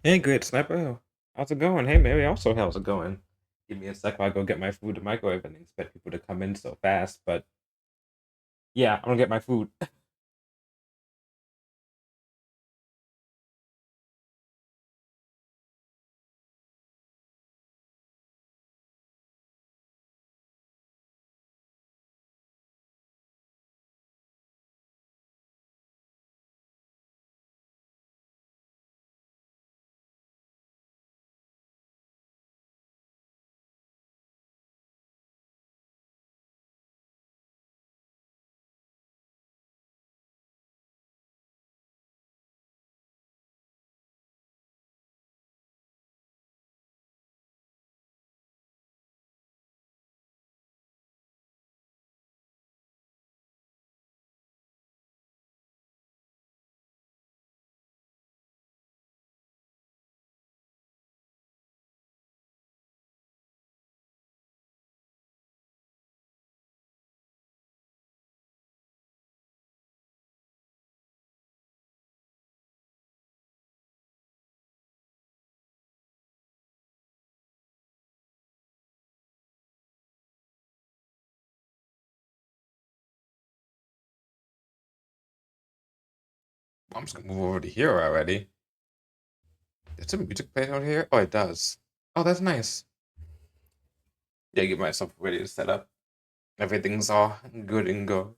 Hey, great sniper. How's it going? Hey, Mary, also, how's it going? Give me a sec while I go get my food to microwave and expect people to come in so fast. But yeah, I'm gonna get my food. I'm just gonna move over to here already. Is some music playing out here? Oh, it does. Oh, that's nice. Yeah, get myself ready to set up. Everything's all good and go.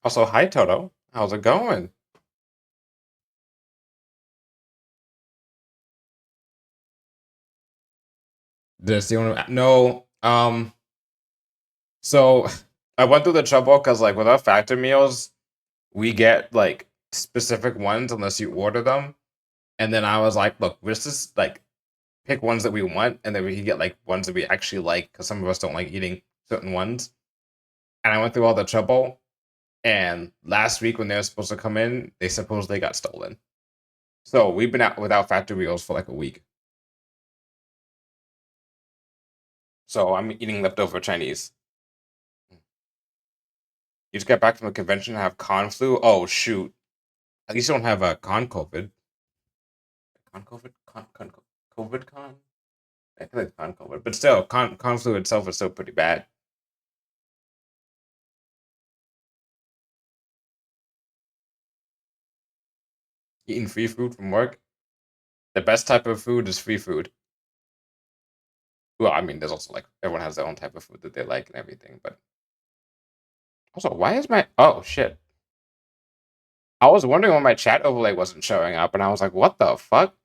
Also, hi Toto. How's it going? This the only no. So I went through the trouble because like with our factor meals, we get like specific ones unless you order them. And then I was like, look, let's just like pick ones that we want, and then we can get like ones that we actually like because some of us don't like eating certain ones. And I went through all the trouble. And last week when they were supposed to come in, they supposedly got stolen. So we've been out without factory meals for like a week. So I'm eating leftover Chinese. You just got back from the convention and have con flu. Oh shoot! At least you don't have a con COVID. Con COVID. COVID con. I feel like con COVID, but still, con flu itself is still pretty bad. Eating free food from work. The best type of food is free food. Well, I mean, there's also like everyone has their own type of food that they like and everything. But also, why is my oh shit? I was wondering why my chat overlay wasn't showing up, and I was like, what the fuck?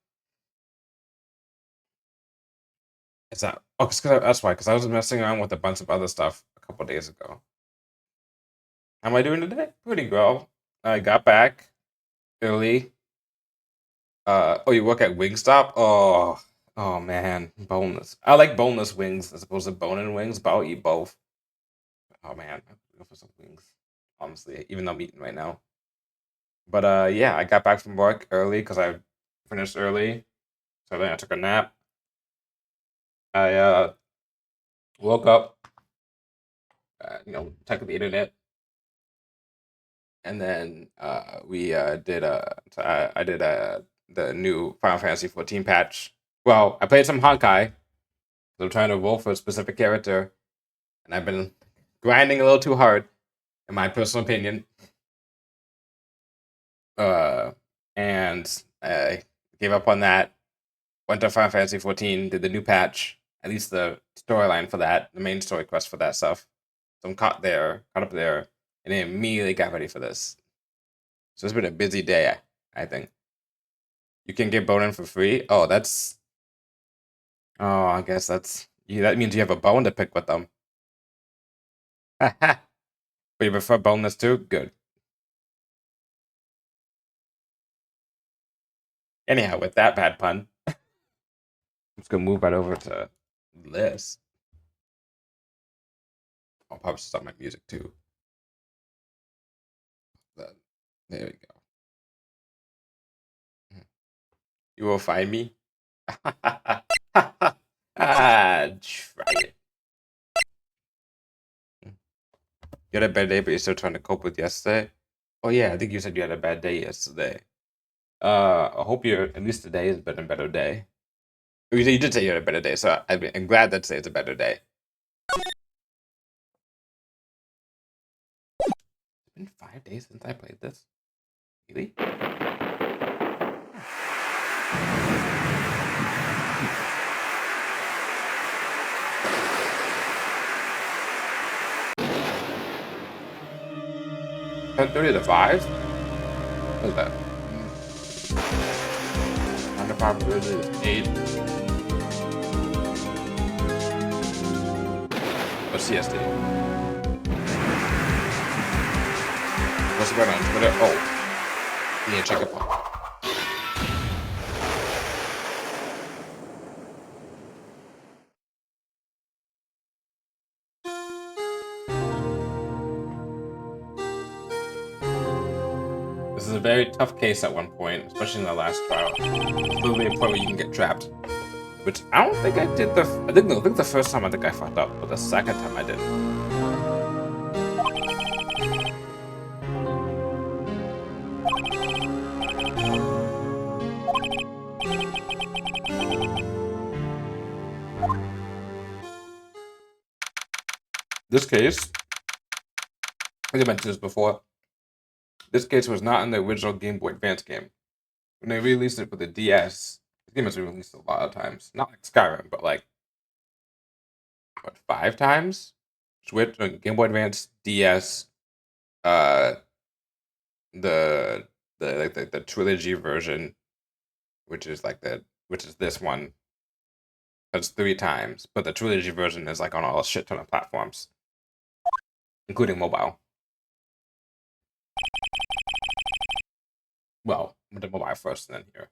Is that oh? That's why. Because I was messing around with a bunch of other stuff a couple days ago. How am I doing today? Pretty well. I got back early. Oh, you work at Wingstop? Oh man, boneless. I like boneless wings as opposed to bone-in wings, but I'll eat both. Oh man, I go for some wings. Honestly, even though I'm eating right now. But yeah, I got back from work early because I finished early. So then I took a nap. I woke up, checked the internet, and then we did so I did the new Final Fantasy 14 patch. Well, I played some Honkai. So I'm trying to roll for a specific character, and I've been grinding a little too hard, in my personal opinion. Uh, and I gave up on that. Went to Final Fantasy 14, did the new patch, at least the storyline for that, the main story quest for that stuff. So I'm caught up there, and then immediately got ready for this. So it's been a busy day, I think. You can get bone in for free. Oh, that's. Oh, I guess that's. Yeah, that means you have a bone to pick with them. But you prefer boneless too? Good. Anyhow, with that bad pun, I'm just gonna move right over to this. I'll probably start my music too. But there we go. You will find me. Try it. You had a bad day, but you're still trying to cope with yesterday. Oh yeah, I think you said you had a bad day yesterday. I hope your at least today has been a better day. You did say you had a better day, so I'm glad that today is a better day. It's been 5 days since I played this. Really? Ten 30 to 5? What is that? 9 to 5 is 8. What's CST? What's the word on Twitter? Oh, yeah, check it out. This is a very tough case at one point, especially in the last trial. It's literally a point where you can get trapped. Which I don't think I did I think the first time I think I fucked up, but the second time I didn't. This case, I think I mentioned this before. This case was not in the original Game Boy Advance game. When they released it for the DS, the game has been released a lot of times. Not like Skyrim, but like what, 5 times? Switch, Game Boy Advance, DS, uh, the trilogy version, which is this one. That's 3 times, but the trilogy version is like on all a shit ton of platforms, including mobile. Well, with the mobile first, and then here.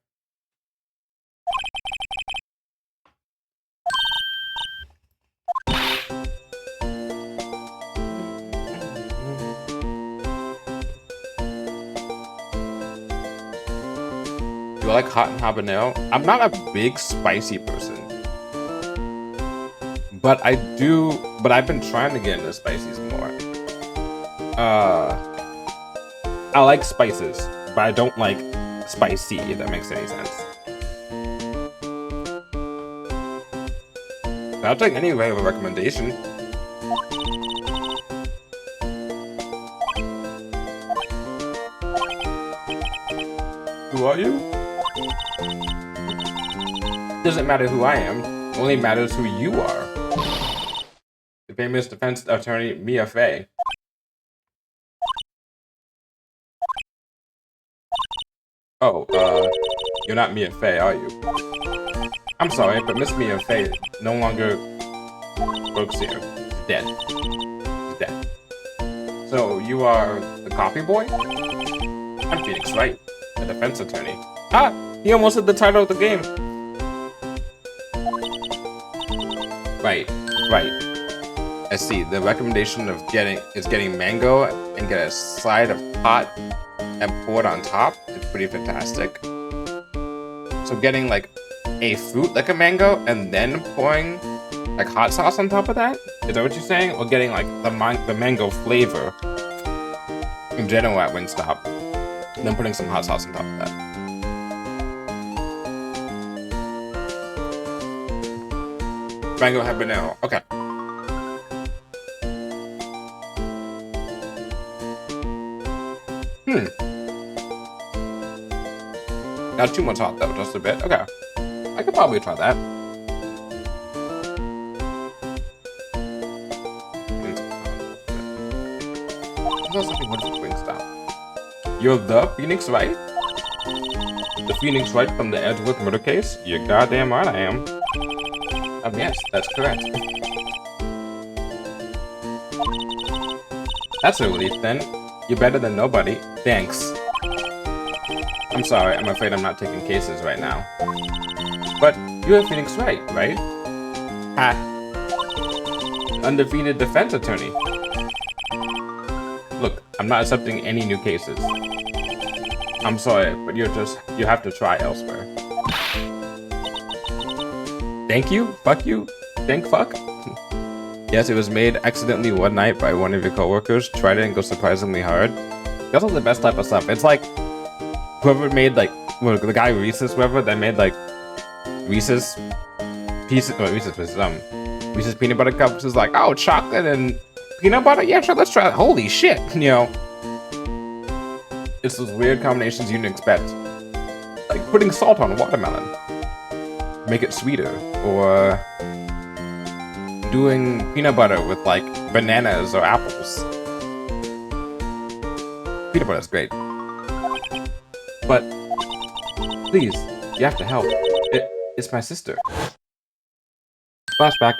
Do I like hot and habanero? I'm not a big spicy person, but I've been trying to get into spices more. I like spices, but I don't like spicy, if that makes any sense. I'll take any way of a recommendation. Who are you? Doesn't matter who I am, only matters who you are. The famous defense attorney Mia Fey. Oh, you're not Mia Fey, are you? I'm sorry, but Miss Mia Fey no longer works here. She's dead. She's dead. So, you are the coffee boy? I'm Phoenix Wright, a defense attorney. Ah! He almost said the title of the game! Right. I see. The recommendation of getting mango and get a side of hot and pour it on top. It's pretty fantastic. So getting like a fruit like a mango and then pouring like hot sauce on top of that? Is that what you're saying? Or getting like the mango flavor in general at Wingstop, and then putting some hot sauce on top of that. Mango habanero. Okay. Not too much hot though, just a bit. Okay. I could probably try that. What is Wingstop? You're the Phoenix Wright? The Phoenix Wright from the Edgeworth murder case? You're goddamn right I am. Yes, that's correct. That's a relief then. You're better than nobody. Thanks. I'm sorry, I'm afraid I'm not taking cases right now. But you're Phoenix Wright, right? Ha. Undefeated defense attorney. Look, I'm not accepting any new cases. I'm sorry, but you have to try elsewhere. Thank you? Fuck you? Thank fuck? Yes, it was made accidentally one night by one of your coworkers. Tried it and go surprisingly hard. That's all the best type of stuff. It's like whoever made like the guy Reese's, whoever that made like Reese's pieces, Reese's peanut butter cups is like, oh, chocolate and peanut butter. Yeah, sure, let's try it. Holy shit, you know. It's those weird combinations you didn't expect, like putting salt on watermelon, make it sweeter, or doing peanut butter with like bananas or apples. Peanut butter is great, but please, you have to help. It's my sister. Flashback.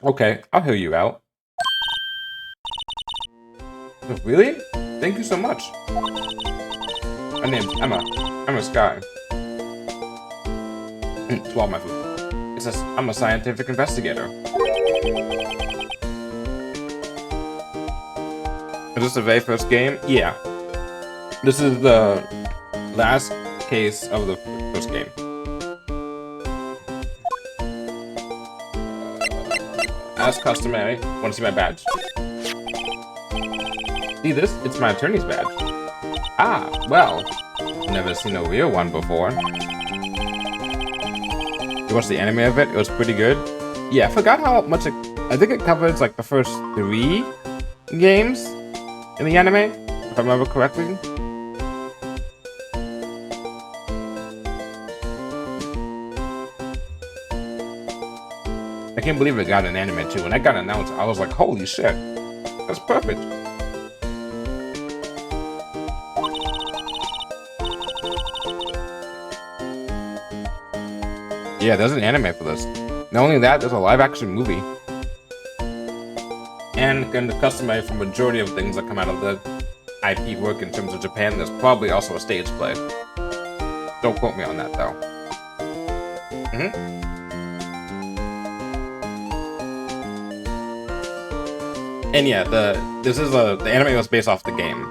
Okay, I'll hear you out. Really? Thank you so much. My name's Emma. Emma Sky. Swallow my food. I'm a scientific investigator. Is this the very first game? Yeah. This is the last case of the first game. As customary, want to see my badge? See this? It's my attorney's badge. Ah, well, never seen a real one before. You watched the anime of it? It was pretty good. Yeah, I forgot how much I think it covers like the first 3 games in the anime, if I remember correctly. I can't believe it got an anime too. When that got announced, I was like, holy shit, that's perfect. Yeah, there's an anime for this. Not only that, there's a live-action movie. And the customary for majority of things that come out of the IP work in terms of Japan, there's probably also a stage play. Don't quote me on that, though. And yeah, the anime was based off the game.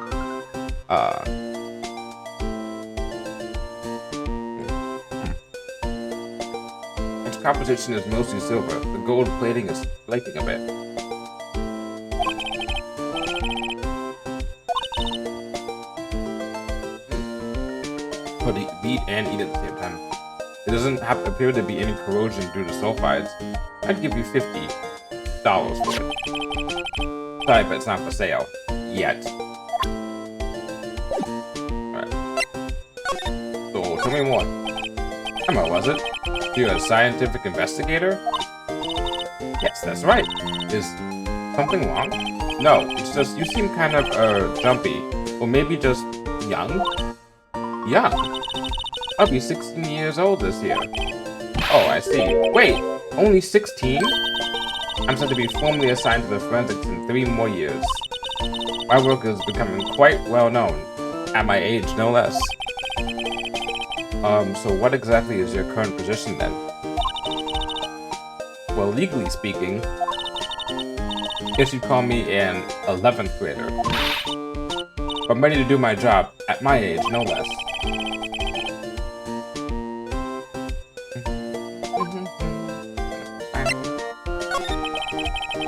Its composition is mostly silver. The gold plating is flaking a bit. But eat and eat at the same time. It doesn't appear to be any corrosion due to sulfides. I'd give you $50 for it. Sorry, but it's not for sale. Yet. Alright. So, tell me more. Emma, was it? You're a scientific investigator? Yes, that's right. Is something wrong? No, it's just you seem kind of, jumpy. Or maybe just young? Young? I'll be 16 years old this year. Oh, I see. Wait, only 16? I'm set to be formally assigned to the forensics in 3 more years. My work is becoming quite well known. At my age, no less. So what exactly is your current position then? Well, legally speaking, I guess you'd call me an 11th grader. But I'm ready to do my job, at my age, no less.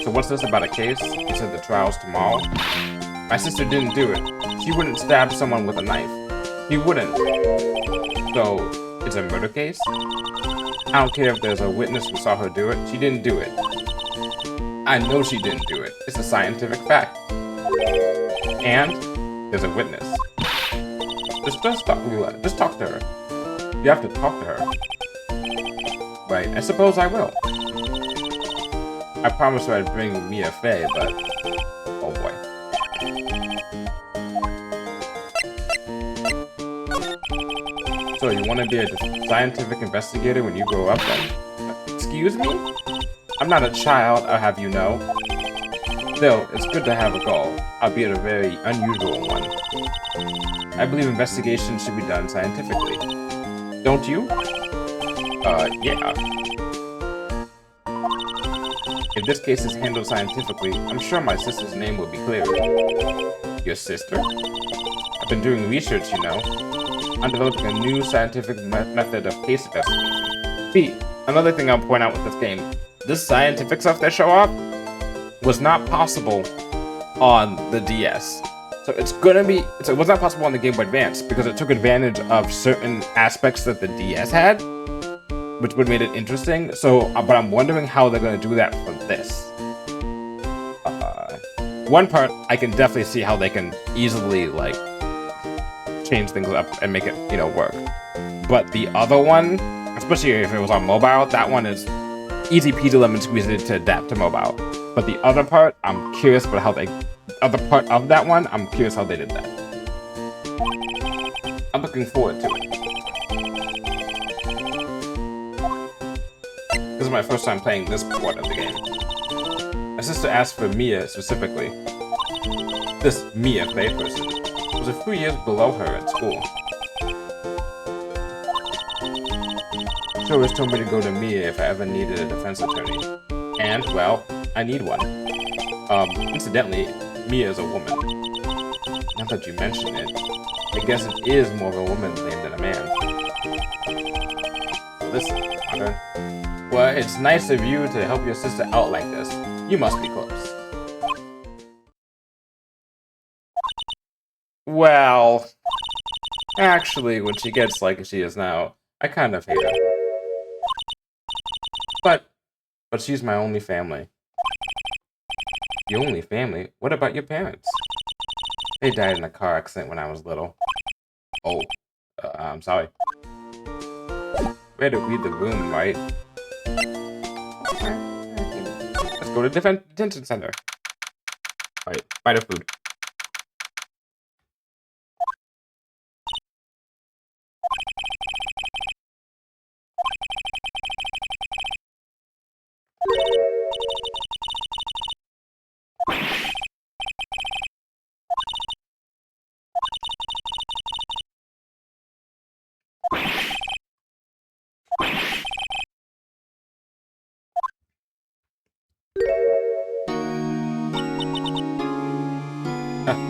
So what's this about a case? You said the trial's tomorrow? My sister didn't do it. She wouldn't stab someone with a knife. He wouldn't. So, it's a murder case? I don't care if there's a witness who saw her do it. She didn't do it. I know she didn't do it. It's a scientific fact. And there's a witness. Just talk to her. You have to talk to her. Right, I suppose I will. I promised her I'd bring Mia Fey, but oh boy. So you want to be a scientific investigator when you grow up then? Excuse me? I'm not a child, I'll have you know. Still, it's good to have a goal, albeit a very unusual one. I believe investigations should be done scientifically. Don't you? Yeah. If this case is handled scientifically, I'm sure my sister's name will be cleared. Your sister? I've been doing research, you know. on developing a new scientific method of case investigation. B. Another thing I'll point out with this game, this scientific stuff that show up was not possible on the DS. So it was not possible on the Game Boy Advance because it took advantage of certain aspects that the DS had, which would have made it interesting. So, but I'm wondering how they're going to do that for this. One part, I can definitely see how they can easily, like, change things up and make it, work. But the other one, especially if it was on mobile, that one is easy peasy lemon squeezy to adapt to mobile. But the other part, I'm curious about how other part of that one, I'm curious how they did that. I'm looking forward to it. This is my first time playing this part of the game. My sister asked for Mia specifically. This Mia playperson was a few years below her at school. She always told me to go to Mia if I ever needed a defense attorney. And, well, I need one. Incidentally, Mia is a woman. Now that you mention it, I guess it is more of a woman's name than a man. Listen, Hunter. Well, it's nice of you to help your sister out like this. You must be close. Well, actually, when she gets like she is now, I kind of hate her. But she's my only family. Your only family? What about your parents? They died in a car accident when I was little. Oh, I'm sorry. We had to read the room, right? Let's go to detention center. Alright, buy the food.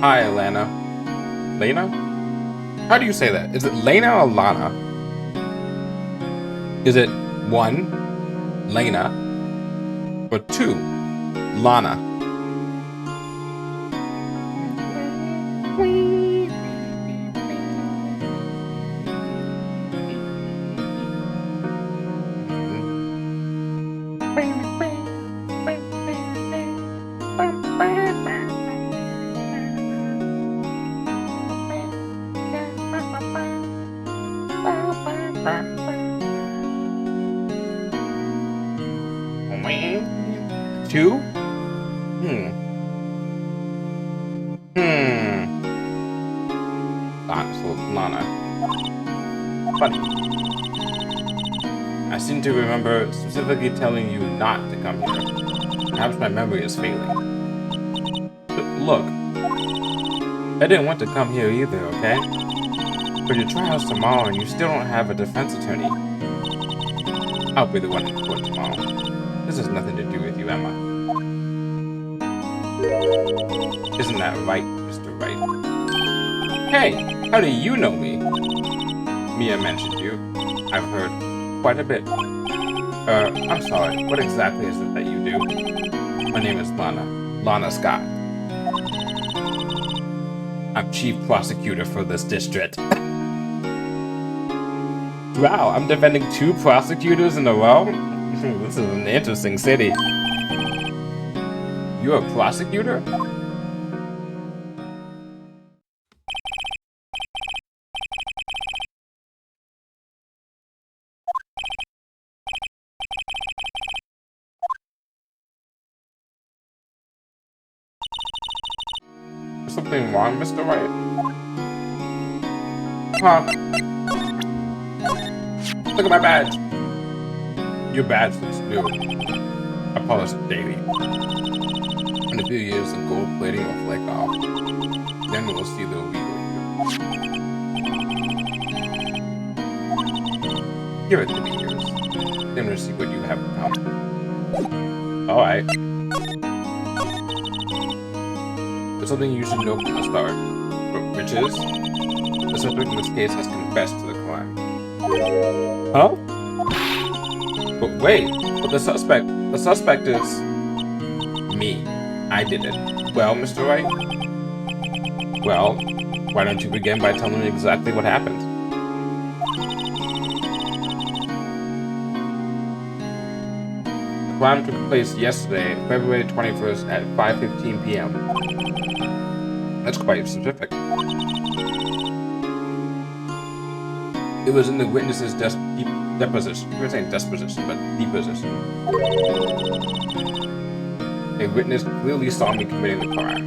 Hi, Lana. Lena? How do you say that? Is it Lena or Lana? Is it 1, Lena, or 2, Lana? Two? Lana. Funny. I seem to remember specifically telling you not to come here. Perhaps my memory is failing. But look, I didn't want to come here either, okay? But your trial's tomorrow and you still don't have a defense attorney. I'll be the one in court tomorrow. This has nothing to do with you, Emma. Isn't that right, Mr. Wright? Hey, how do you know me? Mia mentioned you. I've heard quite a bit. I'm sorry, what exactly is it that you do? My name is Lana. Lana Scott. I'm chief prosecutor for this district. Wow, I'm defending 2 prosecutors in a row? This is an interesting city. You're a prosecutor? Is something wrong, Mr. Wright? Huh? Look at my badge. Your badge looks new. I polish it daily. In a few years, the gold plating will flake off. Then we'll see the real you. Give it 3 years. Then we'll see what you have become. Alright. There's something you should know from the start. Which is? The suspect in this case has confessed to the crime. Huh? But wait, but the suspect is me. I did it. Well, Mr. Wright? Well, why don't you begin by telling me exactly what happened? The crime took place yesterday, February 21st at 5:15 p.m. That's quite specific. It was in the witness's deposition. You were saying disposition, but deposition. A witness clearly saw me committing the crime.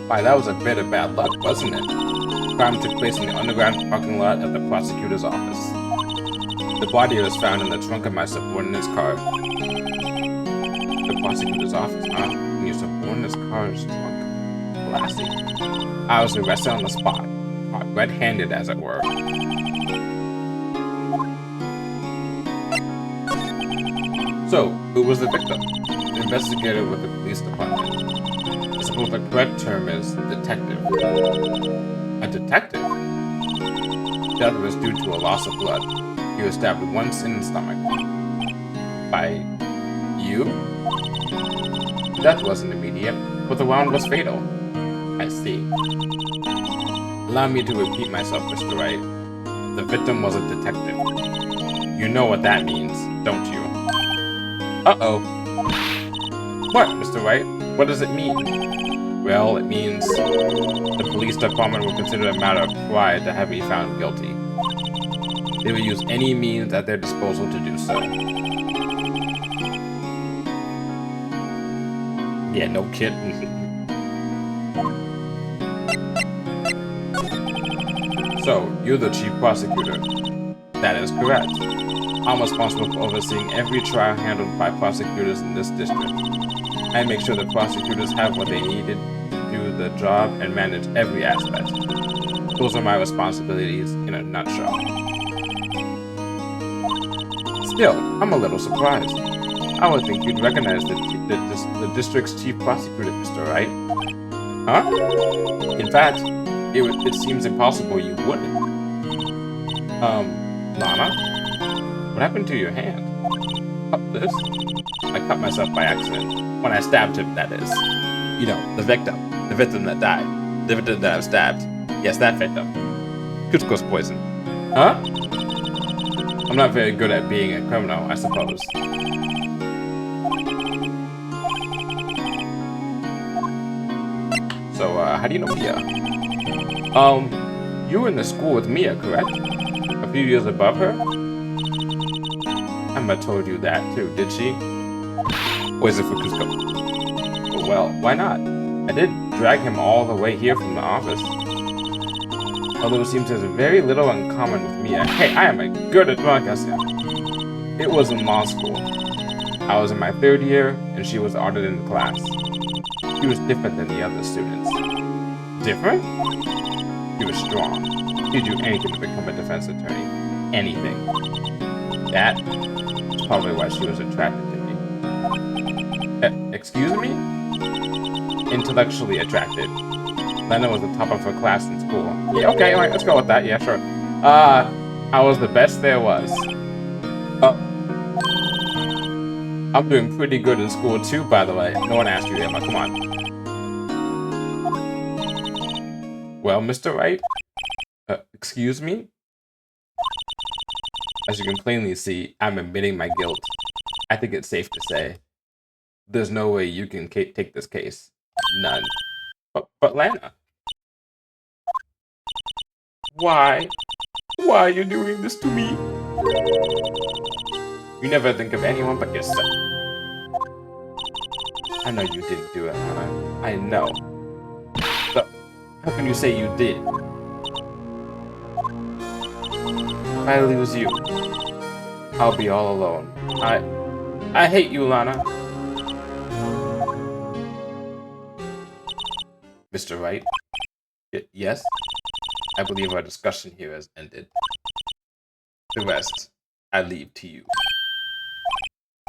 Why, that was a bit of bad luck, wasn't it? The crime took place in the underground parking lot at the prosecutor's office. The body was found in the trunk of my subordinate's car. The prosecutor's office, huh? In your subordinate's car's trunk. Classy. I was arrested on the spot, caught red-handed, as it were. So, who was the victim? An investigator with the police department. I suppose the correct term is detective. A detective? Death was due to a loss of blood. He was stabbed once in the stomach. By you? Death wasn't immediate, but the wound was fatal. I see. Allow me to repeat myself, Mr. Wright. The victim was a detective. You know what that means, don't you? Uh-oh. What, Mr. Wright? What does it mean? Well, it means the police department will consider it a matter of pride to have me found guilty. They will use any means at their disposal to do so. Yeah, no kidding. So, you're the chief prosecutor. That is correct. I'm responsible for overseeing every trial handled by prosecutors in this district. I make sure the prosecutors have what they needed to do the job and manage every aspect. Those are my responsibilities in a nutshell. Still, I'm a little surprised. I would think you'd recognize the district's chief prosecutor, Mr. Wright. Huh? In fact, it seems impossible you wouldn't. Lana? What happened to your hand? Oh, this? I cut myself by accident. When I stabbed him, that is. You know, the victim. The victim that died. The victim that I stabbed. Yes, that victim. Cusco's poison. Huh? I'm not very good at being a criminal, I suppose. So, how do you know Mia? You were in the school with Mia, correct? A few years above her? Emma told you that too, did she? Or is it for Cusco? Oh, well, why not? I did drag him all the way here from the office. Although it seems there's very little in common with Mia. Hey, I am a good at broadcasting. It was in law school. I was in my 3rd year, and she was honored in the class. She was different than the other students. Different? She was strong. She'd do anything to become a defense attorney. Anything. That's probably why she was attracted to me. Excuse me? Intellectually attracted. Lena was the top of her class in school. Yeah, okay, alright, let's go with that. Yeah, sure. I was the best there was. I'm doing pretty good in school too, by the way. No one asked you, Emma. Come on. Well, Mr. Wright? Excuse me? As you can plainly see, I'm admitting my guilt. I think it's safe to say. There's no way you can take this case. None. But Lana. Why? Why are you doing this to me? You never think of anyone but yourself. I know you didn't do it, Lana. I know. So, how can you say you did? If I lose you, I'll be all alone. I hate you, Lana. Mr. Wright? Yes? I believe our discussion here has ended. The rest, I leave to you.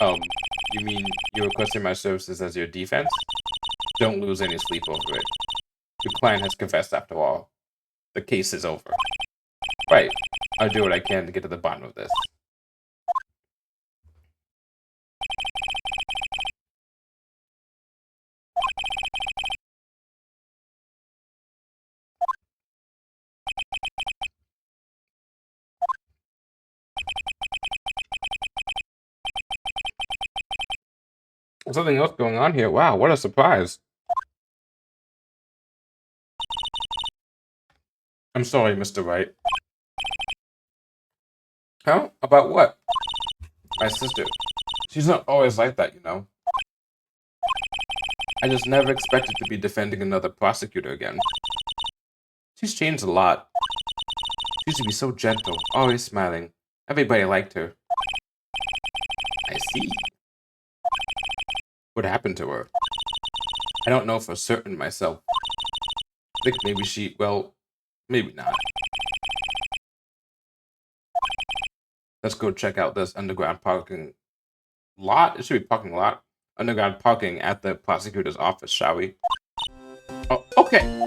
You mean you requested my services as your defense? Don't lose any sleep over it. Your client has confessed after all. The case is over. Right. I'll do what I can to get to the bottom of this. There's something else going on here. Wow, what a surprise. I'm sorry, Mr. Wright. Huh? About what? My sister. She's not always like that, you know. I just never expected to be defending another prosecutor again. She's changed a lot. She used to be so gentle, always smiling. Everybody liked her. I see. What happened to her? I don't know for certain myself. I think maybe well, maybe not. Let's go check out this underground parking lot. It should be parking lot. Underground parking at the prosecutor's office, shall we? Oh, okay.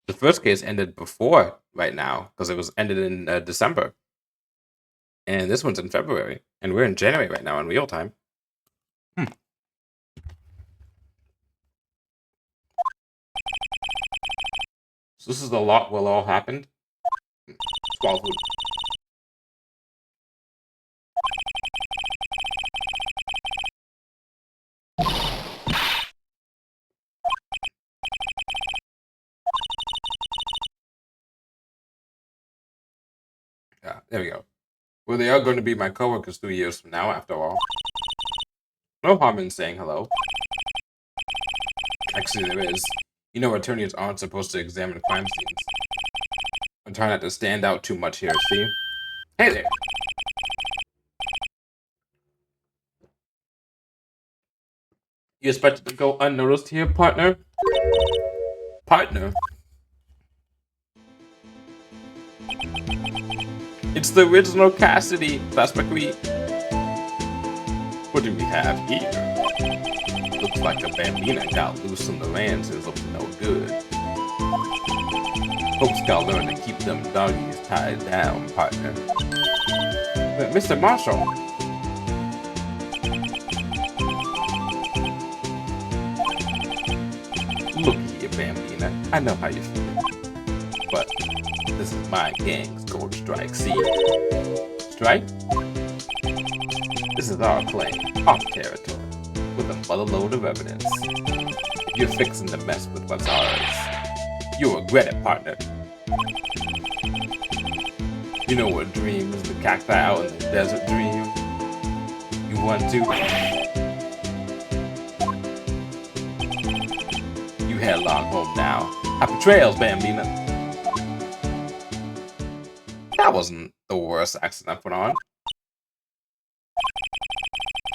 The first case ended before right now, because it was ended in December. And this one's in February. And we're in January right now in real time. So this is the lot where all happened. Swallow food. Yeah, there we go. Well, they are going to be my coworkers 3 years from now, after all. No harm in saying hello. Actually, there is. You know, attorneys aren't supposed to examine crime scenes. I'm trying not to stand out too much here, see? Hey there! You expected to go unnoticed here, partner? Partner? It's the original Cassidy! That's McCree. What do we have here? Looks like a bambina got loose on the ranch and is up to no good. Folks gotta learn to keep them doggies tied down, partner. But Mr. Marshall. Look here, bambina. I know how you feel. But this is my gang's gold strike, see? Strike? This is our claim, our territory, with a motherload of evidence. If you're fixing to mess with what's ours, you'll regret it, partner. You know what dreams the cacti out in the desert dream? You want to? You headlong home now. Happy trails, bambina. That wasn't the worst accent I put on.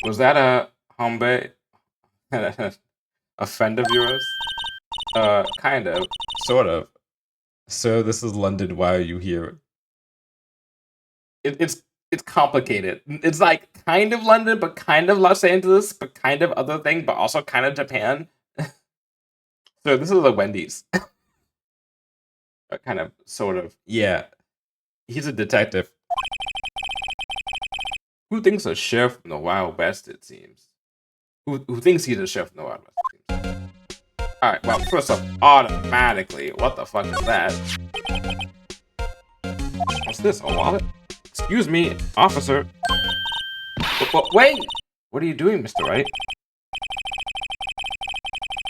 Was that a hombre? A friend of yours? Kind of. Sort of. Sir, this is London. Why are you here? It's complicated. It's like kind of London, but kind of Los Angeles, but kind of other thing, but also kind of Japan. So this is a Wendy's. Kind of, sort of. Yeah. He's a detective. Who thinks a sheriff from the Wild West, it seems? Who thinks he's a sheriff from the Wild West, it seems? Alright, well, first up, automatically. What the fuck is that? What's this, a wallet? Excuse me, officer. Wait! What are you doing, Mr. Wright?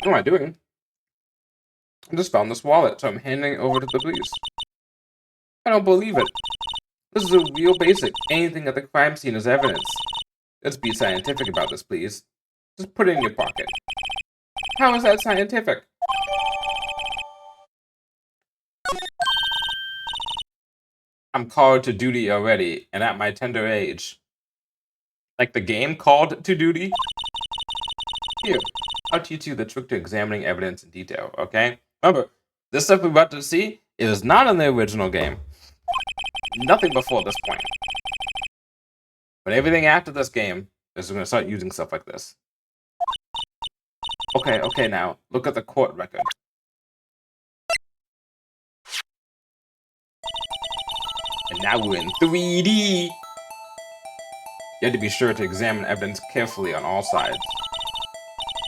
What am I doing? I just found this wallet, so I'm handing it over to the police. I don't believe it. This is a real basic. Anything at the crime scene is evidence. Let's be scientific about this, please. Just put it in your pocket. How is that scientific? I'm called to duty already, and at my tender age. Like the game Called to Duty? Here, I'll teach you the trick to examining evidence in detail, okay? Remember, this stuff we're about to see It is not in the original game. Nothing before this point. But everything after this game is going to start using stuff like this. Okay, now, look at the court record. And now we're in 3D! You have to be sure to examine evidence carefully on all sides.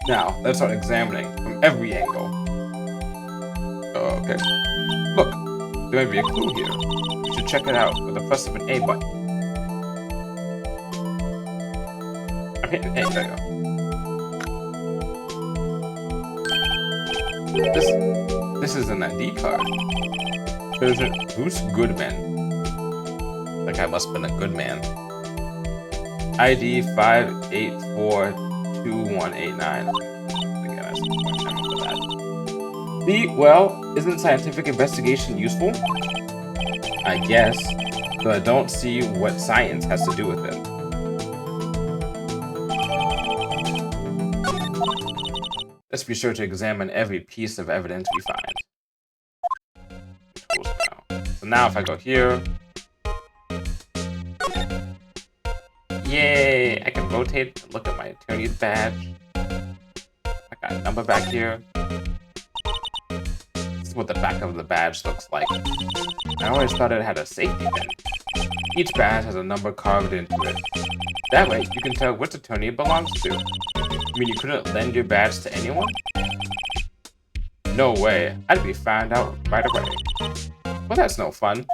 Now, let's start examining from every angle. Okay. Look, there may be a clue here. You should check it out with the press of an A button. I'm hitting A, there you go. This is an ID card. President Bruce Goodman. Like I must have been a good man. ID 5842189. Again, I remember that. See, well, isn't scientific investigation useful? I guess, but I don't see what science has to do with it. Let's be sure to examine every piece of evidence we find. So now if I go here, yay! I can rotate and look at my attorney's badge. I got a number back here. This is what the back of the badge looks like. I always thought it had a safety pin. Each badge has a number carved into it. That way, you can tell which attorney it belongs to. You mean you couldn't lend your badge to anyone? No way. I'd be found out right away. Well, that's no fun.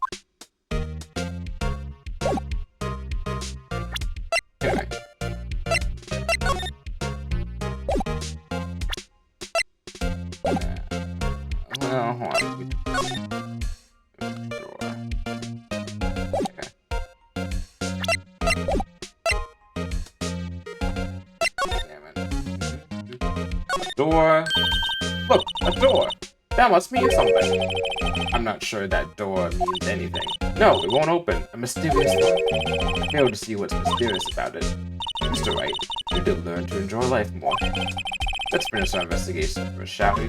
Anyway. Well, hold on. Okay. Door. Look, a door. That must mean something. I'm not sure that door means anything. No, it won't open. A mysterious door. I fail to see what's mysterious about it. Mr. Wright, we did learn to enjoy life more. Let's finish our investigation first, shall we?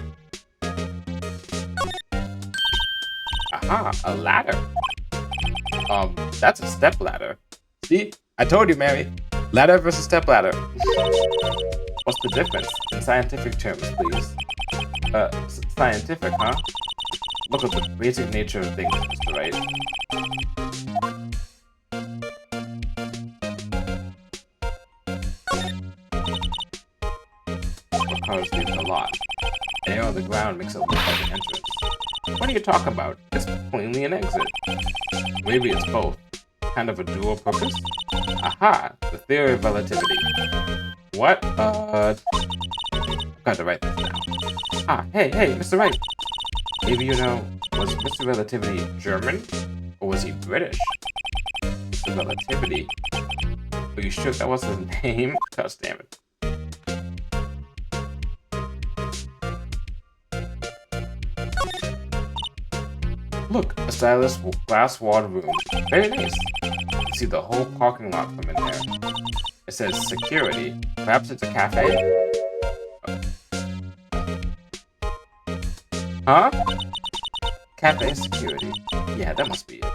Aha, a ladder. That's a step ladder. See? I told you, Mary. Ladder versus step ladder. What's the difference? In scientific terms, please. Scientific, huh? Look at the basic nature of things, Mr. Wright. What cars leave a lot? Air on the ground makes it look like an entrance. What are you talking about? It's plainly an exit. Maybe it's both. Kind of a dual purpose? Aha! The theory of relativity. What? I've got to write this down. Ah, hey, Mr. Wright. Maybe you know, was Mr. Relativity German? Or was he British? Mr. Relativity? Are you sure that was his name? Gosh damn it. Look, a stylish glass-walled room. Very nice. You see the whole parking lot from in there. It says security. Perhaps it's a cafe? Huh? Cafe security. Yeah, that must be it.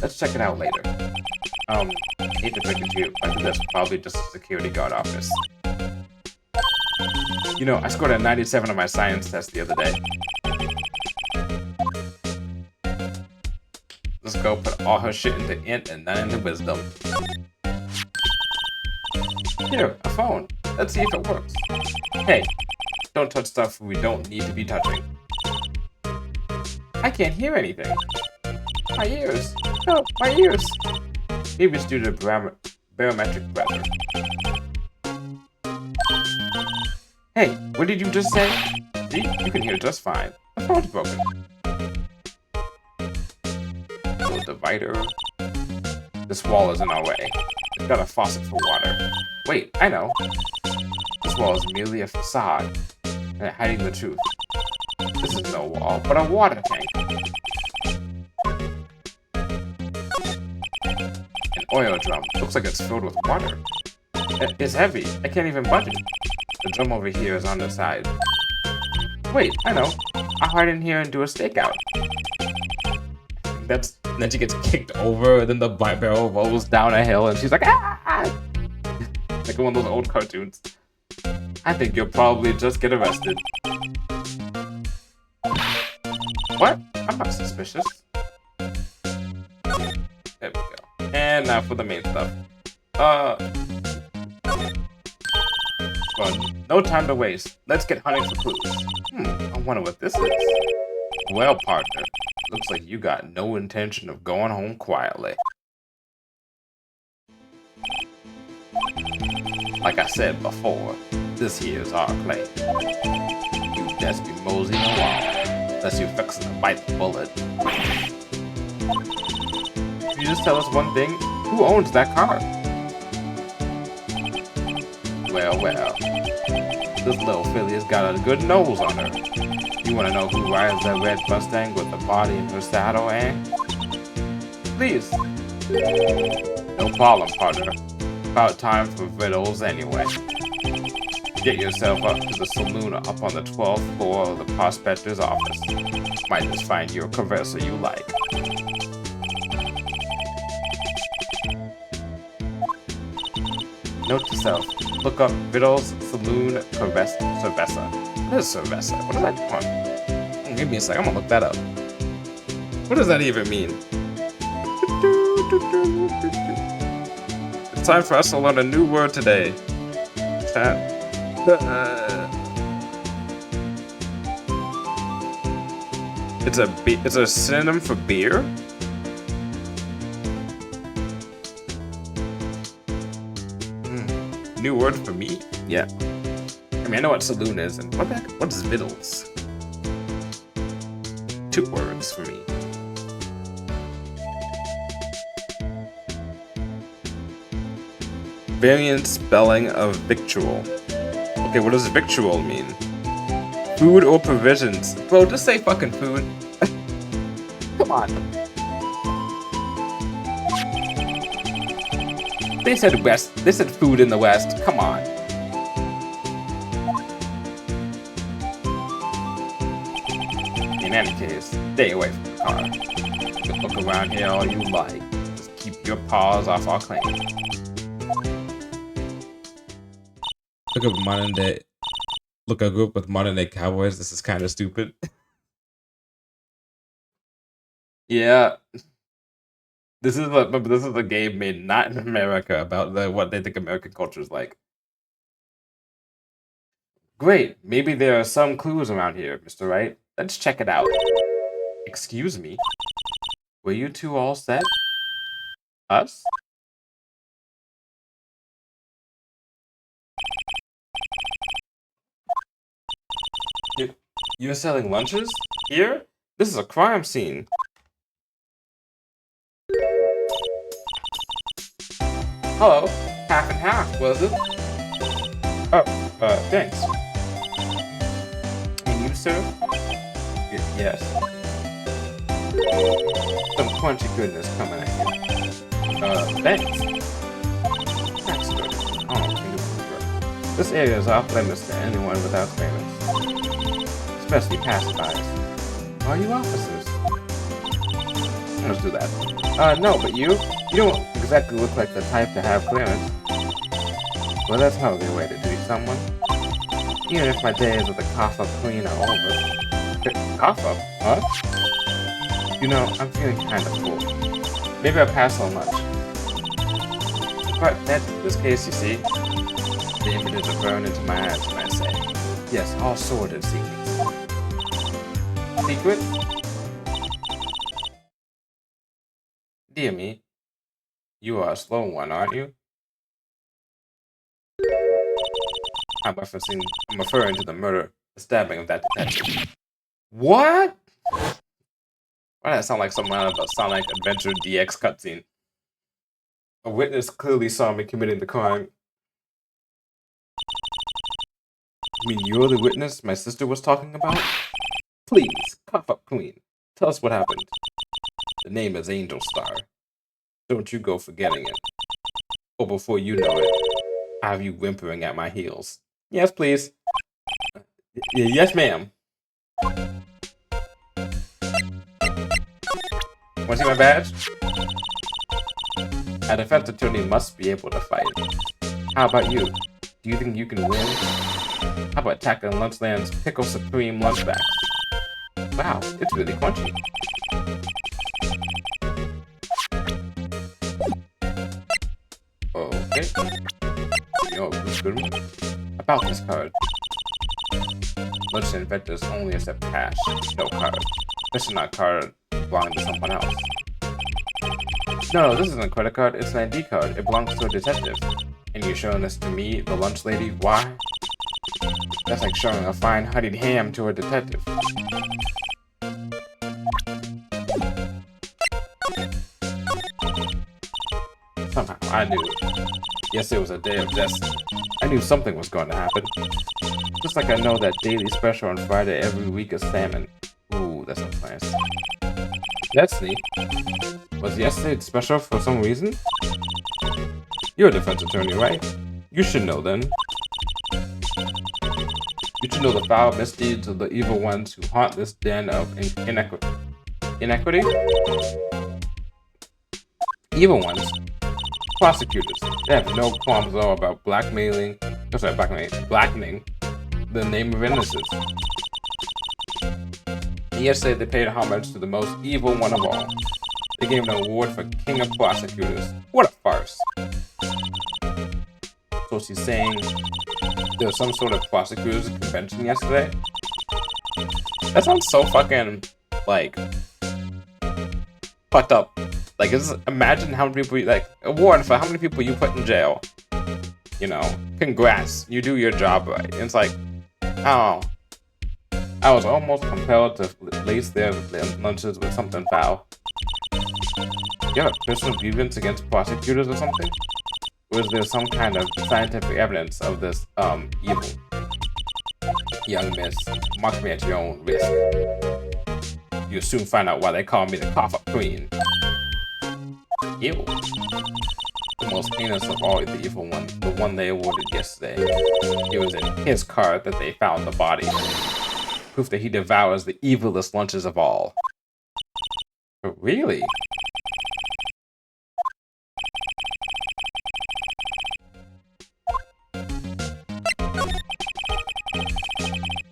Let's check it out later. Hate to break it to you, but I think that's probably just a security guard office. You know, I scored a 97 on my science test the other day. Let's go put all her shit into int and none into wisdom. Here, a phone. Let's see if it works. Hey, don't touch stuff we don't need to be touching. I can't hear anything. My ears. No, my ears. Maybe it's due to barometric pressure. Hey, what did you just say? See, you can hear just fine. The phone's broken. Little divider. This wall is in our way. It's got a faucet for water. Wait, I know. This wall is merely a facade, and hiding the truth. This is no wall, but a water tank. An oil drum. Looks like it's filled with water. It's heavy. I can't even budge it. The drum over here is on the side. Wait, I know. I'll hide in here and do a stakeout. then she gets kicked over, and then the barrel rolls down a hill, and she's like, ah! Like one of those old cartoons. I think you'll probably just get arrested. What? I'm not suspicious. There we go. And now for the main stuff. Well, no time to waste. Let's get hunting for clues. I wonder what this is. Well, partner, looks like you got no intention of going home quietly. Like I said before, this here's our claim. You just be moseying along, unless you're fixing to bite the bullet. Can you just tell us one thing? Who owns that car? Well, this little filly's got a good nose on her. You wanna know who rides that red Mustang with the body in her saddle, eh? Please. No problem, partner. About time for riddles anyway. Get yourself up to the saloon up on the 12th floor of the prospector's office. Might just find you a converser you like. Note to self, look up Riddles Saloon Cerveza. What is Cerveza? What is that doing? Give me a sec, I'm gonna look that up. What does that even mean? It's time for us to learn a new word today. It's a synonym for beer? New word for me? Yeah. I mean, I know what saloon is, and what is vittles? 2 words for me. Variant spelling of victual. Okay, what does victual mean? Food or provisions? Bro, just say fucking food. Come on. They said west. They said food in the west. Come on. In any case, stay away from the car. You can look around here all you like. Just keep your paws off our claim. Look at modern day. Look, I grew up with modern day cowboys. This is kind of stupid. Yeah. This is a game made not in America about what they think American culture is like. Great, maybe there are some clues around here, Mr. Wright. Let's check it out. Excuse me? Were you two all set? Us? You're selling lunches? Here? This is a crime scene. Hello, half and half, was it? Oh, thanks. And you, sir? Yes. Some crunchy goodness coming at you. Thanks. That's good. Oh, this area is off limits to anyone without clearance. Especially passerbys. Are you officers? Let's do that. No, but you? You don't exactly look like the type to have clearance. Well, that's hardly a way to treat someone. Even if my days with the cough up clean are over. Cough up? Huh? You know, I'm feeling kind of full. Maybe I'll pass on lunch. But that's this case, you see. The images are burned into my eyes when I say, yes, all sordid secrets. Secret? Dear me, you are a slow one, aren't you? I'm referring to the murder, the stabbing of that detective. What? Why does that sound like something out of a Sonic Adventure DX cutscene? A witness clearly saw me committing the crime. You mean you're the witness my sister was talking about? Please, cough up clean. Tell us what happened. The name is Angel Star. Don't you go forgetting it. Or before you know it, I have you whimpering at my heels. Yes, please. Yes, ma'am. Want to see my badge? A defense attorney must be able to fight. How about you? Do you think you can win? How about tackling Lunchland's Pickle Supreme Lunchbacks? Wow, it's really crunchy. Okay. Yo, this good one. About this card. Lunch inventors only accept cash, no card. This is not a card belonging to someone else. No, this isn't a credit card, it's an ID card. It belongs to a detective. And you're showing this to me, the lunch lady? Why? That's like showing a fine honeyed ham to a detective. Somehow, I knew it. Yes, it was a day of destiny. I knew something was going to happen. Just like I know that daily special on Friday every week is salmon. Ooh, that sounds nice. Destiny? Was yesterday special for some reason? You're a defense attorney, right? You should know then. You should know the foul misdeeds of the evil ones who haunt this den of inequity. Inequity? Evil ones? Prosecutors. They have no qualms at all about blackening the name of innocence. And yesterday they paid homage to the most evil one of all. They gave him an award for King of Prosecutors. What a farce. So she's saying there was some sort of prosecutors convention yesterday? That sounds so fucking, like, fucked up. Like, imagine how many people, like, award for how many people you put in jail. You know, congrats, you do your job right. And it's like, oh, I was almost compelled to lace their lunches with something foul. You have a personal grievance against prosecutors or something? Or is there some kind of scientific evidence of this, evil? Young miss, mark me at your own risk. You'll soon find out why they call me the cough-up queen. Ew. The most heinous of all the evil ones, the one they awarded yesterday. It was in his car that they found the body. Proof that he devours the evilest lunches of all. But really?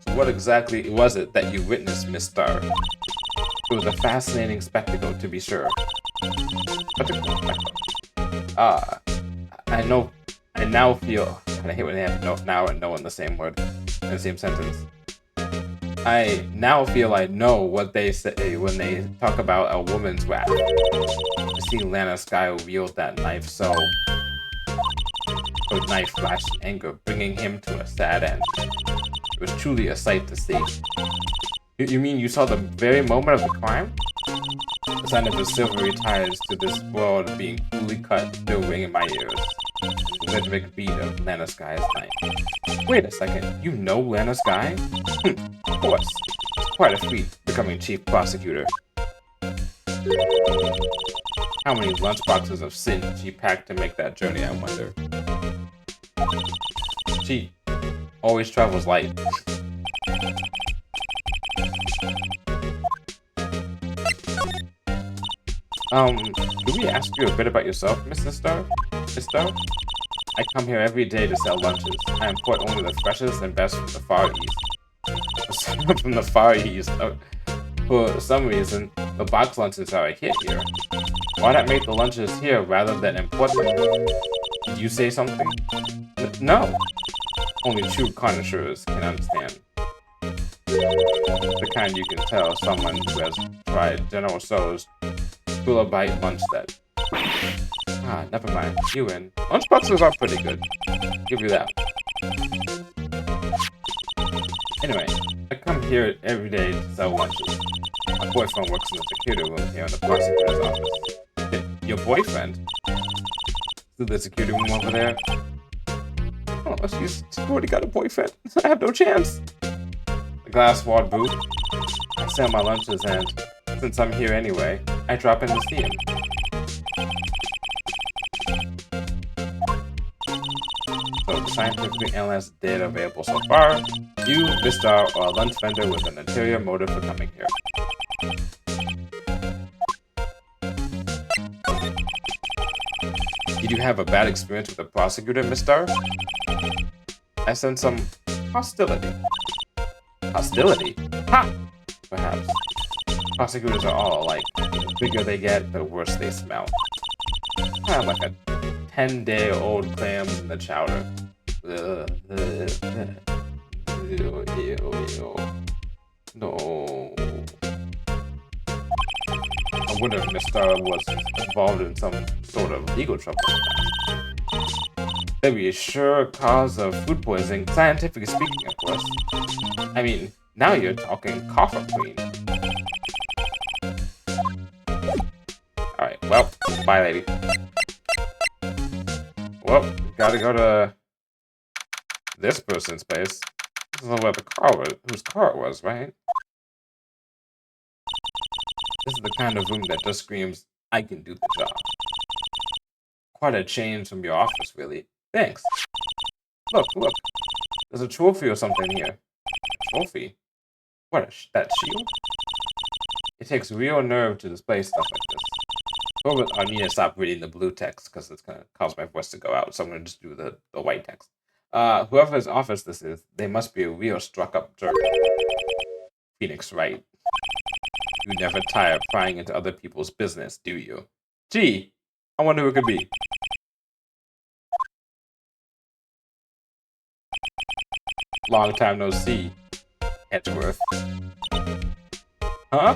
So what exactly was it that you witnessed, Miss Star? It was a fascinating spectacle, to be sure. I now feel, I hate when they have now and no in the same word, in the same sentence. I now feel I know what they say when they talk about a woman's wrath. To see Lana Sky wield that knife her knife flashed in anger, bringing him to a sad end. It was truly a sight to see. You mean you saw the very moment of the crime? The sound of the silvery ties to this world being fully cut still ring in my ears. The rhythmic beat of Lana Sky's knife. Wait a second, you know Lana Sky? Of course. It's quite a feat becoming chief prosecutor. How many lunchboxes of sin she packed to make that journey, I wonder. She always travels light. Do we ask you a bit about yourself, Mr. Star? Miss Star? I come here every day to sell lunches. I import only the freshest and best from the Far East. From the Far East. For some reason, the box lunches are a hit here. Why not make the lunches here rather than import them? Did you say something? No. Only true connoisseurs can understand. The kind you can tell someone who has tried General Tso's Bite lunch set. Ah, never mind. You win. Lunchboxes are pretty good. Give you that. Anyway, I come here every day to sell lunches. My boyfriend works in the security room here in the prosecutor's office. Your boyfriend? Is the security room over there? Oh, she's already got a boyfriend. I have no chance. The glass-walled booth. I sell my lunches and, since I'm here anyway, I drop in to see him. So, the scientifically analyzed data available so far, you, Miss Star, are a lunch vendor with an ulterior motive for coming here. Did you have a bad experience with the prosecutor, Miss Star? I sense some hostility. Hostility? Ha! Perhaps. Prosecutors are all alike. The bigger they get, the worse they smell. Kind of like a 10-day-old clam in the chowder. Ew, ew, ew. No. I wonder if Miss Star was involved in some sort of legal trouble. That'd be a sure cause of food poisoning, scientifically speaking, of course. I mean, now you're talking cougher queen. Alright, well, bye, lady. Well, gotta go to this person's place. This is where the car was, whose car it was, right? This is the kind of room that just screams, I can do the job. Quite a change from your office, really. Thanks. Look, look. There's a trophy or something here. A trophy? What, that shield? It takes real nerve to display stuff like this. Oh, I need to stop reading the blue text because it's going to cause my voice to go out, so I'm going to just do the white text. Whoever's office this is, they must be a real struck-up jerk. Phoenix Wright. You never tire of prying into other people's business, do you? Gee, I wonder who it could be. Long time no see, Edgeworth. Huh?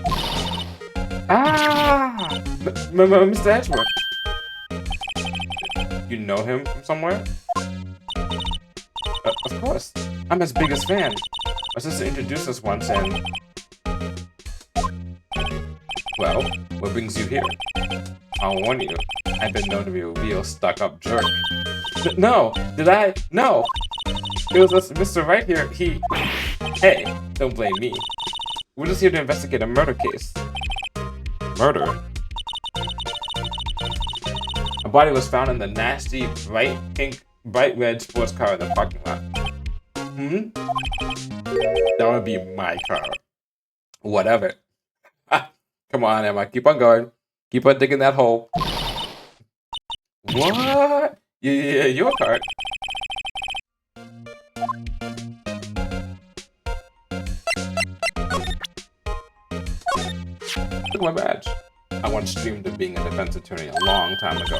Ah! Mr. Edgeworth. You know him from somewhere? Of course. I'm his biggest fan. My sister introduced us once and... Well, what brings you here? I'll warn you, I've been known to be a real stuck-up jerk. No! Did I? No! It was Mr. Wright here, he... Hey, don't blame me. We're just here to investigate a murder case. Murder? A body was found in the nasty, bright red sports car in the parking lot. Hmm? That would be my car. Whatever. Come on, Emma, keep on going. Keep on digging that hole. What? Yeah, your car. Look at my badge. I once dreamed of being a defense attorney a long time ago.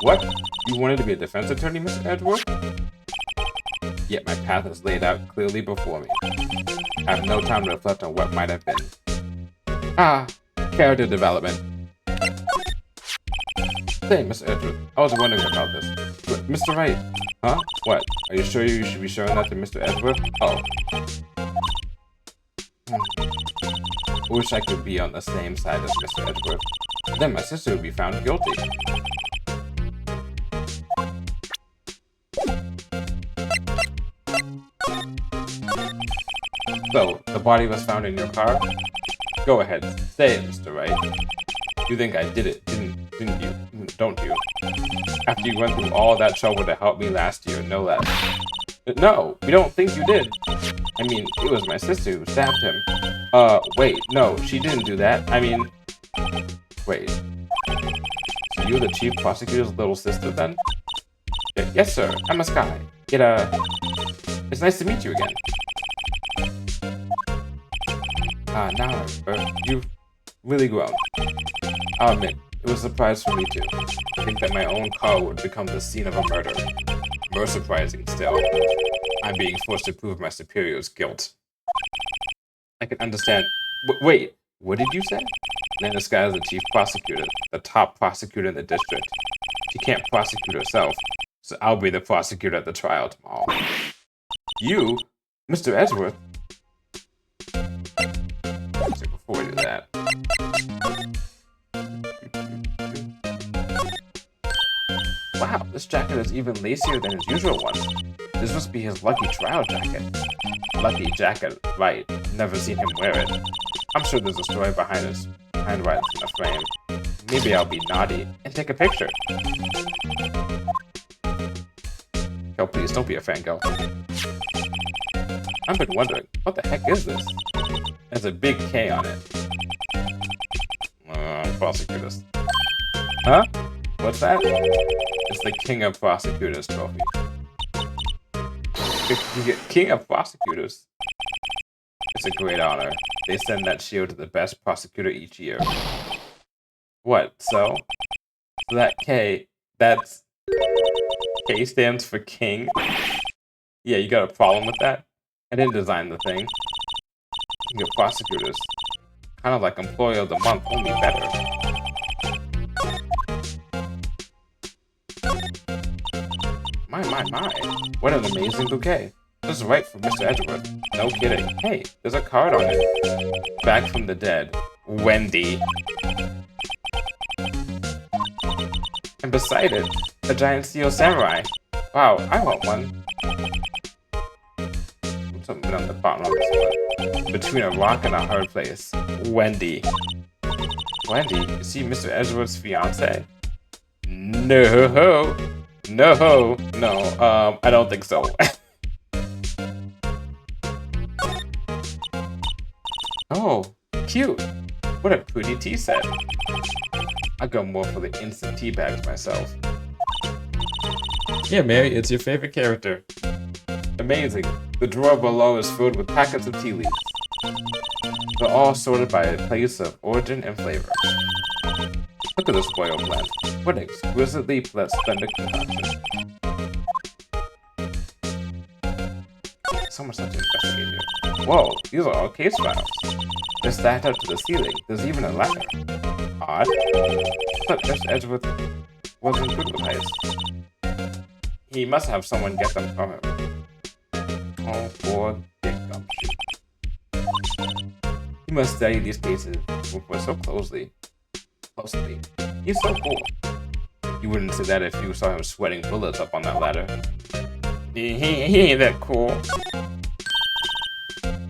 What? You wanted to be a defense attorney, Mr. Edgeworth? Yet my path is laid out clearly before me. I have no time to reflect on what might have been. Ah, character development. Say, Mr. Edgeworth, I was wondering about this. Mr. Wright. Huh? What? Are you sure you should be showing that to Mr. Edgeworth? Oh. I wish I could be on the same side as Mr. Edgeworth. Then my sister would be found guilty. So, the body was found in your car? Go ahead, say it, Mr. Wright. You think I did it, didn't you? Don't you? After you went through all that trouble to help me last year, no less. No, we don't think you did. I mean, it was my sister who stabbed him. Wait, no, she didn't do that. I mean... Wait. So you're the chief prosecutor's little sister, then? Yes, sir. I'm a Sky. It's nice to meet you again. Now I remember. You've really grown. I'll admit, it was a surprise for me too. To think that my own car would become the scene of a murder. More surprising still. I'm being forced to prove my superior's guilt. I can understand. Wait, what did you say? Lana Sky is the chief prosecutor, the top prosecutor in the district. She can't prosecute herself, so I'll be the prosecutor at the trial tomorrow. You? Mr. Edgeworth? So before we do that... Wow, this jacket is even lacier than his usual one. This must be his lucky trial jacket. Lucky jacket, right. Never seen him wear it. I'm sure there's a story behind his handwriting in the frame. Maybe I'll be naughty and take a picture. Oh, please, don't be a fangirl. I've been wondering, what the heck is this? There's a big K on it. Prosecutors. Huh? What's that? It's the King of Prosecutors trophy. You get King of Prosecutors. It's a great honor. They send that shield to the best prosecutor each year. What, so? So that K, that's... K stands for King? Yeah, you got a problem with that? I didn't design the thing. King of Prosecutors. Kind of like Employee of the Month, only better. My. What an amazing bouquet. This is right from Mr. Edgeworth. No kidding. Hey, there's a card on it. Back from the dead. Wendy. And beside it, a giant steel samurai. Wow, I want one. Something on the bottom of this one. Between a rock and a hard place. Wendy. Wendy, is she Mr. Edgeworth's fiance? No. No, I don't think so. Oh, cute. What a pretty tea set. I go more for the instant tea bags myself. Yeah, Mary, it's your favorite character. Amazing. The drawer below is filled with packets of tea leaves. They're all sorted by place of origin and flavor. Look at this royal blend. What an exquisitely splendid concoction. So much stuff to investigate here. Whoa, these are all case files. They're stacked up to the ceiling. There's even a ladder. Odd. I thought Mr. Edgeworth wasn't good with heists. He must have someone get them from him. Oh, poor big gumshoe. He must study these cases so closely. He's so cool. You wouldn't say that if you saw him sweating bullets up on that ladder. He ain't that cool.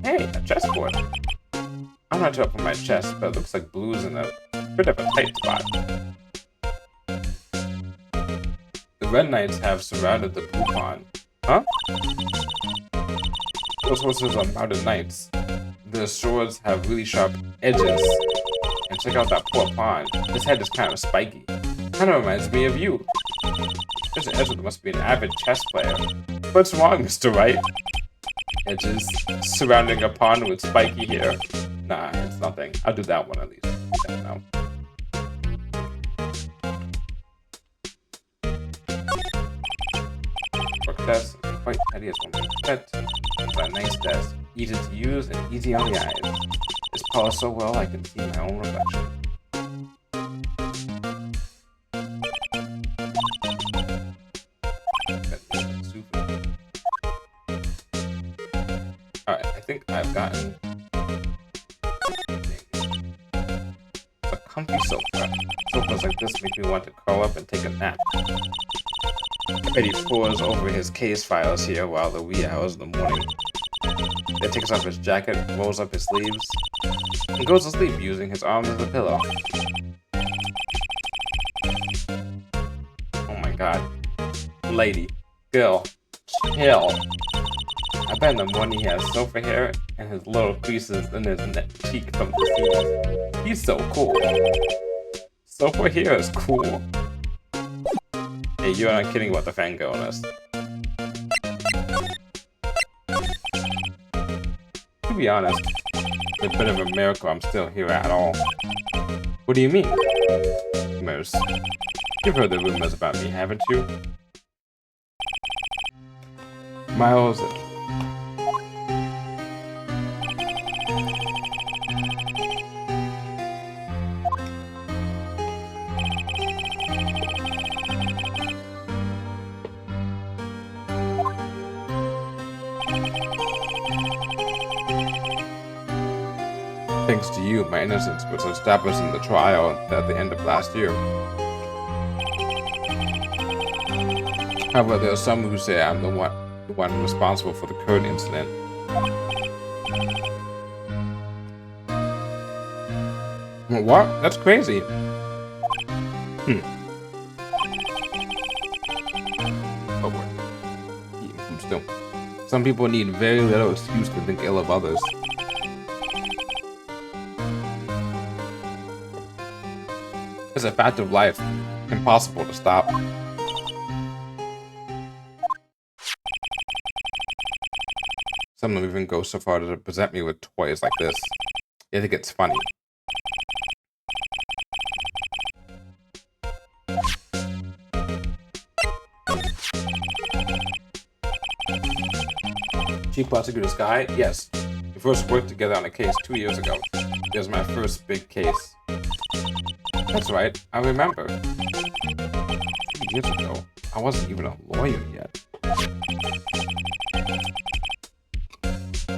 Hey, a chessboard. I'm not sure up on my chest, but it looks like blue's in a bit of a tight spot. The red knights have surrounded the blue pawn. Huh? Those horses are mounted knights. Their swords have really sharp edges. And check out that poor pawn. His head is kind of spiky. Kind of reminds me of you. Mr. Edgeworth must be an avid chess player. What's wrong, Mr. Wright? Edges surrounding a pawn with spiky hair. Nah, it's nothing. I'll do that one at least. No. Work desk, quite tidy as one would expect. It's a nice desk, easy to use and easy on the eyes. It's polished so well I can see my own reflection. Alright, I think I've gotten a comfy sofa. Sofas like this make me want to curl up and take a nap. I bet he pores over his case files here while the wee hours of the morning. Then takes off his jacket, rolls up his sleeves, and goes to sleep using his arms as a pillow. Oh my god. Lady. Girl. Chill. I bet in the morning he has sofa hair and his little creases in his cheek from the seams. He's so cool. Sofa hair is cool. Hey, you're not kidding about the fangirlness. To be honest, it's a bit of a miracle I'm still here at all. What do you mean? Rumors. You've heard the rumors about me, haven't you? Miles. Thanks to you, my innocence was established in the trial at the end of last year. However, there are some who say I'm the one responsible for the current incident. What? That's crazy. Oh boy. Still. Some people need very little excuse to think ill of others. It's a fact of life. Impossible to stop. Some of them even go so far to present me with toys like this. They think it's funny. Chief Prosecutor's Guy? Yes. We first worked together on a case 2 years ago. It was my first big case. That's right, I remember. 2 years ago, I wasn't even a lawyer yet.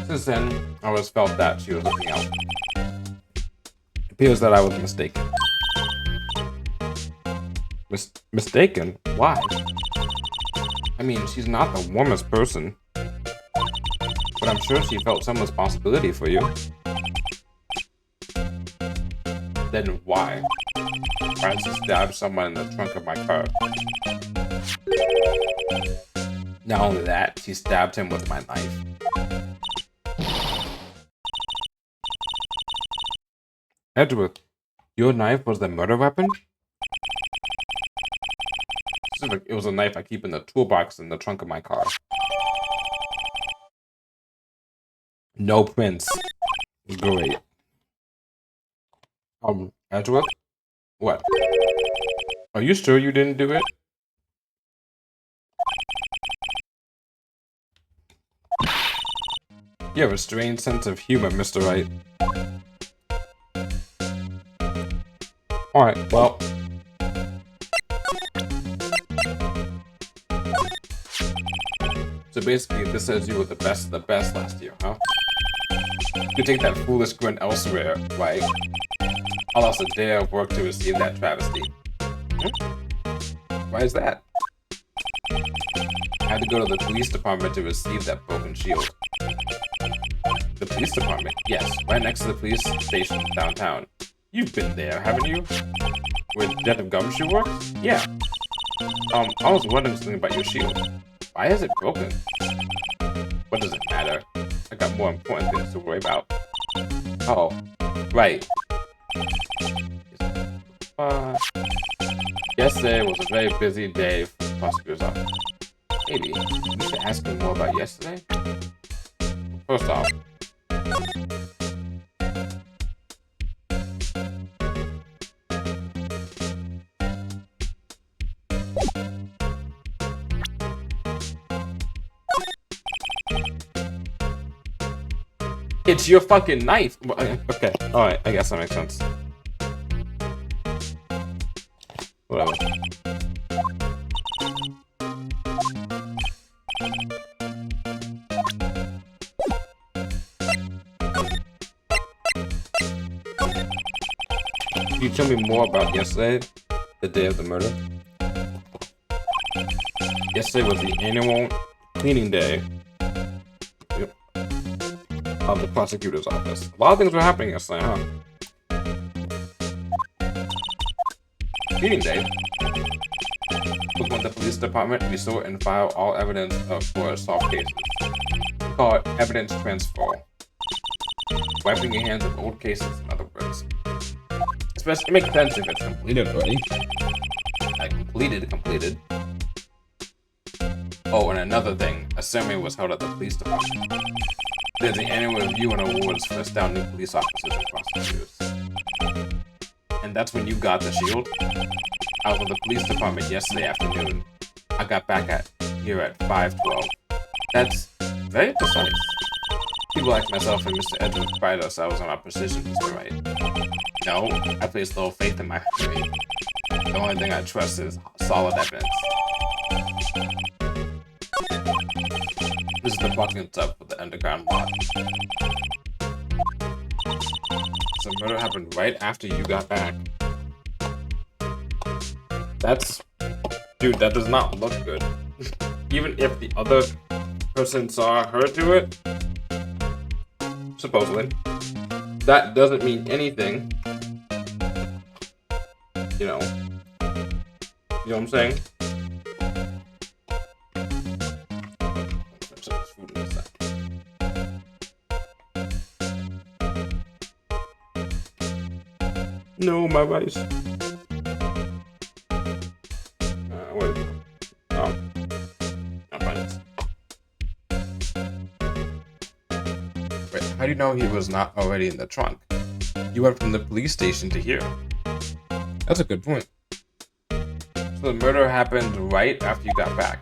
Since then, I always felt that she was looking out. It appears that I was mistaken. Mistaken? Why? I mean, she's not the warmest person. But I'm sure she felt some responsibility for you. Then why? Why did she stab someone in the trunk of my car? Not only that, she stabbed him with my knife. Edward, your knife was the murder weapon? It was a knife I keep in the toolbox in the trunk of my car. No prints. Great. Edward? What? Are you sure you didn't do it? You have a strange sense of humor, Mr. Wright. Alright, well. So basically, this says you were the best of the best last year, huh? You could take that foolish grin elsewhere, right? I lost a day of work to receive that travesty. Why is that? I had to go to the police department to receive that broken shield. The police department? Yes, right next to the police station downtown. You've been there, haven't you? Where Detective Gumshoe works? Yeah. I was wondering something about your shield. Why is it broken? What does it matter? I got more important things to worry about. Oh, right. Yesterday was a very busy day for the prosecutor's office. Maybe you should ask him more about yesterday. First off, it's your fucking knife. Okay, alright, I guess that makes sense. Whatever. Can you tell me more about yesterday, the day of the murder? Yesterday was the annual cleaning day of the prosecutor's office. A lot of things were happening yesterday, huh? Cleaning day. Look at the police department, we sort and file all evidence for solved cases. We call it evidence transfer. Wiping your hands of old cases, in other words. Especially, it makes sense if it's completed already. Completed. Oh, and another thing, a ceremony was held at the police department. There's an annual review and awards for astounding police officers and prosecutors. And that's when you got the shield? I was at the police department yesterday afternoon. I got back here at 5:12. That's very precise. People like myself and Mr. Edward pride ourselves on our precision, Mr. Wright. No, I place little faith in my theory. The only thing I trust is solid evidence. This is the parking tub for the underground lot. So murder happened right after you got back. Dude, that does not look good. Even if the other person saw her do it, supposedly, that doesn't mean anything. You know what I'm saying? No, my rice. Where is it? Oh. I'll find it. you know he was not already in the trunk? You went from the police station to here. That's a good point. So the murder happened right after you got back.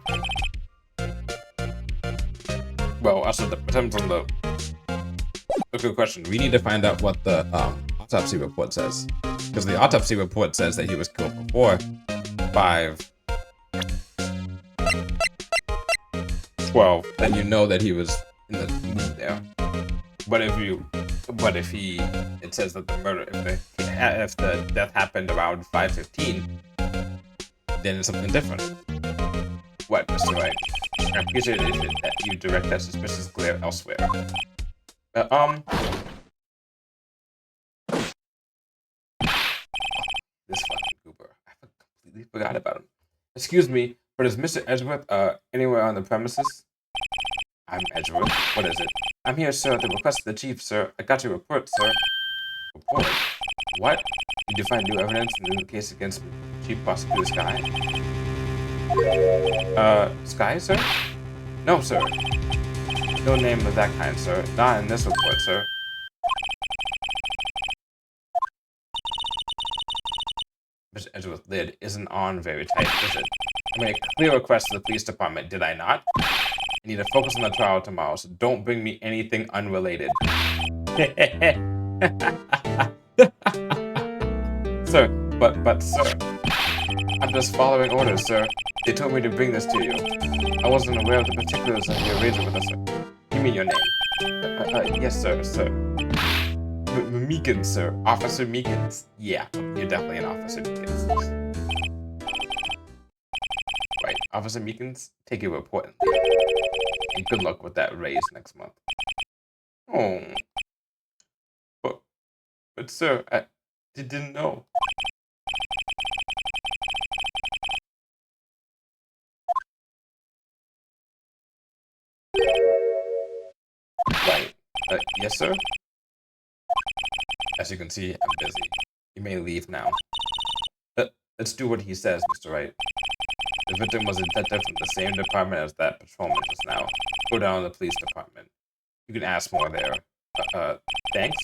Well, also depends on the... A good question. We need to find out what the autopsy report says. Because the autopsy report says that he was killed before 5:12. Then you know that he was in the mood there. But if it says that the murder, if the death happened around 5:15, then it's something different. What, Mr. Wright? I appreciate it that you direct that suspicious glare elsewhere. This fucking goober. I completely forgot about him. Excuse me, but is Mr. Edgeworth anywhere on the premises? I'm Edgeworth. What is it? I'm here, sir, at the request of the chief, sir. I got your report, sir. Report? What? Did you find new evidence in the case against Chief Prosecutor Sky? Sky, sir? No, sir. No name of that kind, sir. Not in this report, sir. Mr. Edgeworth's lid isn't on very tight, is it? I made a clear request to the police department, did I not? I need to focus on the trial tomorrow, so don't bring me anything unrelated. Sir, but sir, I'm just following orders, sir. They told me to bring this to you. I wasn't aware of the particulars of the arrangement with us, sir. Give me your name. Yes, sir, sir. Meekins, sir. Officer Meekins. Yeah, you're definitely an Officer Meekins. Right, Officer Meekins, take your report and leave. And good luck with that raise next month. Oh. But sir, I didn't know. Right. Yes, sir? As you can see, I'm busy. You may leave now. Let's do what he says, Mr. Wright. The victim was a detective from the same department as that patrolman just now. Go down to the police department. You can ask more there. Thanks?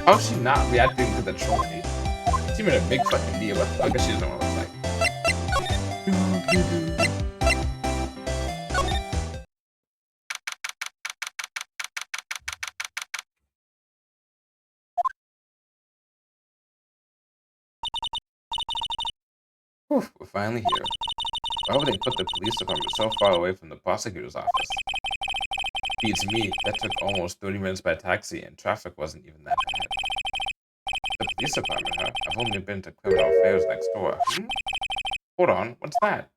How's she not reacting to the trophy? She's even a big fucking deal, but I guess she doesn't know what it looks like. Whew, we're finally here. Why would they put the police department so far away from the prosecutor's office? Beats me, that took almost 30 minutes by taxi and traffic wasn't even that bad. The police department, huh? I've only been to criminal affairs next door. Hold on, what's that?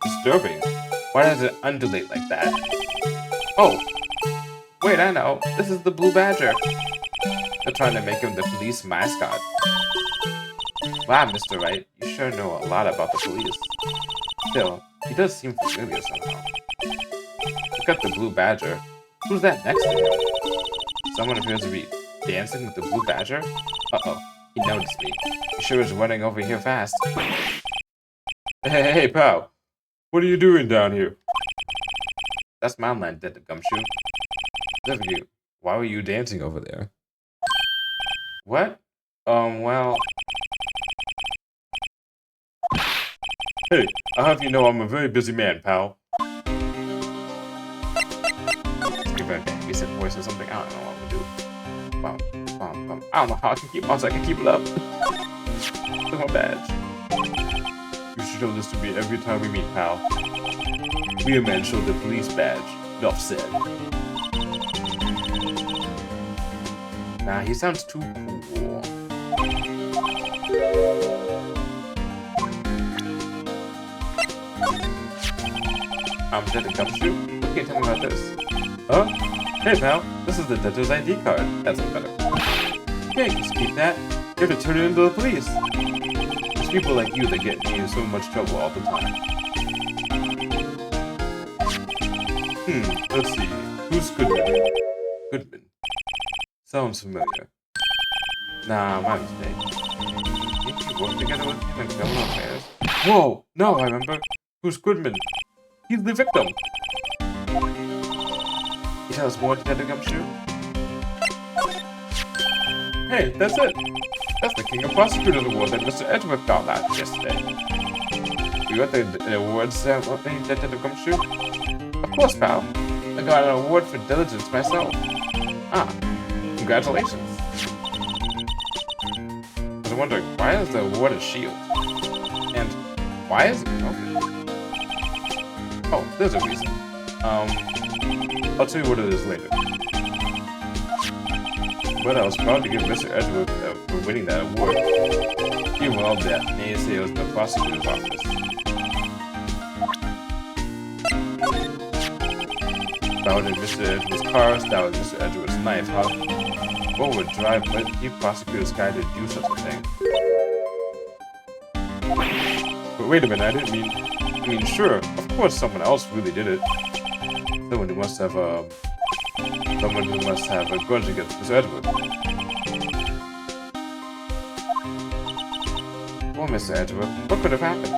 Disturbing. Why does it undulate like that? Oh! Wait, I know. This is the Blue Badger. They're trying to make him the police mascot. Wow, Mr. Wright, you sure know a lot about the police. Still, he does seem familiar somehow. Look at the Blue Badger. Who's that next to him? Someone appears to be dancing with the Blue Badger? Uh-oh, he noticed me. He sure is running over here fast. Hey, pal. What are you doing down here? That's my land, Dead Gumshoe. You. Why were you dancing over there? What? Well... Hey, I'll have you know I'm a very busy man, pal. Let's give it a decent voice or something. I don't know what I'm gonna do. I don't know how I can keep it up. Look at my badge. You should show this to me every time we meet, pal. Real man showed the police badge. Enough said. Nah, he sounds too cool. Detective Gumshoe? What can you tell me about this? Huh? Hey pal, this is the Debtor's ID card. That's better. Yeah, just keep that. You have to turn it into the police. There's people like you that get me in so much trouble all the time. Let's see. Who's Goodman? Goodman. Sounds familiar. Nah, my mistake. Didn't you work together with him in criminal affairs? Whoa! No, I remember. Who's Goodman? He's the victim. You tell us more, Detective Gumshoe? Hey, that's it. That's the King of Prosecutors Award that Mr. Edgeworth got last yesterday. You got the awards ceremony, Detective Gumshoe? Of course, pal. I got an award for diligence myself. Ah, congratulations. I was wondering, why is the award a shield? And why is it broken? Oh, there's a reason. I'll tell you what it is later. But I was proud to give Mr. Edgeworth for winning that award. He won all that naysayers in the prosecutor's office. Stowed in Mr. Edgeworth's car, stowed in Mr. Edgeworth's knife. What would drive the chief prosecutor's guy to do such a thing? But wait a minute, I mean, sure, of course someone else really did it. Someone who must have a grudge against Mr. Edgeworth. Well, Mr. Edgeworth, what could have happened?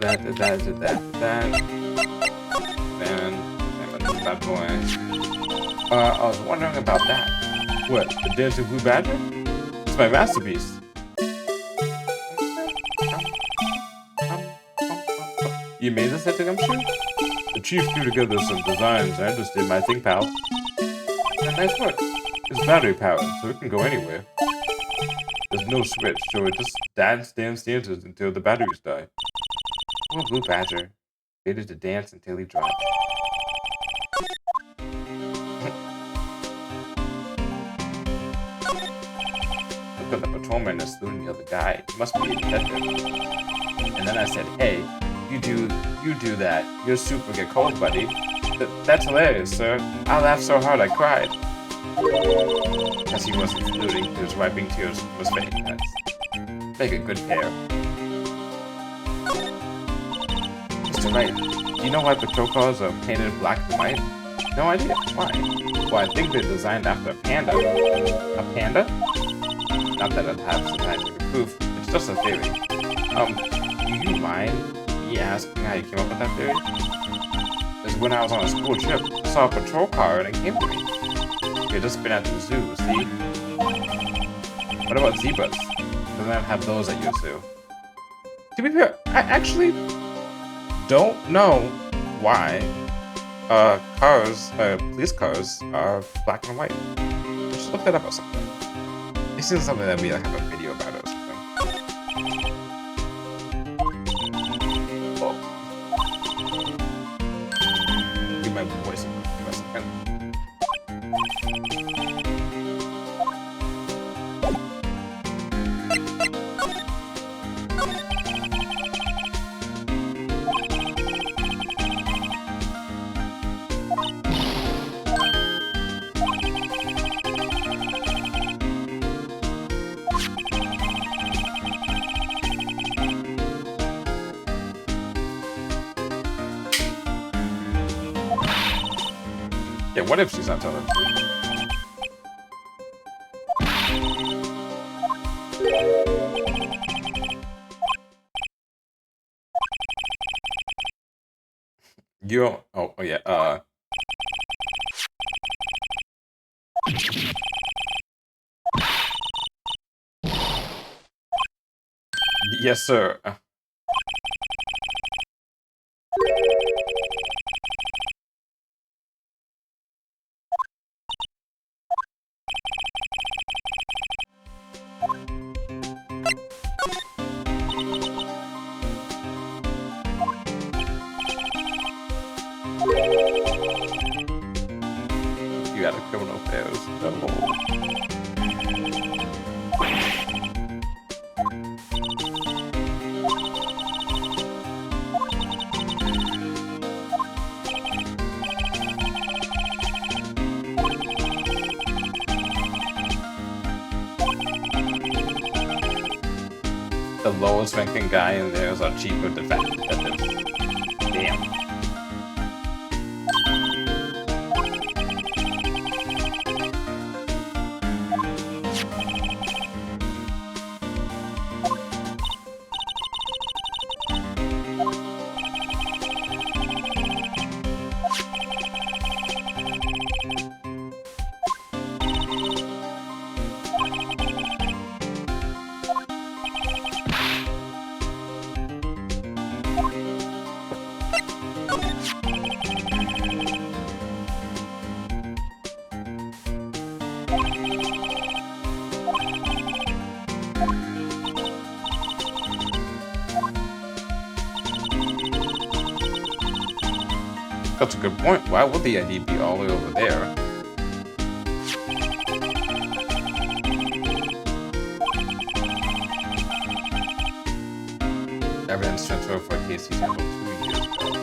That. Then, that boy. I was wondering about that. What, the Dancing Blue Badger? It's my masterpiece. You made this, Detective Gumshoe? The chief threw together some designs, and I just did my thing, pal. Yeah, nice work. It's battery powered, so it can go anywhere. There's no switch, so it just dances until the batteries die. Poor Blue Badger. Waited to dance until he dropped. Look at the patrolman is saluting the other guy. He must be a detective. And then I said, hey, you do that. Your soup will get cold, buddy. That's hilarious, sir. I laughed so hard I cried. As he wasn't saluting, he was wiping tears from his face. Make a good pair. Mr. Wright, do you know why patrol cars are painted black and white? No idea. Why? Well, I think they're designed after a panda. A panda? Not that I'd have some scientific proof. It's just a theory. Do you mind me asking how you came up with that theory? Because when I was on a school trip, I saw a patrol car and it came to me. We had just been at the zoo, see? What about zebras? Doesn't that have those at your zoo? To be fair, I actually don't know why police cars are black and white. I should look that up or something. This is something that we like have a video about or something. Oh. Give my voice a second. Yeah, what if she's not telling the truth? You don't, oh yeah, yes sir. You Criminal affairs. No. The lowest ranking guy in there is our chief of detectives. Damn. That's a good point. Why would the ID be all the way over there? Evidence transfer for a case he handled 2 years ago.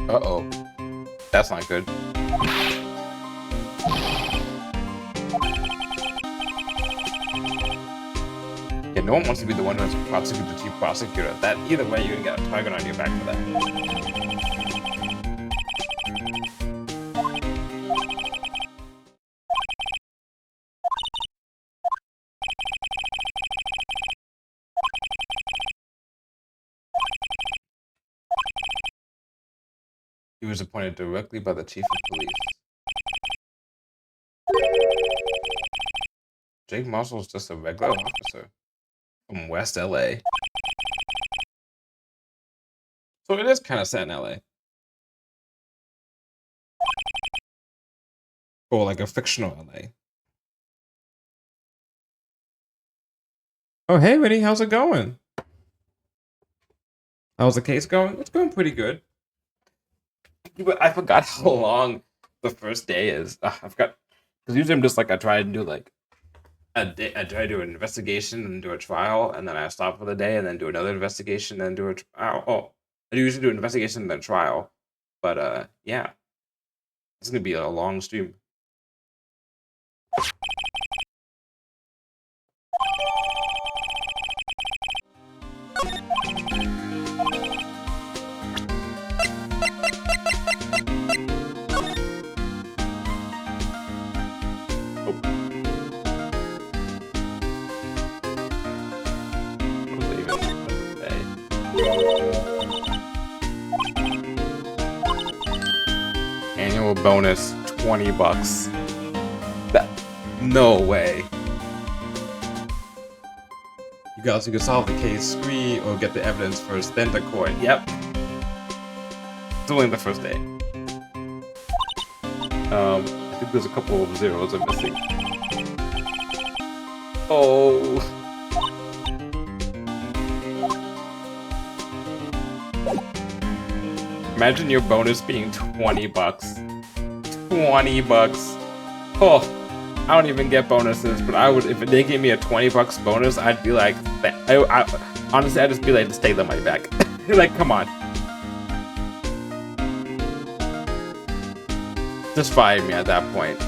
Uh-oh. That's not good. Yeah, no one wants to be the one who has to prosecute the chief prosecutor. That either way, you're gonna get a target on your back for that. He was appointed directly by the chief of police. Jake Marshall's just a regular officer from West LA. So it is kind of set in LA. Or like a fictional LA. Oh, hey, Winnie, how's it going? How's the case going? It's going pretty good. But I forgot how long the first day is. I forgot. Because usually I'm just like, I try to do like a day. I try to do an investigation and do a trial, and then I stop for the day and then do another investigation and do a trial. Oh, I usually do an investigation and then trial. But yeah. It's going to be a long stream. Annual bonus, $20. No way. You can solve the case free or get the evidence first, then to court. Yep. It's only the first day. I think there's a couple of zeros I'm missing. Oh. Imagine your bonus being $20. $20. Oh, I don't even get bonuses, but I would, if they gave me a $20 bonus, I'd be like, honestly, I'd just be like, just take the money back. Like, come on. Just fire me at that point.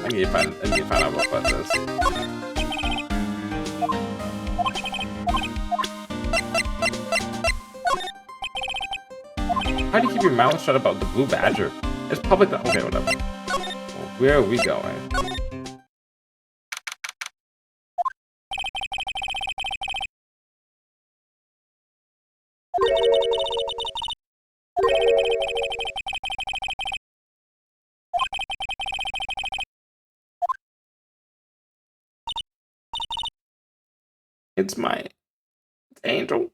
I need to find out what this. How do you keep your mouth shut about the blue badger? It's public. Okay, whatever. Well, where are we going? It's Angel. You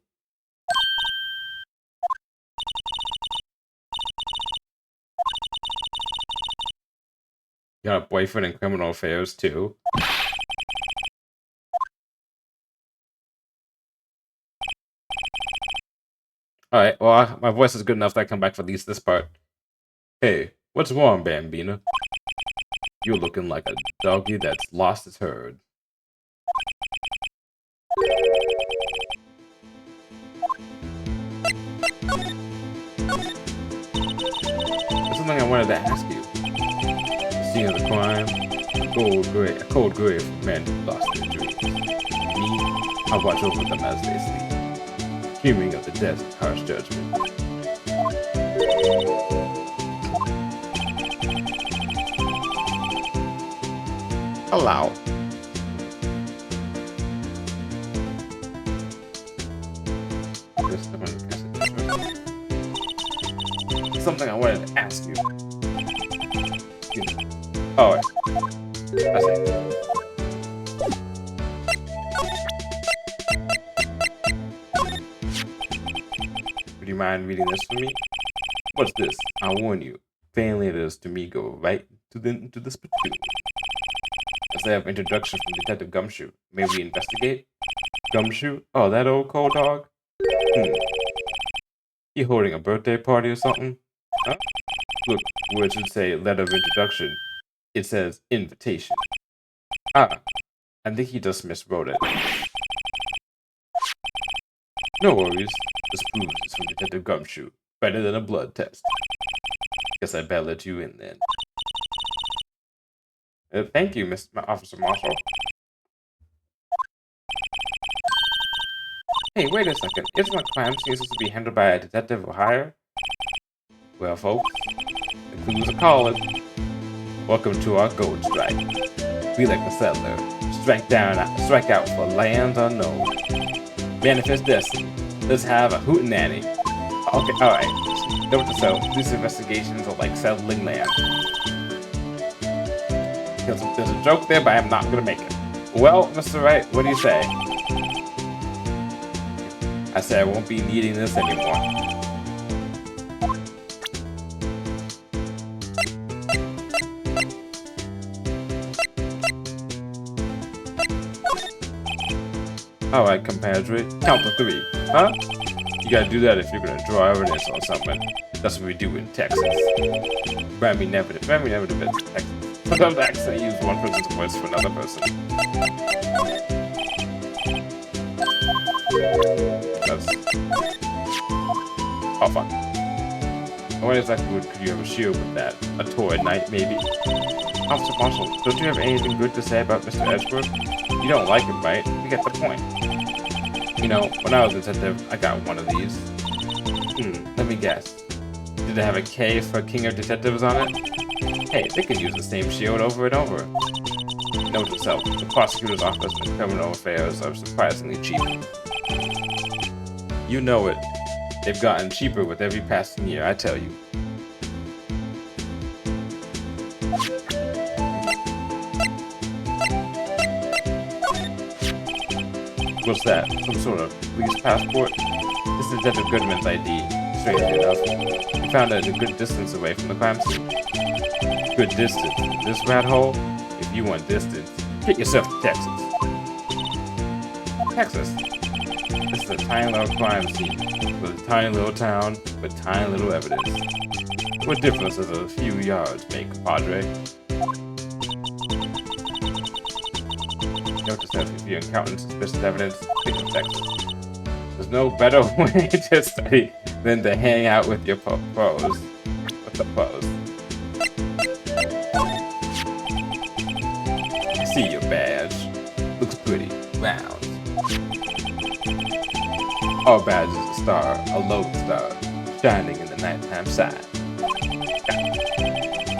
got a boyfriend in criminal affairs too. Alright, well, my voice is good enough that I come back for at least this part. Hey, what's wrong, Bambina? You're looking like a doggy that's lost its herd. There's something I wanted to ask you. The scene of the crime, a cold grave for men who lost their dreams. Me, I watch over them as they sleep, dreaming of the death's harsh judgment. Allow. Something I wanted to ask you. Oh, I see. Would you mind reading this for me? What's this? I warn you. Family letters to me go right into this platoon. As they have introduction from Detective Gumshoe. May we investigate? Gumshoe? Oh, that old cold dog? You holding a birthday party or something? Huh? Look, where it should say letter of introduction, it says invitation. Ah, I think he just miswrote it. No worries. This proves it's from Detective Gumshoe. Better than a blood test. Guess I better let you in then. Thank you, Officer Marshall. Hey, wait a second. Isn't a crime scene supposed to be handled by a detective or higher? Well, folks, the clues are calling. Welcome to our gold strike. We like the settler. Strike out for lands unknown. Manifest destiny. Let's have a hootenanny. Okay, alright. Note to self, these investigations are like settling land. There's a joke there, but I'm not gonna make it. Well, Mr. Wright, what do you say? I say I won't be needing this anymore. Alright, compadre. Count to 3. Huh? You gotta do that if you're gonna draw evidence on something. That's what we do in Texas. Grammy never did in Texas. Sometimes I actually use one person's voice for another person. Oh, fuck. What exactly could you have a shield with that? A toy at night, maybe? Officer Marshall, don't you have anything good to say about Mr. Edgeworth? You don't like him, right? You get the point. You know, when I was a detective, I got one of these. Let me guess. Did it have a K for King of Detectives on it? Hey, they could use the same shield over and over. Note to self, the prosecutor's office and criminal affairs are surprisingly cheap. You know it. They've gotten cheaper with every passing year, I tell you. What's that? Some sort of police passport? This is Detective Goodman's ID, strangely enough. He found it a good distance away from the crime scene. Good distance? This rat hole? If you want distance, get yourself to Texas. Texas? This is a tiny little crime scene, with a tiny little town, with tiny little evidence. What difference does a few yards make, compadre? So if you're encountering suspicious evidence, pick up Texas. There's no better way to study than to hang out with your pros. What's up, pros? I see your badge. Looks pretty. Round. Our badge is a star, a lone star, shining in the nighttime sky.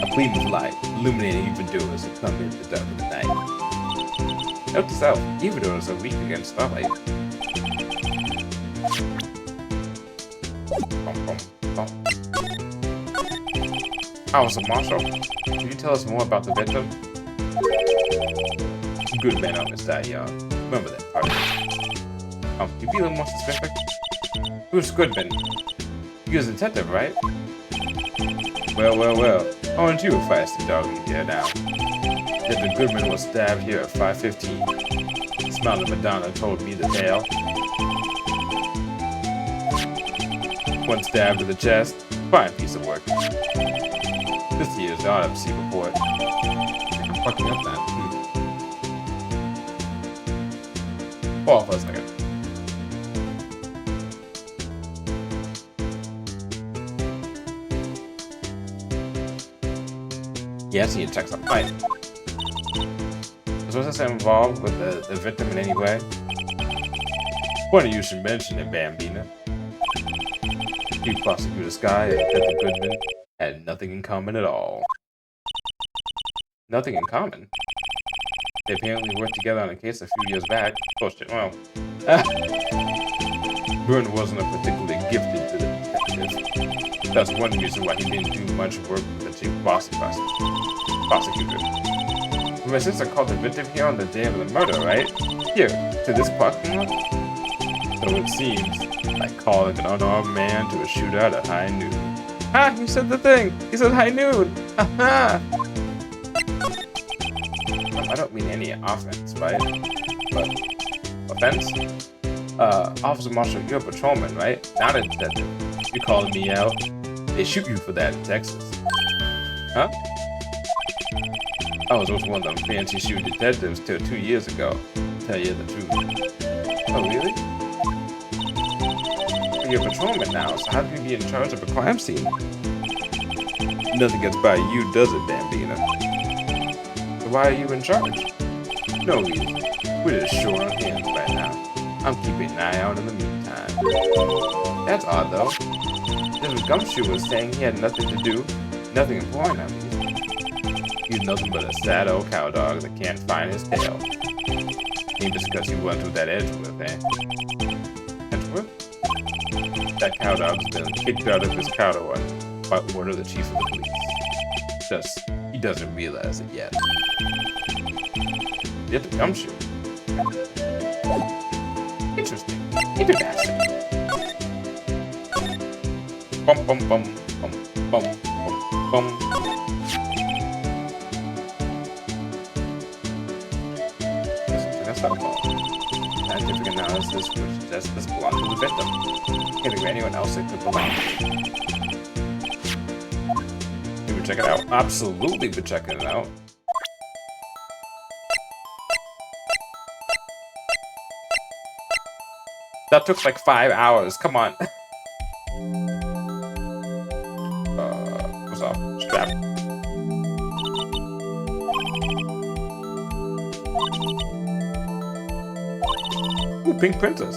A gleam of light, illuminating evildoers who come in the dark of the night. Note to self, evildoers are weak against starlight. Officer Marshall, can you tell us more about the victim? Good man almost died young. Remember that part. You feeling more specific? Who's Goodman? He was a detective, right? Well. Aren't you a feisty doggy here now? Detective Goodman was stabbed here at 5:15. Smiling Madonna told me the tale. One stab to the chest. Fine piece of work. This here's the autopsy report. I'm fucking up that. Hold on for a second. Yes, he checks up. Right. Was this involved with the victim in any way? Funny you should mention it, Bambina. Chief Prosecutor Sky and Detective Goodman had nothing in common at all. Nothing in common? They apparently worked together on a case a few years back. Bullshit, well. Byrne wasn't a particularly gifted detective. That's one reason why he didn't do much work with the chief prosecutor. My sister called the victim here on the day of the murder, right? Here, to this parking lot? So it seems like calling an unarmed man to a shootout at high noon. Ah, you said the thing! He said high noon! Aha! I don't mean any offense, right? But, offense? Officer Marshall, you're a patrolman, right? Not a detective. You calling me out? They shoot you for that in Texas. Huh? I was with one of them fancy shoe detectives till 2 years ago. To tell you the truth. Oh, really? You're a patrolman now, so how can you be in charge of a crime scene? Nothing gets by you, does it, Bambina? So why are you in charge? No reason. We're just short on hands right now. I'm keeping an eye out in the meantime. That's odd, though. This Gumshoe was saying he had nothing to do, nothing important at least. He's nothing but a sad old cow dog that can't find his tail. Maybe just because he went through that Edgeworth, eh? Edgeworth? That cow dog's been kicked out of his cow run by order of the chief of the police. Just, he doesn't realize it yet. Yet the Gumshoe. Interesting. Interesting. Bum bum bum bum bum bum bum. That's not called. Scientific analysis which suggests this belongs to the victim. Can't think of anyone else it could belong to. We would check it out. Absolutely be checking it out. That took like 5 hours. Come on. What's off? Strap. Ooh, Pink Princess.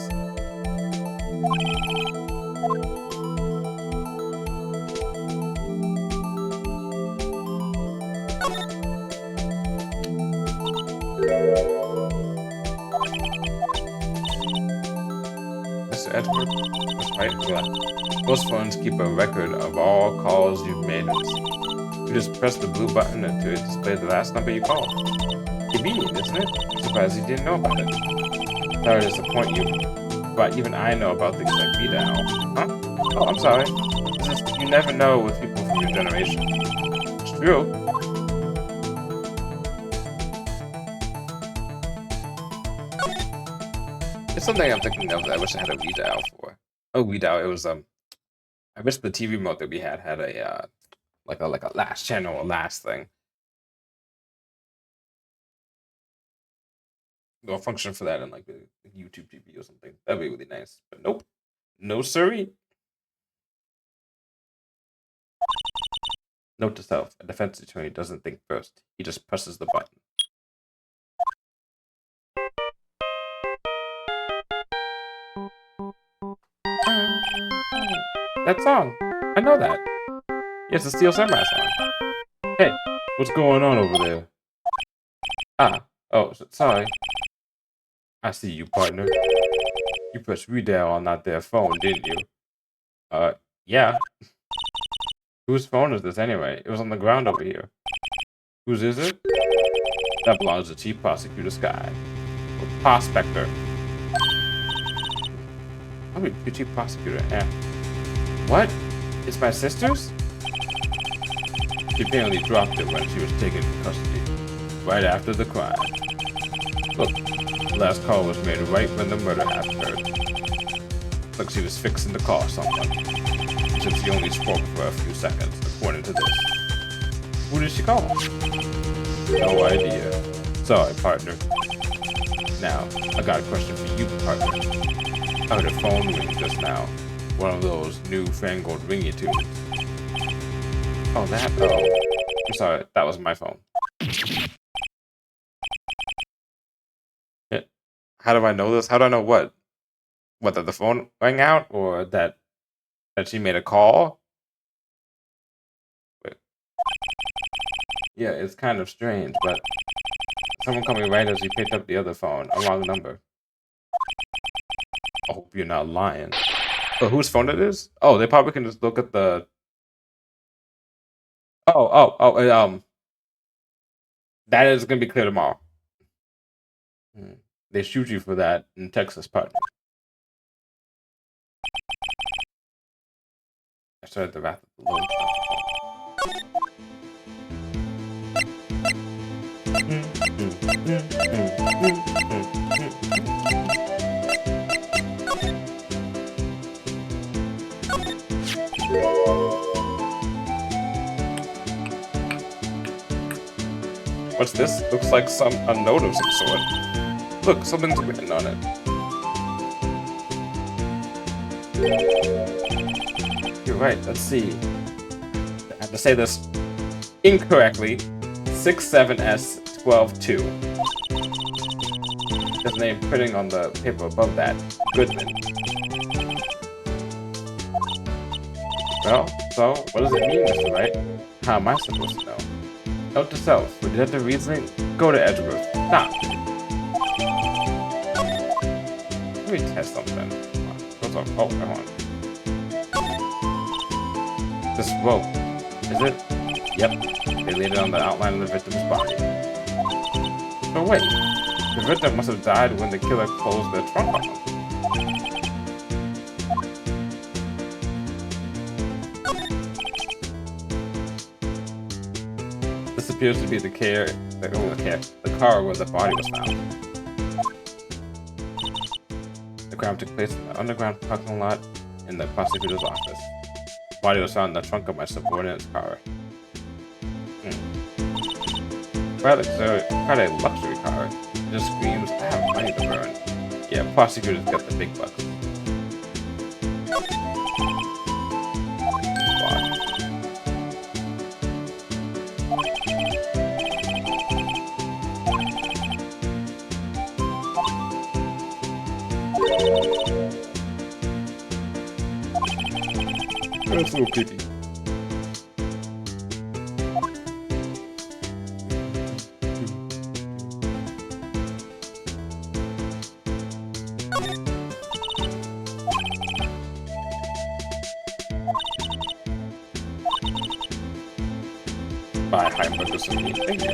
Mr. Edward, Miss Wright, most phones keep a record of all calls you've made. You just press the blue button until it displays the last number you called. Convenient, isn't it? I'm surprised you didn't know about it. Sorry to disappoint you, but even I know about things like VDAL. Huh? Oh, I'm sorry. It's just, you never know with people from your generation. It's true. It's something I'm thinking of that I wish I had a VDAL for. Oh, VDAL, it was, I wish the TV remote that we had a, like a last channel or last thing. Or function for that in like the YouTube TV or something. That'd be really nice. But nope. No siree. Note to self, a defense attorney doesn't think first. He just presses the button. That song. I know that. It's a Steel Samurai song. Hey, what's going on over there? Ah, oh, sorry. I see you, partner. You pressed redial on that there phone, didn't you? Yeah. Whose phone is this anyway? It was on the ground over here. Whose is it? That belongs to Chief Prosecutor Sky. Or Prospector. I'll be Chief Prosecutor. What? It's my sister's? She apparently dropped it when she was taken into custody. Right after the crime. Look, the last call was made right when the murder occurred. Like she was fixing to call someone. Since she only spoke for a few seconds, according to this. Who did she call? No idea. Sorry, partner. Now, I got a question for you, partner. I heard a phone ring just now. One of those new-fangled ringy tunes. Oh, that? Oh. I'm sorry, that was my phone. Yeah. How do I know this? How do I know what? What, that the phone rang out? Or that she made a call? Wait. Yeah, it's kind of strange, but someone called me right as he picked up the other phone. A wrong number. I hope you're not lying. So whose phone it is? Oh, they probably can just look at the... That is going to be clear tomorrow. They shoot you for that in Texas, partner. I started the wrath of the Lord. What's this? Looks like a note of some sort. Look, something's written on it. You're right, let's see. I have to say this incorrectly. 67S122. His name printing on the paper above that. Goodman. Well, so, what does it mean, Mr. Wright? How am I supposed to know? Note to self, for deductive reasoning, go to Edgeworth. Stop! Let me test something. What's up? Oh, come on. This rope, is it? Yep, they laid it on the outline of the victim's body. But wait, the victim must have died when the killer closed the trunk on him. This appears to be the car where the body was found. The crime took place in the underground parking lot in the prosecutor's office. The body was found in the trunk of my subordinate's car. Quite a luxury car. It just screams, I have money to burn. Yeah, prosecutors get the big bucks. That's a little creepy. Buy hamburgers and meat. Thank you.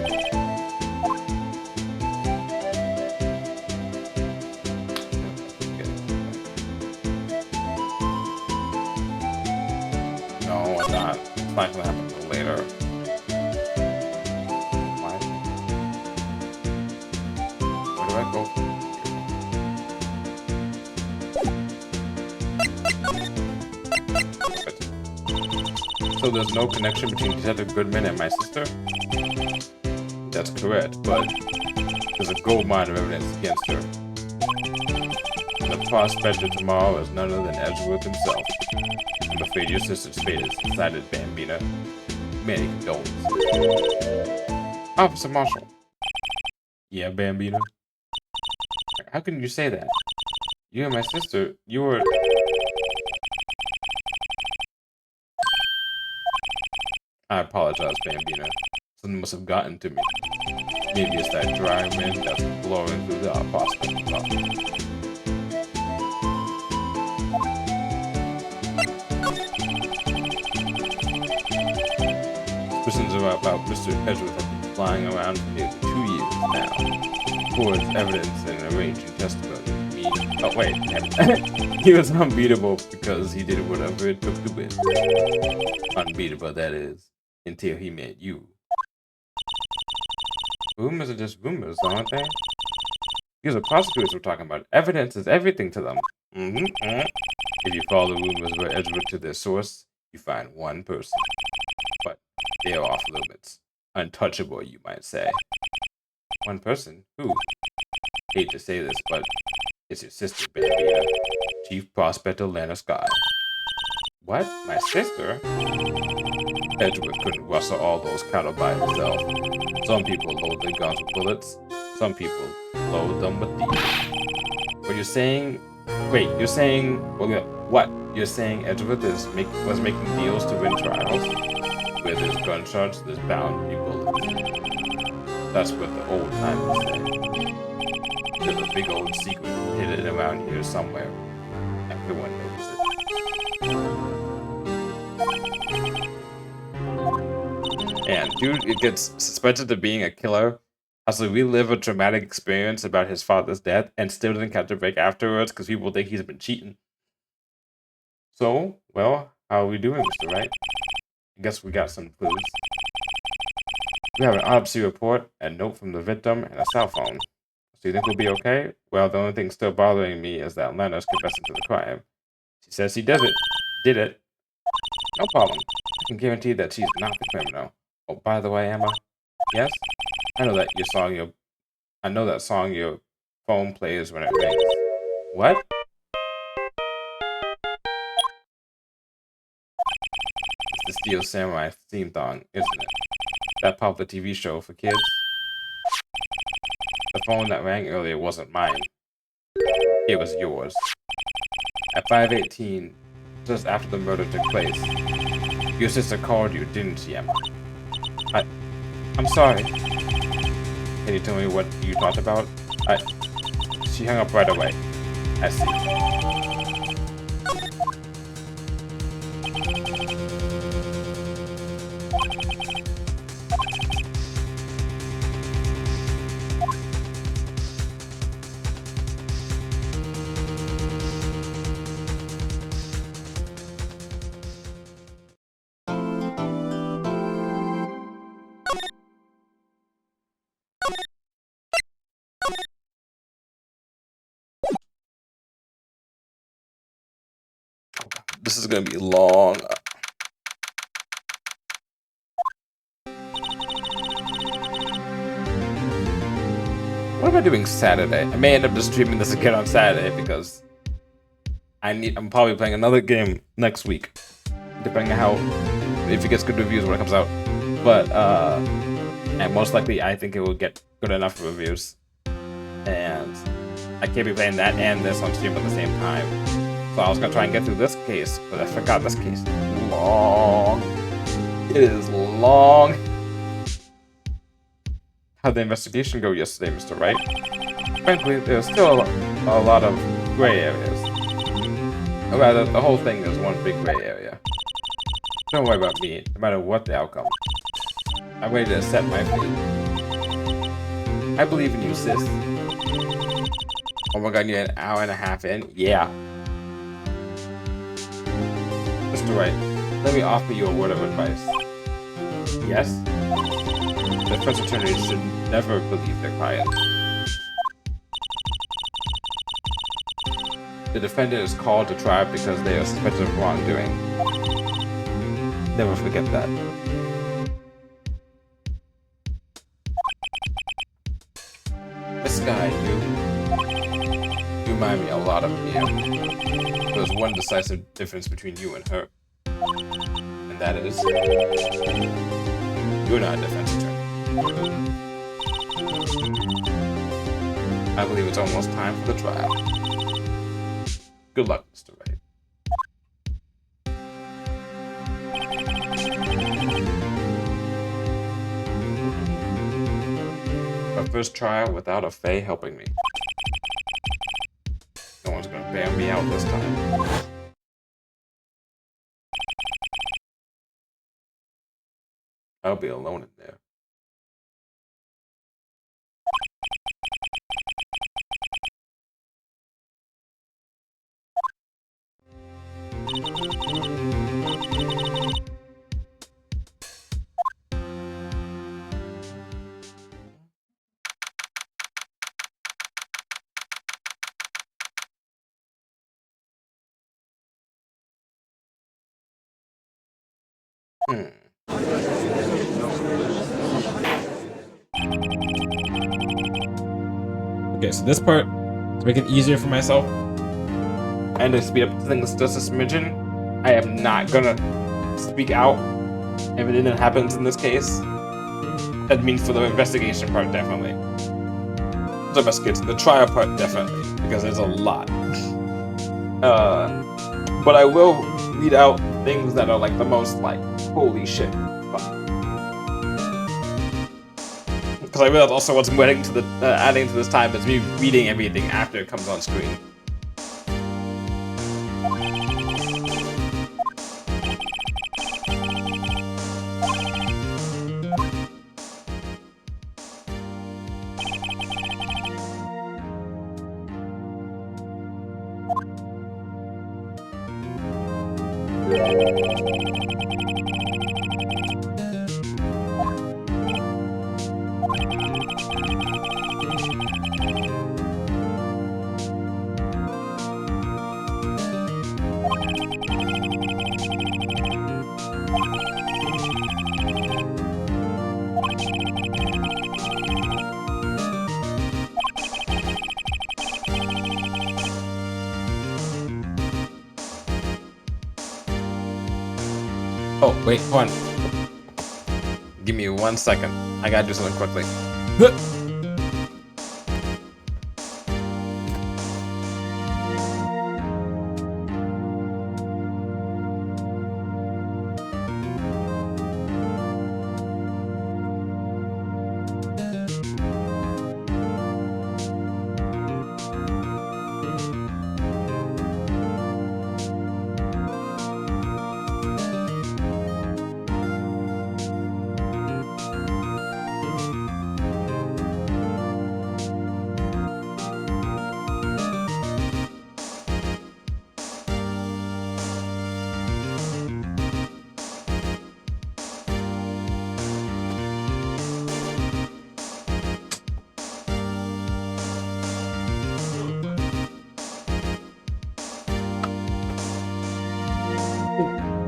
No, it's not. It's not gonna happen until later. Why? Where do I go? So there's no connection between Detective Goodman and my sister? That's correct, but There's a gold mine of evidence against her. And the prospector tomorrow is none other than Edgeworth himself. I'm afraid your sister's fate is decided, Bambina. Many condolences. Officer Marshall. Yeah, Bambina? How can you say that? You and my sister, you were... I apologize, Bambina. Something must have gotten to me. Maybe it's that dry wind that's blowing through the prospector's office. Suspicions about Mr. Edgeworth have been flying around for nearly 2 years now. Towards evidence and arranging testimony. Oh wait, he was unbeatable because he did whatever it took to win. Unbeatable, that is, until he met you. Rumors are just rumors, aren't they? These are prosecutors we're talking about. Evidence is everything to them. If you follow the rumors about Edgeworth to their source, you find one person. But they are off limits. Untouchable, you might say. One person? Who? Hate to say this, but it's your sister, Bambina. Chief Prospector Lana Sky. What? My sister? Edgeworth couldn't rustle all those cattle by himself. Some people load their guns with bullets. Some people load them with these. But you're saying... Wait, you're saying... Well, what? You're saying Edgeworth was making deals to win trials? Where there's gunshots, there's bound to be bullets. That's what the old timers say. There's a big old secret hidden around here somewhere. Everyone knows it. And dude, it gets suspected of being a killer. Has to relive a traumatic experience about his father's death and still doesn't catch a break afterwards because people think he's been cheating. So, well, how are we doing, Mr. Wright? I guess we got some clues. We have an autopsy report, a note from the victim, and a cell phone. So you think we'll be okay? Well, the only thing still bothering me is that Lena's confessing to the crime. She says she did it. No problem. I can guarantee that she's not the criminal. Oh, by the way, Emma. Yes? I know that song your phone plays when it rings. What? It's the Steel Samurai theme song, isn't it? That popular TV show for kids? The phone that rang earlier wasn't mine. It was yours. At 5:18, just after the murder took place, your sister called you, didn't she, Emma? I'm sorry. Can you tell me what you talked about? She hung up right away. I see. This is going to be long. What am I doing Saturday? I may end up just streaming this again on Saturday because I'm probably playing another game next week, depending on how, if it gets good reviews when it comes out. But and most likely I think it will get good enough reviews, and I can't be playing that and this on stream at the same time. So I was gonna try and get through this case, but I forgot this case is long. It is long. How'd the investigation go yesterday, Mr. Wright? Frankly, there's still a lot of gray areas. Or rather, the whole thing is one big gray area. Don't worry about me, no matter what the outcome. I'm ready to accept my fate. I believe in you, sis. Oh my god, you're an hour and a half in? Yeah. Mr. Wright, let me offer you a word of advice. Yes? The defense attorneys should never believe their client. The defendant is called to trial because they are suspected of wrongdoing. Never forget that. remind me a lot of you. There's one decisive difference between you and her. And that is, you're not a defense attorney. I believe it's almost time for the trial. Good luck, Mr. Wright. My first trial without a Fae helping me. No one's gonna bail me out this time. I'll be alone in there. Okay, so this part, to make it easier for myself, and to speed up things just a smidgen, I am not gonna speak out if anything happens in this case. That means for the investigation part, definitely. The investigation, the trial part, definitely, because there's a lot. But I will read out things that are like the most like, holy shit. Because I realized also what's adding to this time is me reading everything after it comes on screen. Oh, wait, hold on. Give me 1 second. I gotta do something quickly.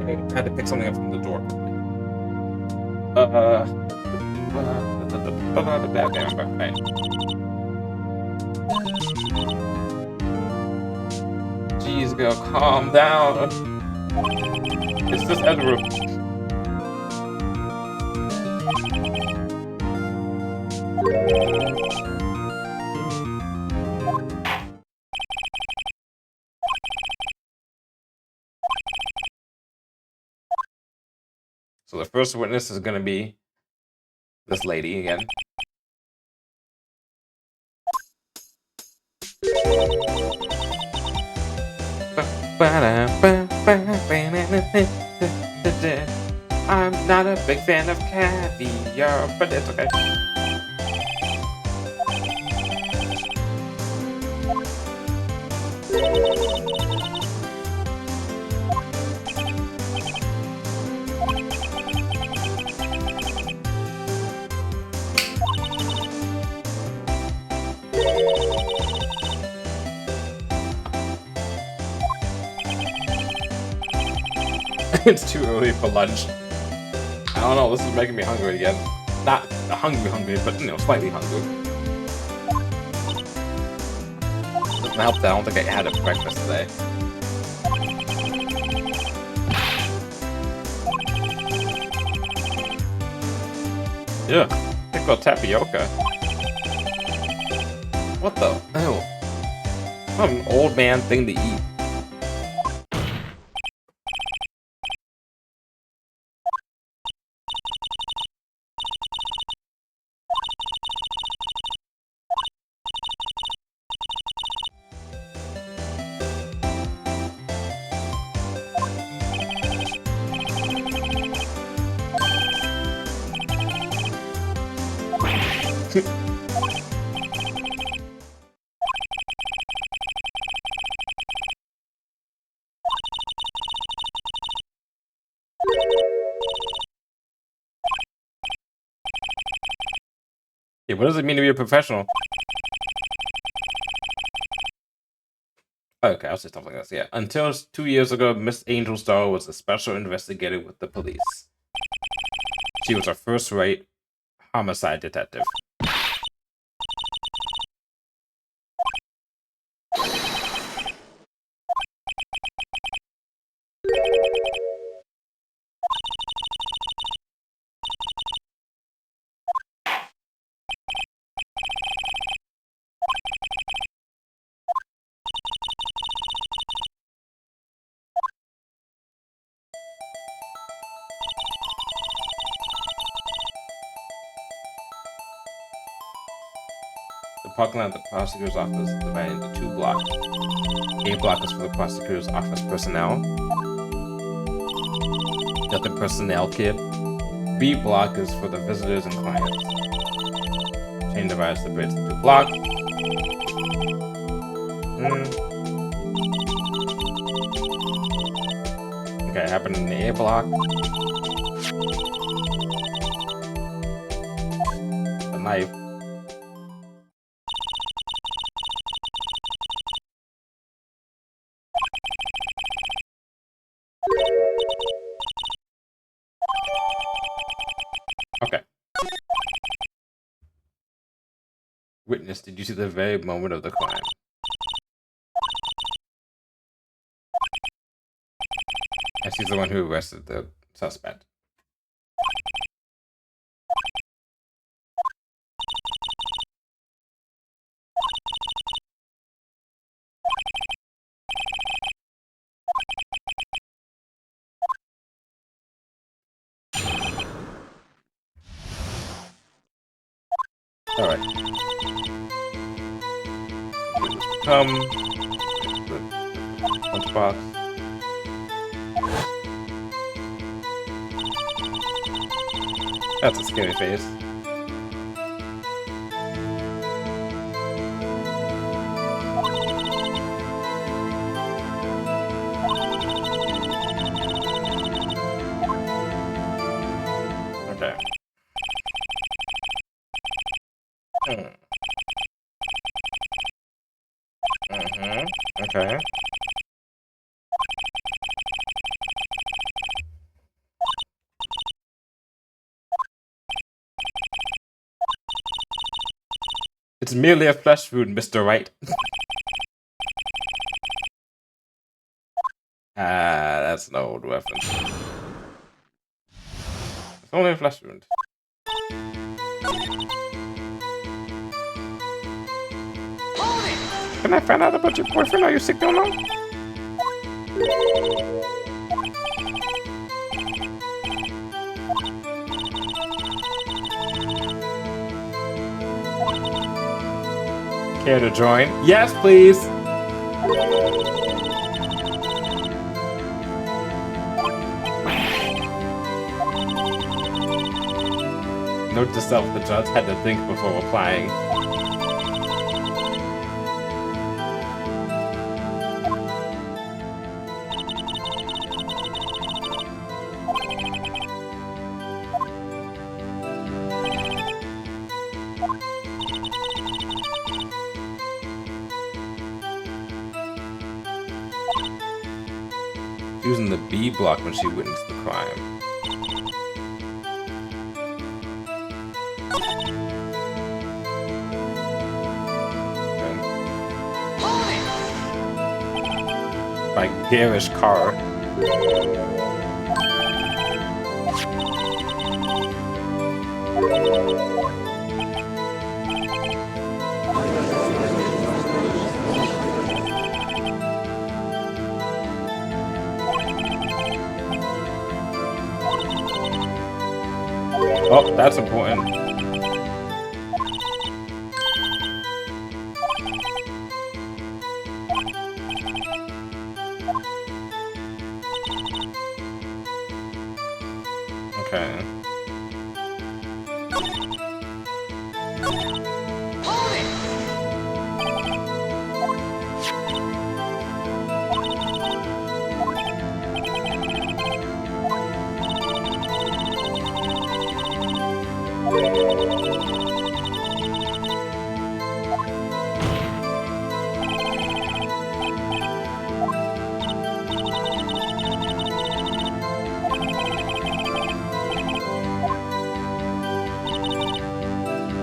I had to pick something up from the door. Right. Jeez, girl, calm down. It's just Edward. So the first witness is going to be this lady again. I'm not a big fan of caviar, but it's okay. It's too early for lunch. I don't know, this is making me hungry again. Not hungry, but, you know, slightly hungry. I helped out. I don't think I had a breakfast today. Yeah, pickle tapioca. What the? Ew. What an old man thing to eat. Yeah, what does it mean to be a professional? Okay, I'll say stuff like this. Yeah, until 2 years ago, Miss Angel Star was a special investigator with the police. She was our first Wright homicide detective. The parking lot of the prosecutor's office is divided into 2 blocks. A block is for the prosecutor's office personnel. Got the personnel kid. B block is for the visitors and clients. Chain divides the bridge into 2 blocks. Okay, happened in the A block. The knife. Okay. Witness, did you see the very moment of the crime? As he's the one who arrested the suspect. Alright. Come. Lunchbox. That's a scary face. Okay. Okay. It's merely a flesh wound, Mr. Wright. That's an old weapon. It's only a flesh wound. Can I find out about your boyfriend? Are you sick now? Care to join? Yes, please! Note to self, the judge had to think before replying. Using the B block when she witnessed the crime. like garish car. Oh, that's important. Okay.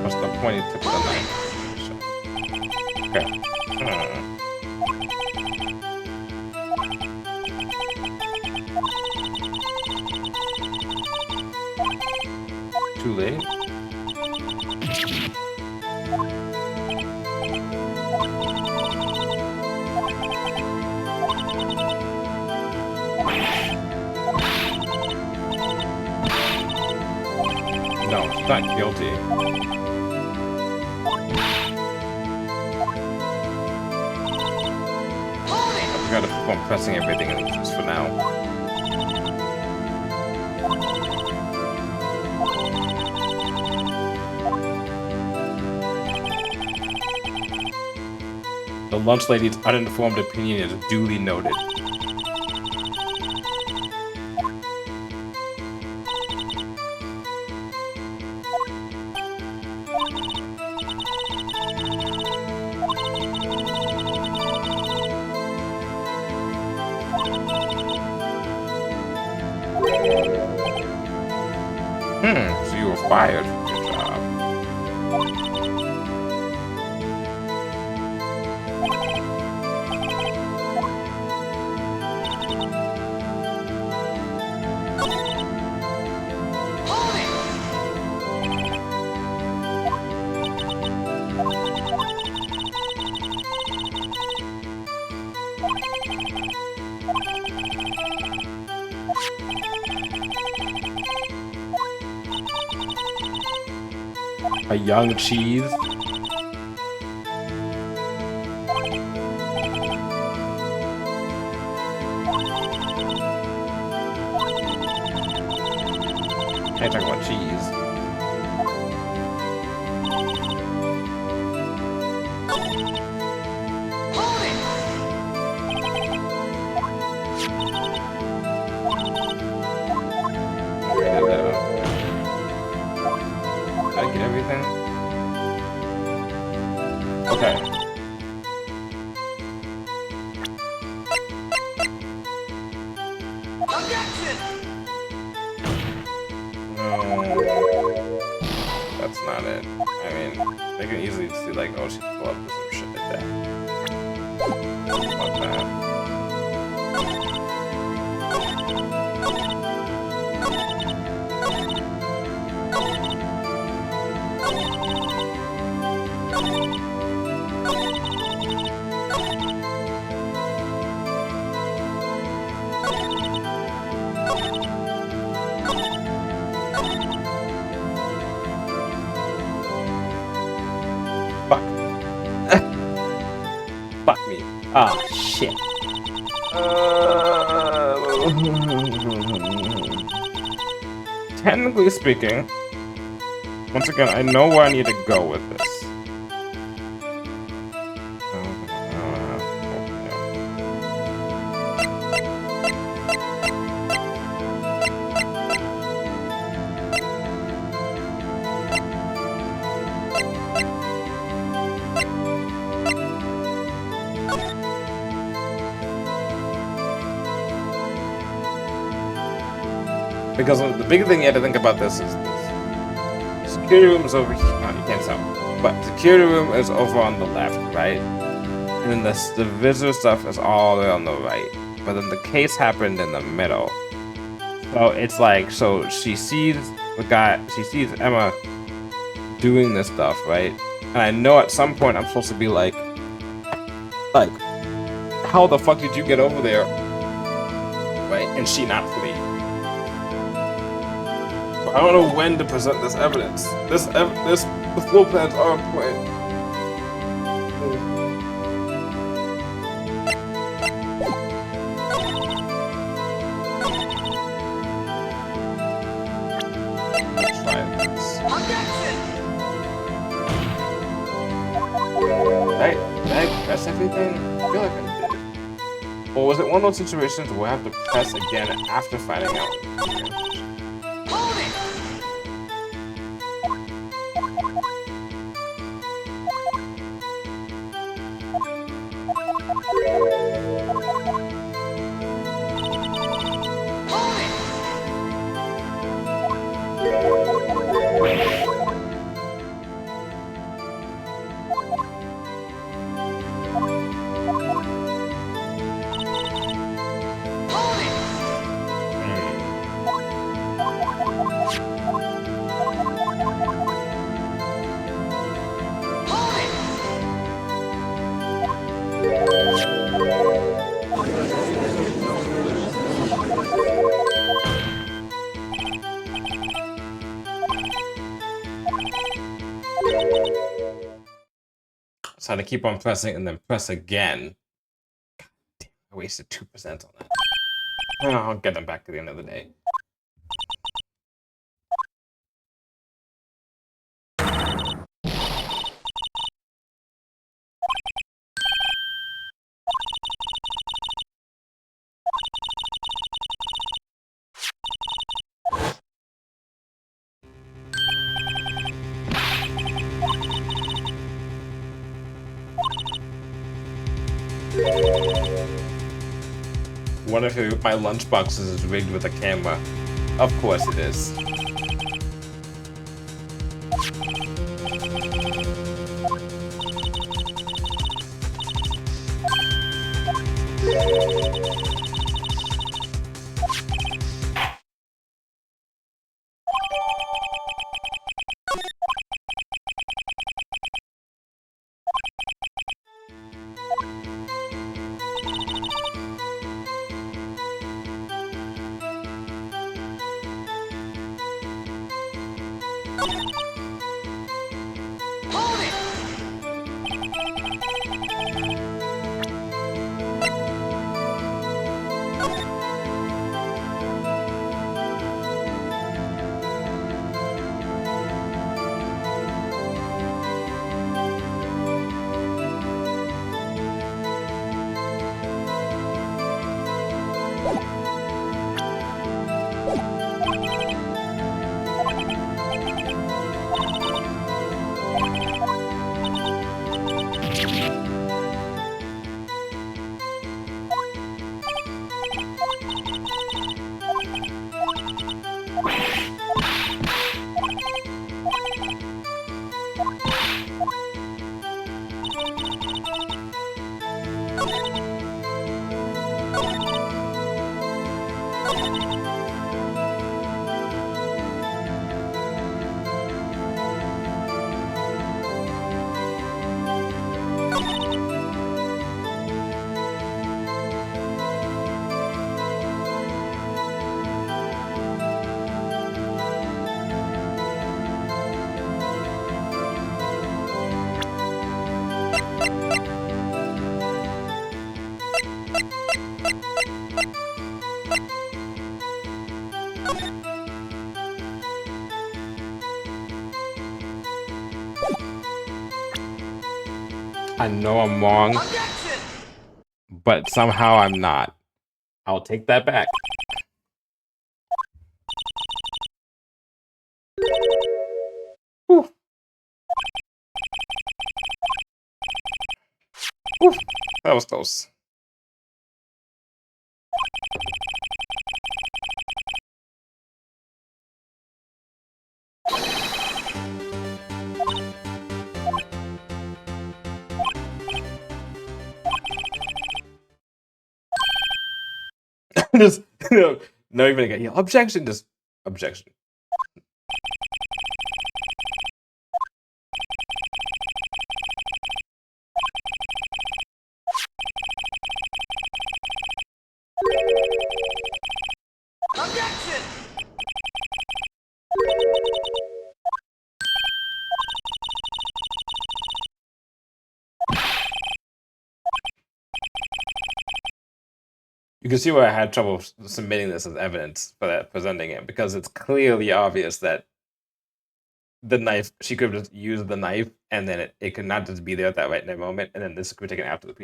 What's the pointy tip of the knife? Okay. Too late? No, she's not guilty. I gotta keep on pressing everything just for now. The lunch lady's uninformed opinion is duly noted. So you were fired. Good job. A young cheese. Can't talk about cheese. Did I get everything? Okay. That's not it. I mean, they can easily see like, oh, she's gloved or some shit like that. Fuck that. Fuck me. Ah, shit. Technically speaking, once again, I know where I need to go with this. Because the big thing you have to think about this is this. Security room is over here. No, you can't tell. But security room is over on the left, right? And then the visitor stuff is all the way on the right. But then the case happened in the middle. So it's like, so she sees she sees Emma doing this stuff, right? And I know at some point I'm supposed to be like, how the fuck did you get over there? Right? And she not flee. But I don't know when to present this evidence. The floor plans are important. Press everything? I feel like I did. Or was it one of those situations where I have to press again after finding out? Hold it! So I had to keep on pressing and then press again. God damn, I wasted 2% on that. Oh, I'll get them back at the end of the day. What if my lunchbox is rigged with a camera? Of course it is. I know I'm wrong, but somehow I'm not. I'll take that back. Whew. Whew. That was close. Just not even like, objection, just objection. Objection! You can see why I had trouble submitting this as evidence for that, presenting it, because it's clearly obvious that the knife, she could have just used the knife, and then it could not just be there at that right in that moment, and then this could be taken after the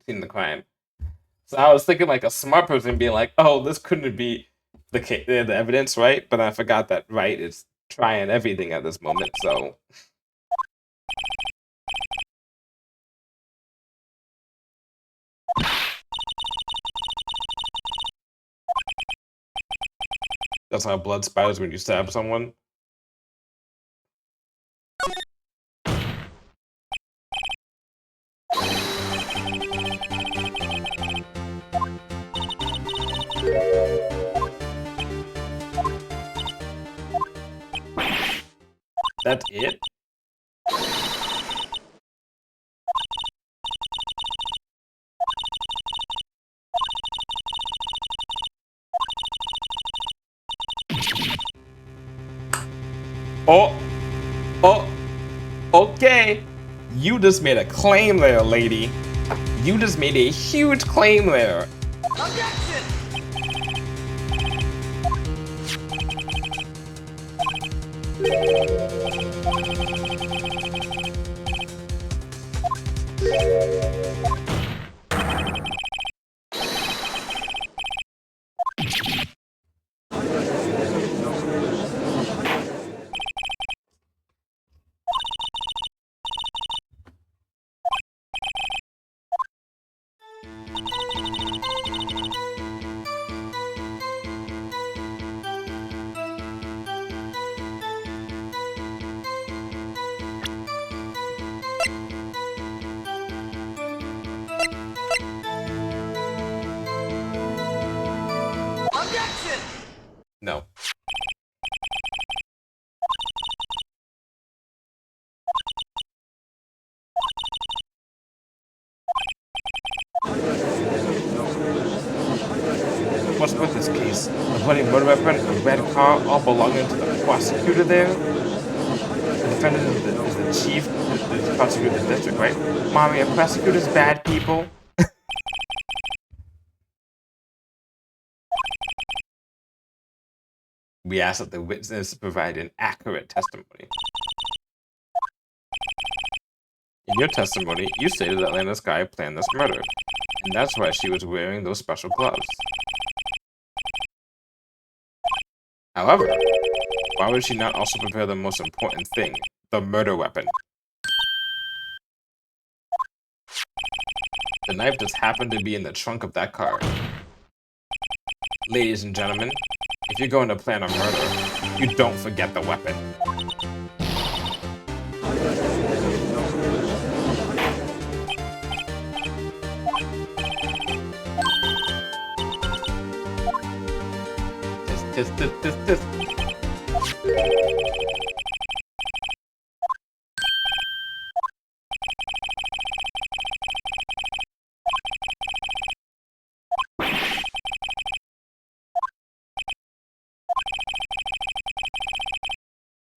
scene of the crime. So I was thinking like a smart person being like, oh, this couldn't be the evidence, right? But I forgot that Wright is trying everything at this moment, so. That's how blood spatters when you stab someone. That's it? Oh, okay. You just made a claim there, lady. You just made a huge claim there. Objection! Objection! No. What's with this case? A bloody murder weapon, a red car, all belonging to the prosecutor there? The defendant is the chief, the prosecutor of the district, right? Mommy, are prosecutors bad people? We ask that the witness provide an accurate testimony. In your testimony, you stated that Lana Sky planned this murder, and that's why she was wearing those special gloves. However, why would she not also prepare the most important thing, the murder weapon? The knife just happened to be in the trunk of that car. Ladies and gentlemen, if you're going to plan a murder, you don't forget the weapon. This.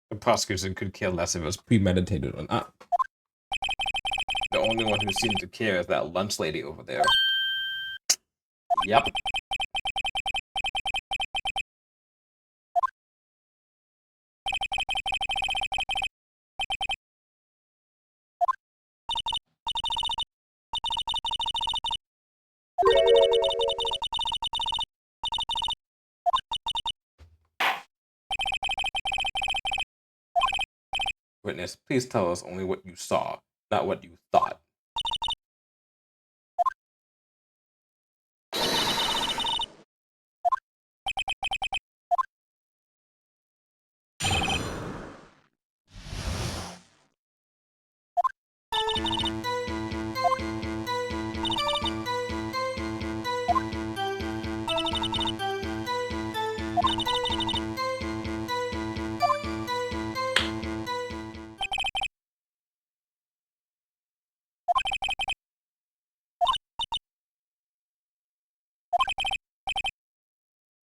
The prosecution could care less if it was premeditated or not. The only one who seemed to care is that lunch lady over there. Yep. Witness, please tell us only what you saw, not what you thought.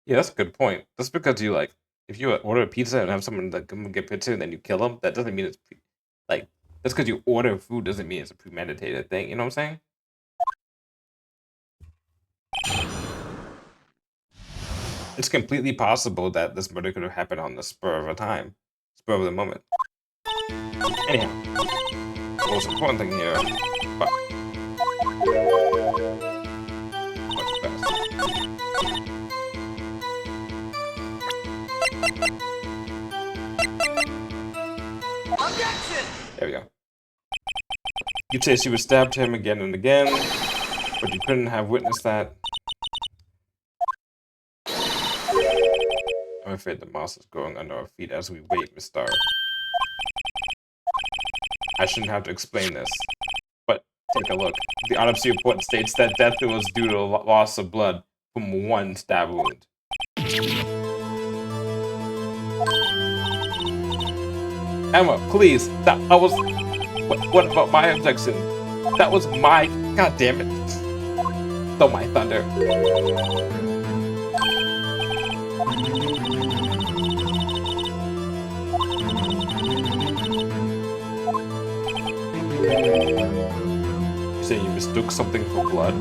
Yeah, that's a good point. Just because you like, if you order a pizza and have someone like come and get pizza and then you kill them, that doesn't mean it's like just because you order food doesn't mean it's a premeditated thing. You know what I'm saying? It's completely possible that this murder could have happened on the spur of a time, spur of the moment. Anyhow, the most important thing here. Fuck. Much faster. Objection! There we go. You say she would stabbed him again and again, but you couldn't have witnessed that. I'm afraid the mouse is growing under our feet as we wait, Miss Star. I shouldn't have to explain this, but take a look. The autopsy report states that death was due to loss of blood from one stab wound. Emma, please. That was. What about my objection? That was my. God damn it. Stole my thunder. You say you mistook something for blood?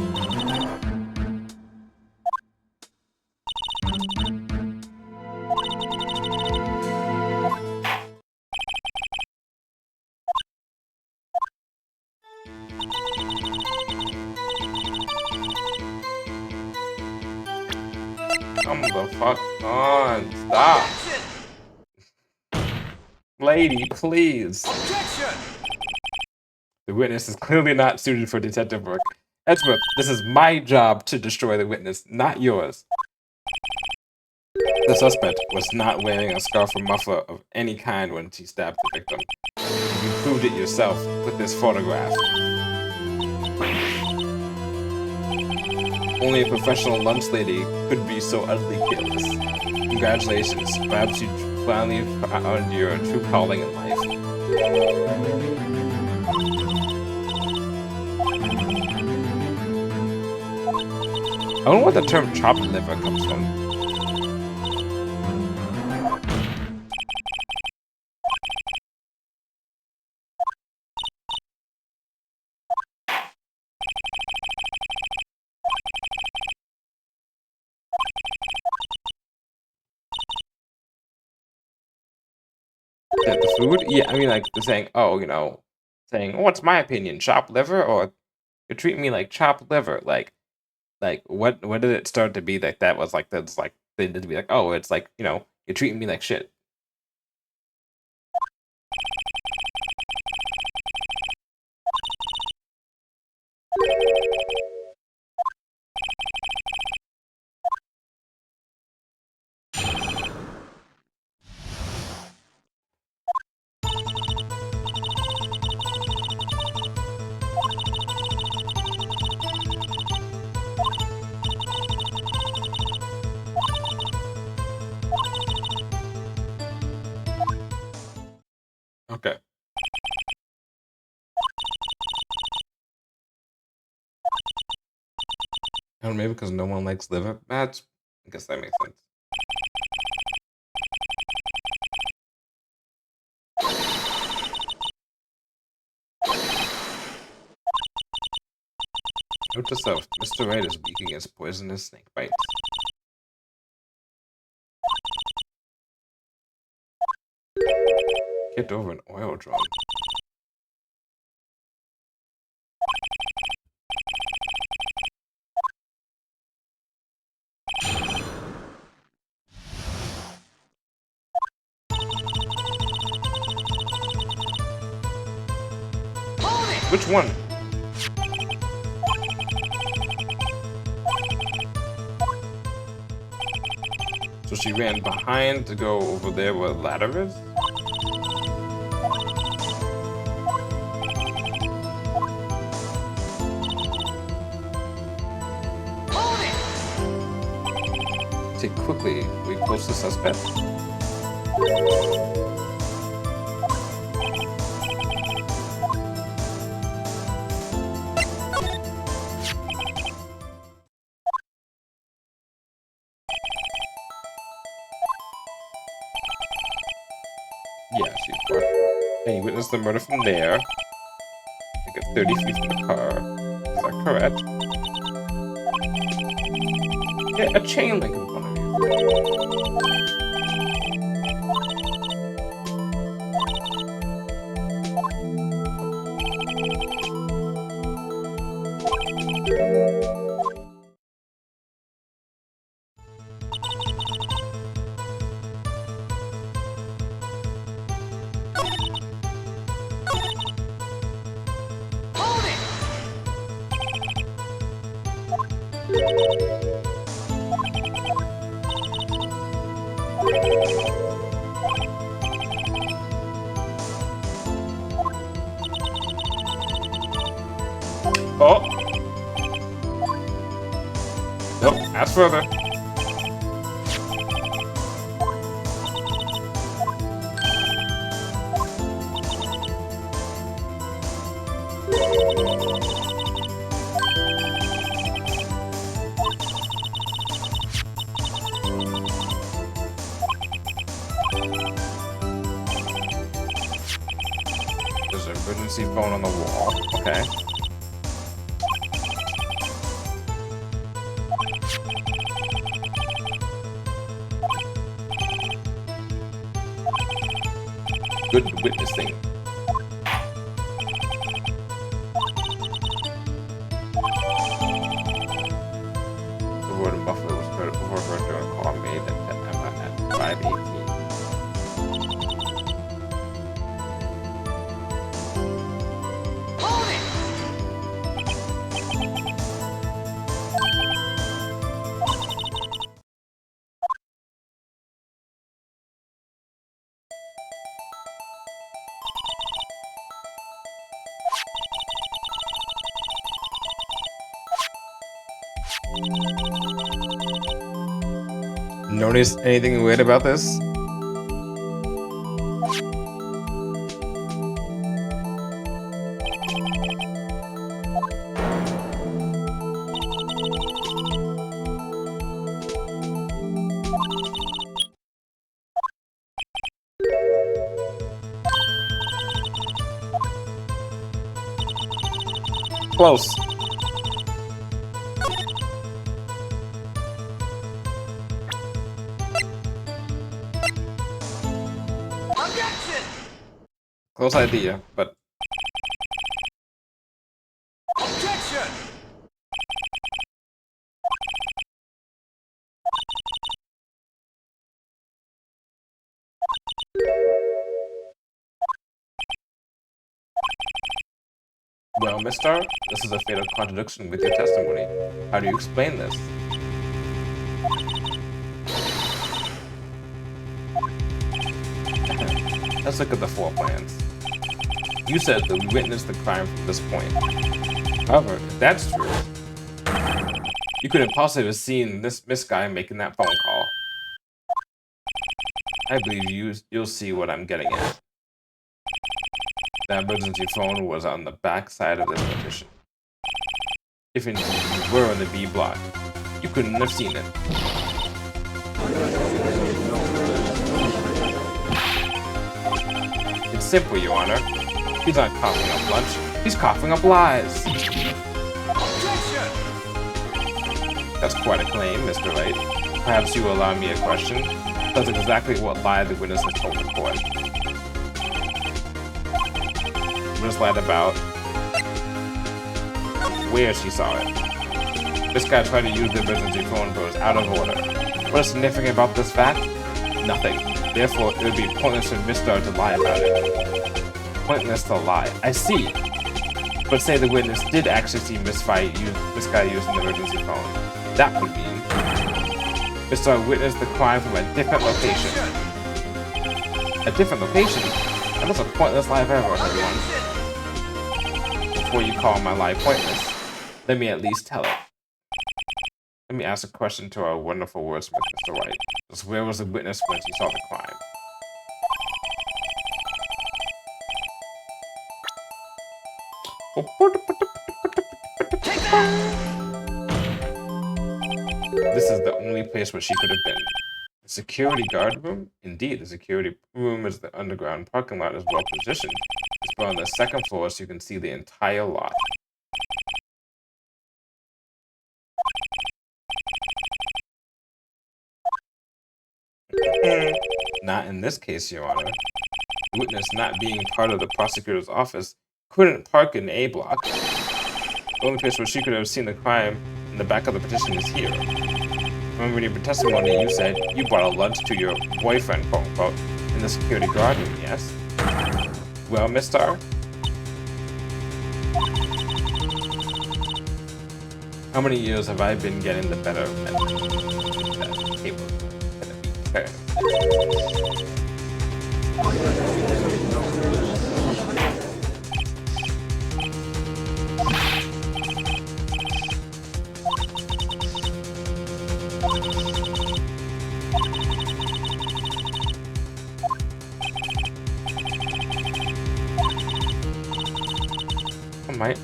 Come the fuck on. Stop. Objection! Lady, please. Objection! The witness is clearly not suited for detective work. Edgeworth, this is my job to destroy the witness, not yours. The suspect was not wearing a scarf or muffler of any kind when she stabbed the victim. You proved it yourself with this photograph. Only a professional lunch lady could be so utterly careless. Congratulations, perhaps you finally found your true calling in life. I don't know where the term chopped liver comes from. The food? Yeah, I mean, like, they're saying, oh, you know, saying, oh, what's my opinion? Chopped liver? Or you're treating me like chopped liver? Like, when did it start to be like that was like, that's like, they did to be like, oh, it's like, you know, you're treating me like shit. Okay. I don't know, maybe because no one likes liver. That's, I guess that makes sense. Note to self, Mr. Wright is weak against poisonous snake bites. Kicked over an oil drum. Hold it! Which one? So she ran behind to go over there where the ladder is? Hold it! Take quickly, we close the suspect. Yeah, she's part. And you witnessed the murder from there. Like at 30 feet from the car. Is that correct? Yeah, a chain link in front of you. Hold it! Oh! Nope, ask further. There's an emergency phone on the wall. Okay. Good witnessing. The word muffler was heard overheard during a call made to Emma at 5:18. Hold it! Notice anything weird about this? Close. Objection! Close idea, but Objection! well, Mister, this is a fatal contradiction with your testimony. How do you explain this? Let's look at the floor plans. You said that we witnessed the crime from this point. However, if that's true, you couldn't possibly have seen this guy making that phone call. I believe you'll see what I'm getting at. The emergency phone was on the back side of this partition. If indeed you were in the B block, you couldn't have seen it. It's simple, Your Honor. He's not coughing up lunch. He's coughing up lies. Objection! That's quite a claim, Mr. Wright. Perhaps you will allow me a question. That's exactly what lie the witness has told the court. The witness lied about where she saw it. This guy tried to use the emergency phone, but was out of order. What is significant about this fact? Nothing. Therefore, it would be pointless for Mr. to lie about it. Pointless to lie. I see. But say the witness did actually see this guy using the emergency phone. That would mean Mr. witnessed the crime from a different location. A different location? That is a pointless lie I've ever heard one. Before you call my lie pointless, let me at least tell it. Let me ask a question to our wonderful wordsmith, Mr. Wright. Just where was the witness when she saw the crime? This is the only place where she could have been. Security guard room? Indeed, the security room is the underground parking lot is well positioned. It's on the second floor so you can see the entire lot. Not in this case, Your Honor. The witness, not being part of the prosecutor's office, couldn't park in A block. The only place where she could have seen the crime in the back of the petition is here. Remember in your testimony you said you brought a lunch to your boyfriend, quote unquote, in the security guard room, yes? Well, Miss Starr? How many years have I been getting the better of that table? Gonna be fair.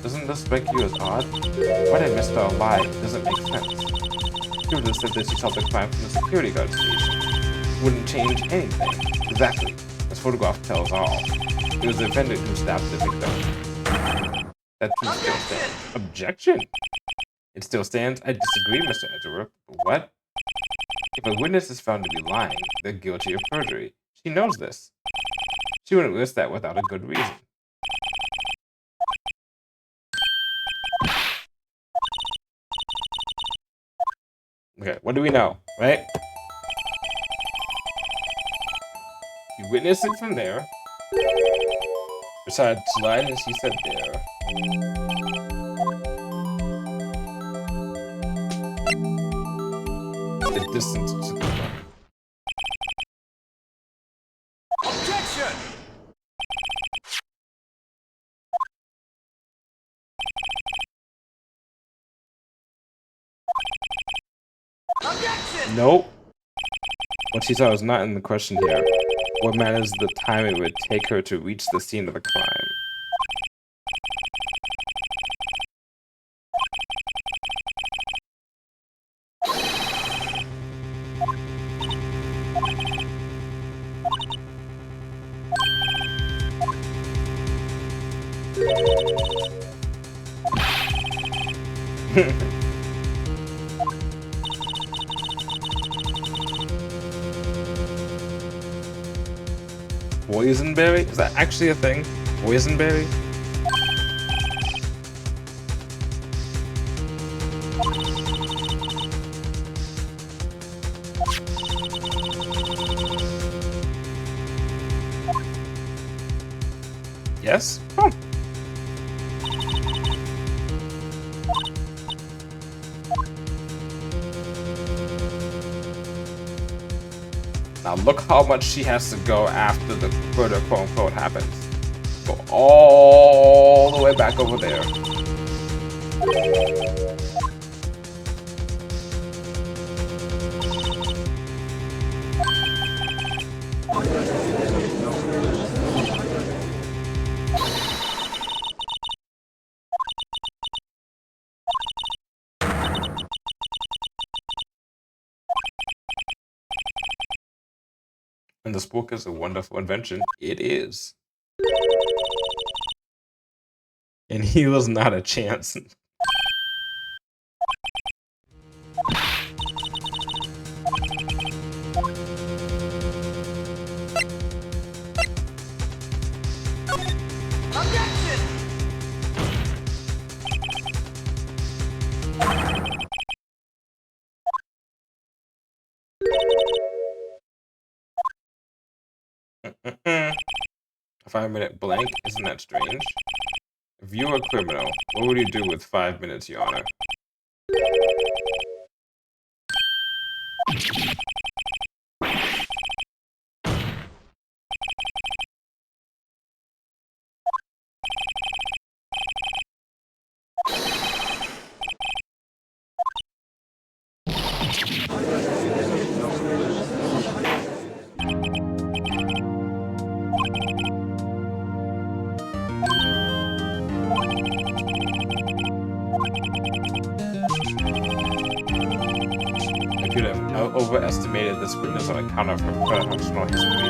Doesn't this strike you as odd? Why did Mr. lie? It doesn't make sense. She would have said that she saw the crime from the security guard station. Wouldn't change anything. Exactly. This photograph tells all. It was the defendant who stabbed the victim. That too still stands. Objection? It still stands? I disagree, Mr. Edgeworth. What? If a witness is found to be lying, they're guilty of perjury. She knows this. She wouldn't list that without a good reason. Okay, what do we know, right? You witnessed it from there. Besides slide, as he said there. The distance to the front. Objection! Objection! Nope. What she saw is not in the question here. What matters is the time it would take her to reach the scene of the crime. Boysenberry? Is that actually a thing? Boysenberry? Yes? Oh. Now look how much she has to go after the further quote-unquote happens. Go all the way back over there. And this book is a wonderful invention. It is. And he was not a chance. Objection! A 5-minute blank? Isn't that strange? If you were a criminal, what would you do with 5 minutes, Your Honor? computer overestimated this witness on account of her professional history.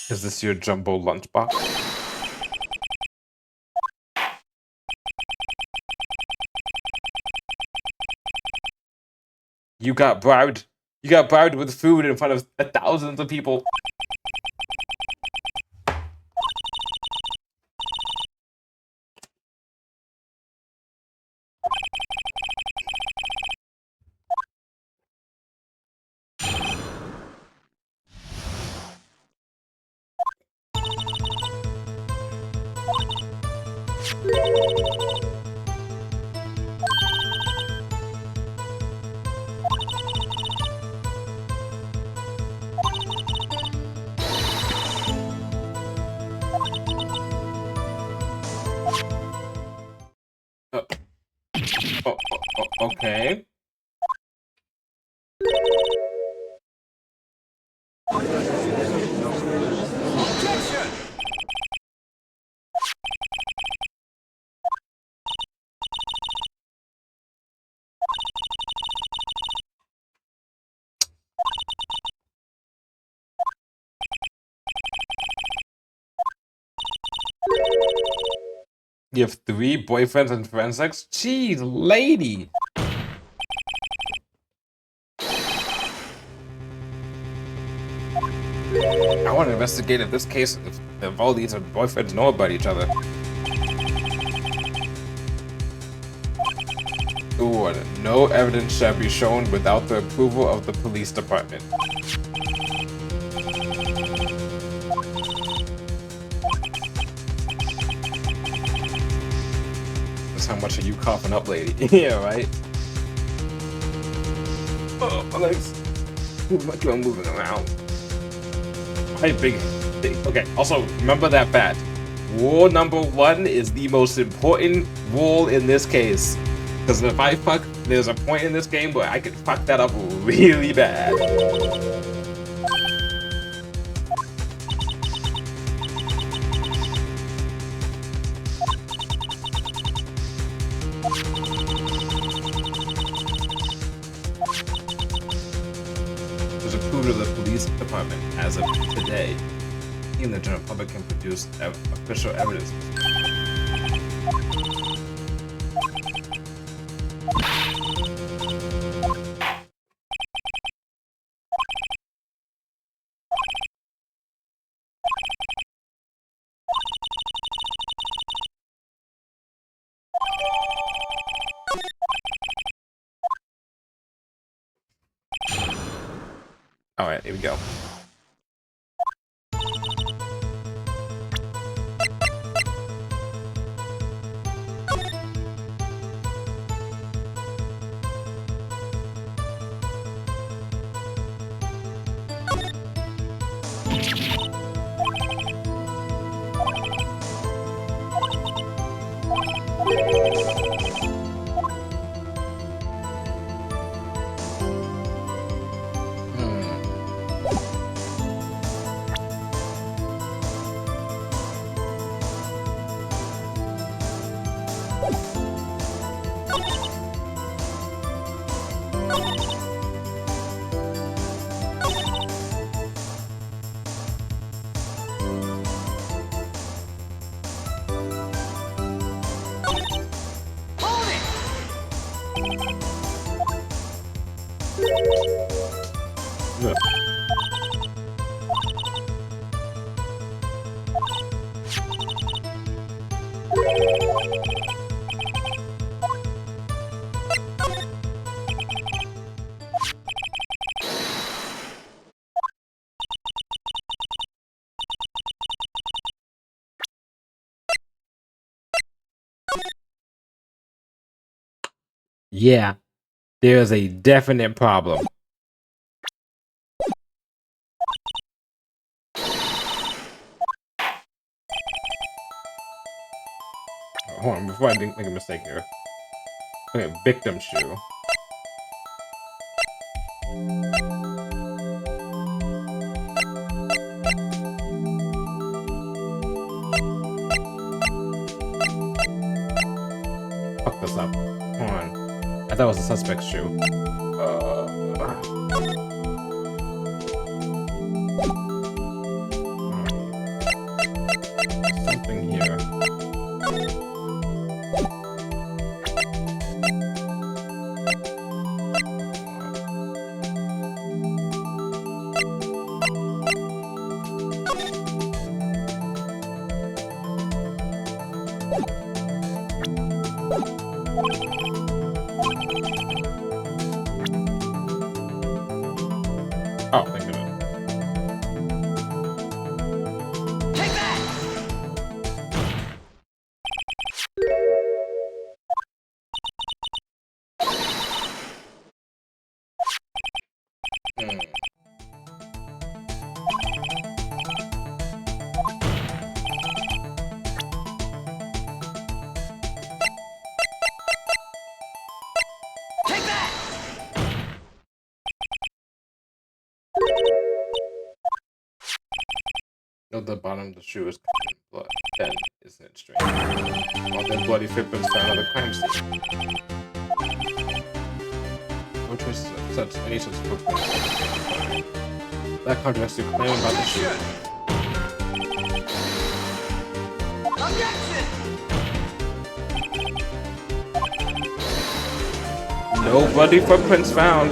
Is this your jumbo lunchbox? You got bribed. You got bribed with food in front of thousands of people. Okay. Objection! You have 3 boyfriends in forensics? Jeez, lady! I want to investigate if this case, if all these boyfriends know about each other. Ooh, no evidence shall be shown without the approval of the police department. That's how much are you coughing up, lady? Yeah, right? Oh, my legs. Too much I'm moving around. Hey, big. Okay, also, remember that fact. Rule number 1 is the most important rule in this case. Because if I fuck, there's a point in this game where I could fuck that up really bad. Was approved of the police department as of today. Even the general public can produce official evidence. All right, here we go. Yeah, there's a definite problem. Hold on, before I make a mistake here. Okay, victim shoe. Fuck this up. Hold on. I thought it was a suspect's shoe. Something here. Oh, thank goodness. Take that! Hmm. Take that! No, the bottom of the shoe is covered in blood. Then, isn't it strange? All the bloody footprints found at the crime scene. No traces of any such footprints. That contradicts your claim about the shoe. Objection! No bloody footprints found.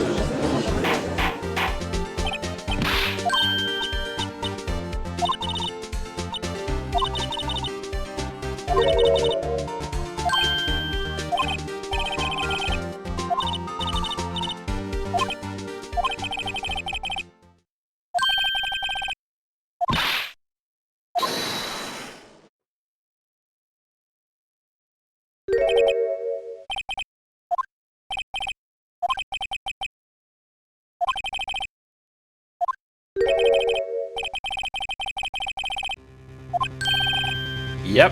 Yep.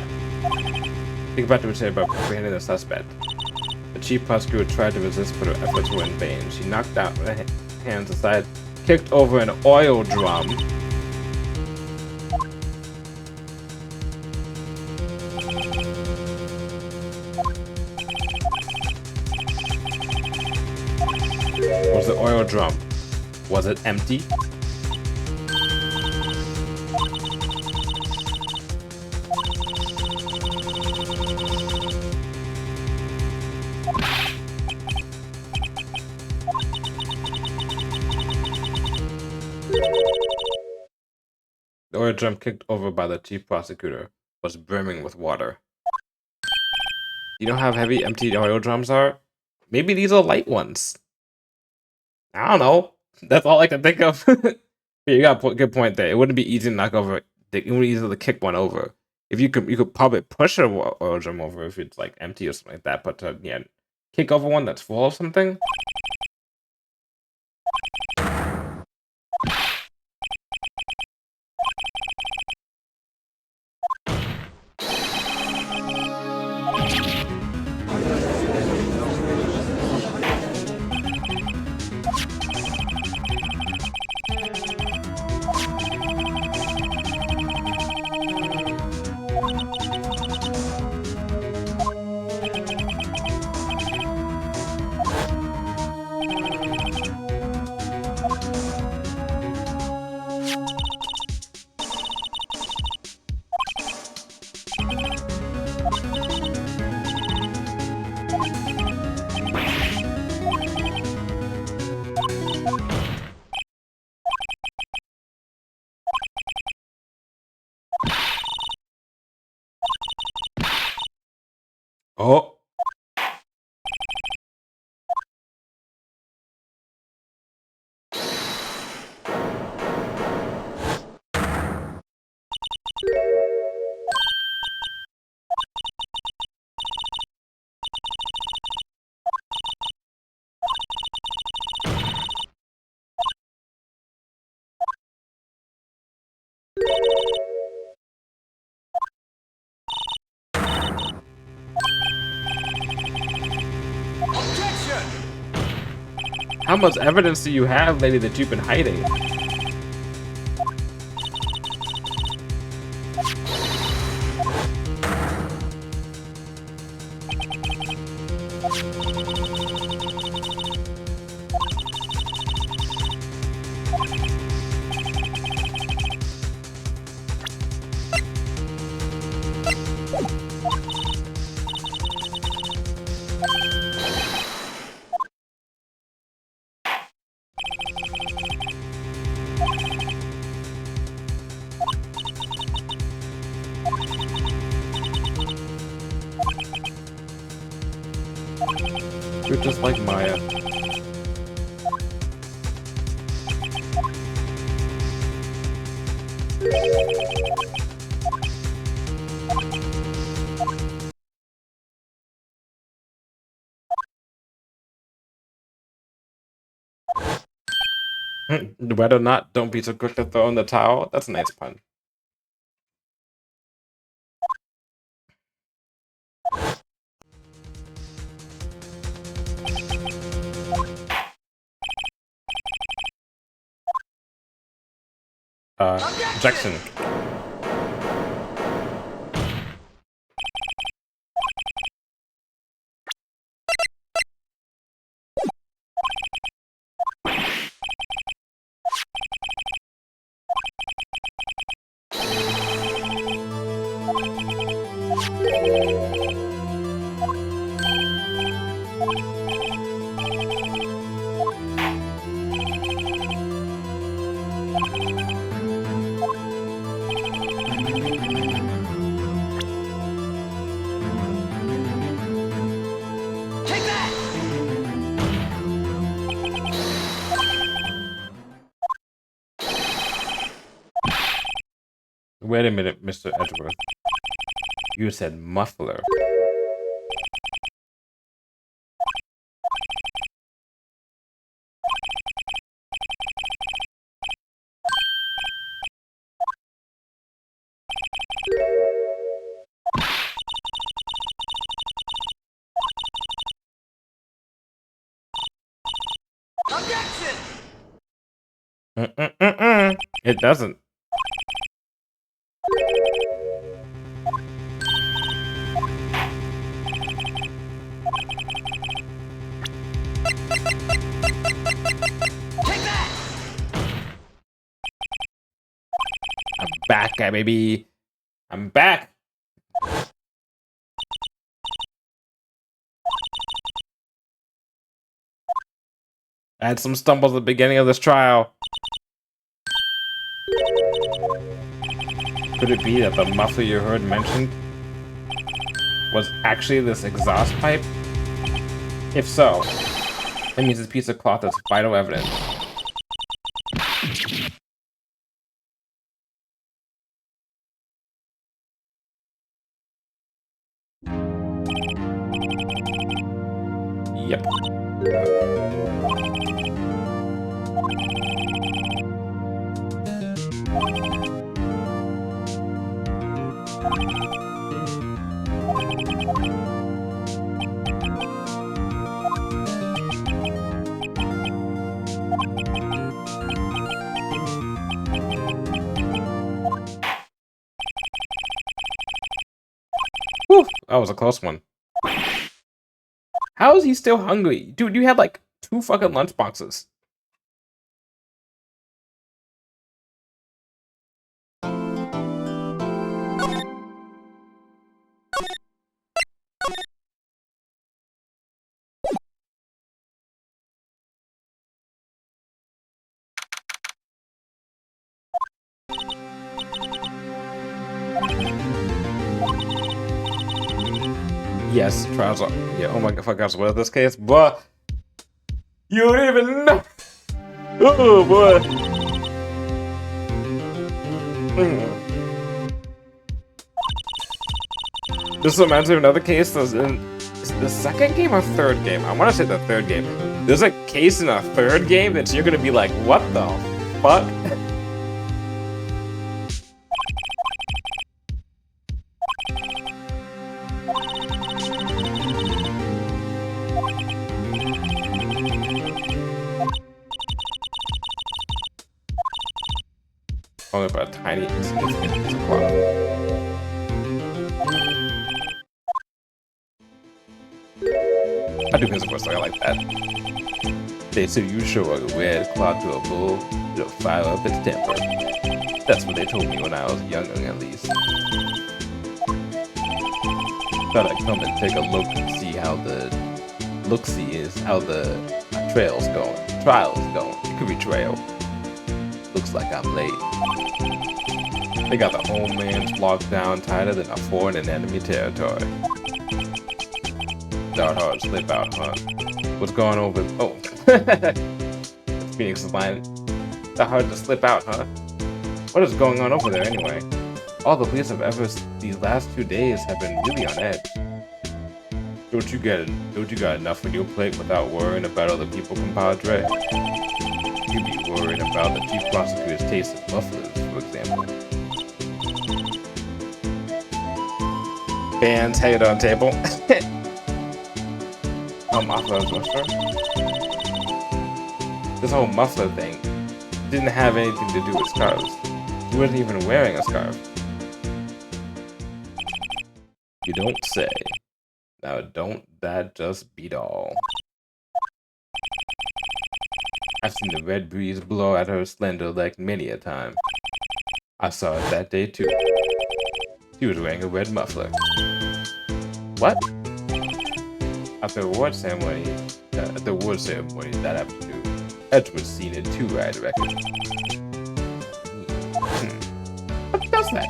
Think about what you say about apprehending the suspect. The chief prosecutor tried to resist, but her efforts were in vain. She knocked out her hands aside, kicked over an oil drum. Was the oil drum? Was it empty? The oil drum kicked over by the chief prosecutor was brimming with water. You know how heavy empty oil drums are? Maybe these are light ones. I don't know. That's all I can think of. You got a good point there. It wouldn't be easy to knock over. It wouldn't be easy to kick one over. If you could probably push a oil drum over if it's like empty or something like that. But yeah, kick over one that's full of something. Oh. How much evidence do you have, lady, that you've been hiding? You're just like Maya. Whether or not, don't be so quick to throw in the towel. That's a nice pun. Jackson. Take that! Wait a minute, Mr. Edgeworth. You said muffler. Objection! It doesn't. Take that! I'm back, baby. I'm back. I had some stumbles at the beginning of this trial. Could it be that the muffler you heard mentioned was actually this exhaust pipe? If so, it means this piece of cloth is vital evidence. Yep. Whew, that was a close one. How is he still hungry? Dude, you had like 2 fucking lunch boxes. Yes, trials are. Yeah, oh my god, fuck, guys, what is this case? But you don't even know. Oh boy. This reminds me of another case that's in. Is it the second game or third game? I want to say the third game. There's a case in a third game that you're gonna be like, what the fuck? tiny, insignificant piece of cloth. I do music for a song, I like that. They say you show a red cloth to a bull, it'll fire up its temper. That's what they told me when I was young, at least. Thought I'd come and take a look and see how the trial's going. Hickory Trail. Looks like I'm late. They got the homelands locked down tighter than a fort in enemy territory. Darn hard to slip out, huh? What's going on with... Oh. Phoenix's line. That hard to slip out, huh? What is going on over there anyway? All the police have ever these last 2 days have been really on edge. Don't you got enough on your plate without worrying about other people, compadre? You'd be worried about the chief prosecutor's taste of mufflers, for example. Bands hanging on table. Muffler. This whole muffler thing didn't have anything to do with scarves. He wasn't even wearing a scarf. You don't say. Now don't that just beat all? I've seen the red breeze blow at her slender leg many a time. I saw it that day too. She was wearing a red muffler. What? At the award ceremony, that afternoon, Edward's seen it too, I reckon. What does that?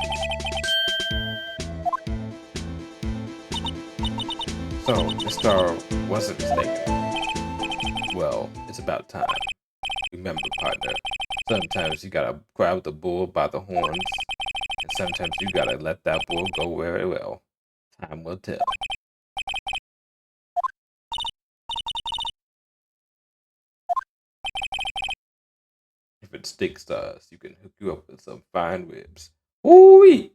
So, Mr. wasn't mistaken. Well, it's about time. Remember, partner, sometimes you gotta grab the bull by the horns, and sometimes you gotta let that bull go where it will. Time will tell. If it sticks to us, you can hook you up with some fine ribs. Ooh-wee!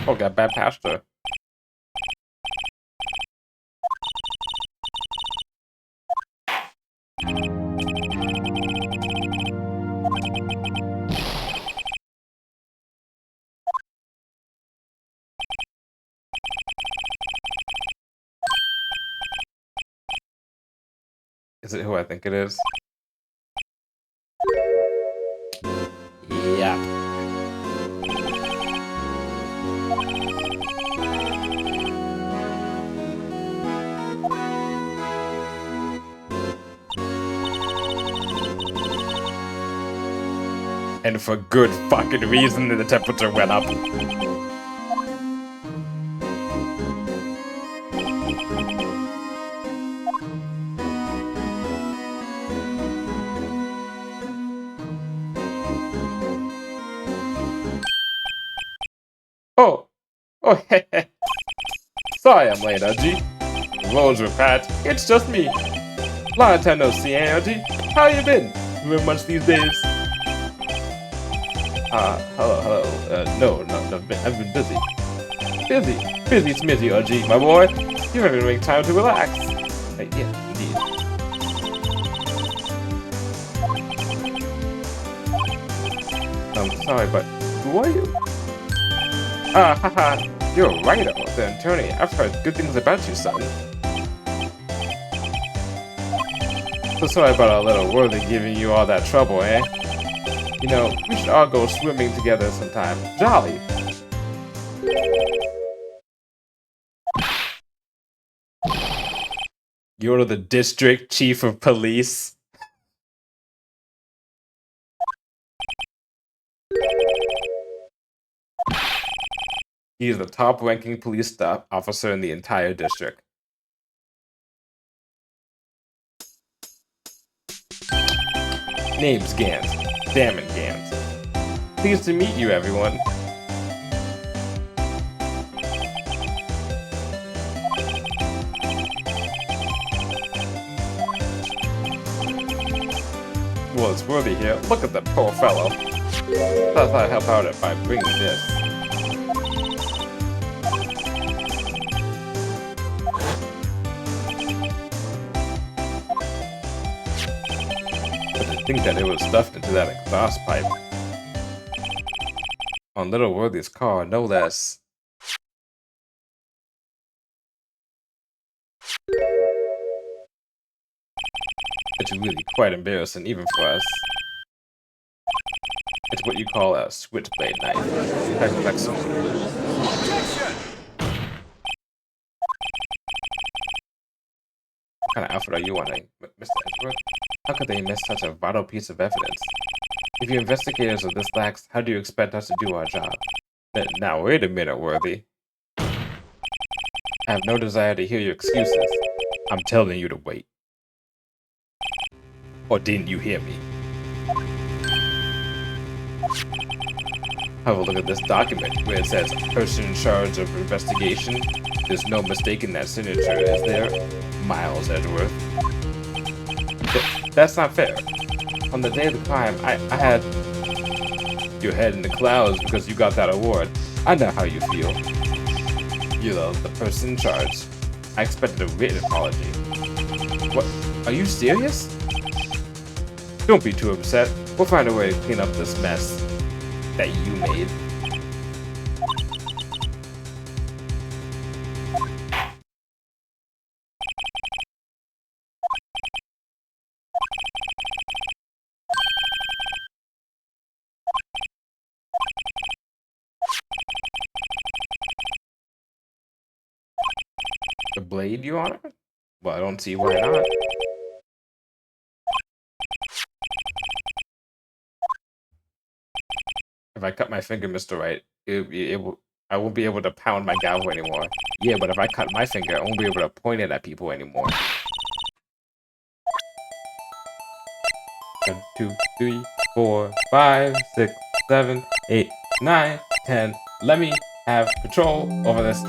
Oh, got bad pasture. Is it who I think it is? Yeah. And for good fucking reason the temperature went up. Oh, hey. Sorry I'm late, OG. Roads were packed. It's just me. Long time no see, OG. How you been? Doing much these days? Hello. No, I've been busy. Busy smithy, OG, my boy. You haven't even make time to relax. Yeah, indeed. I'm sorry, but who are you? Haha, you're Wright, the attorney. I've heard good things about you, son. So sorry about our little worthy giving you all that trouble, eh? You know, we should all go swimming together sometime. Jolly. You're the district chief of police. He is the top-ranking police staff officer in the entire district. Name's Gans. Damon Gans. Pleased to meet you, everyone. Well, it's worthy here. Look at the poor fellow. Thought I'd help out by bringing this. But to think that it was stuffed into that exhaust pipe. On little Worthy's car, no less. It's really quite embarrassing, even for us. It's what you call a switchblade knife. Excellent. Objection! What kind of outfit are you wearing, Mr. Edgeworth? How could they miss such a vital piece of evidence? If you investigators are this lax, how do you expect us to do our job? Now, wait a minute, Worthy. I have no desire to hear your excuses. I'm telling you to wait. Or didn't you hear me? Have a look at this document where it says person in charge of investigation. There's no mistaking that signature, is there? Miles Edgeworth. That's not fair. On the day of the crime, I had your head in the clouds because you got that award. I know how you feel. You're the person in charge. I expected a written apology. What? Are you serious? Don't be too upset. We'll find a way to clean up this mess that you made. The blade, Your Honor? Well, I don't see why not. If I cut my finger, Mr. Wright, I won't be able to pound my gavel anymore. Yeah, but if I cut my finger, I won't be able to point it at people anymore. 1, 2, 3, 4, 5, 6, 7, 8, 9, 10. Let me have control over this.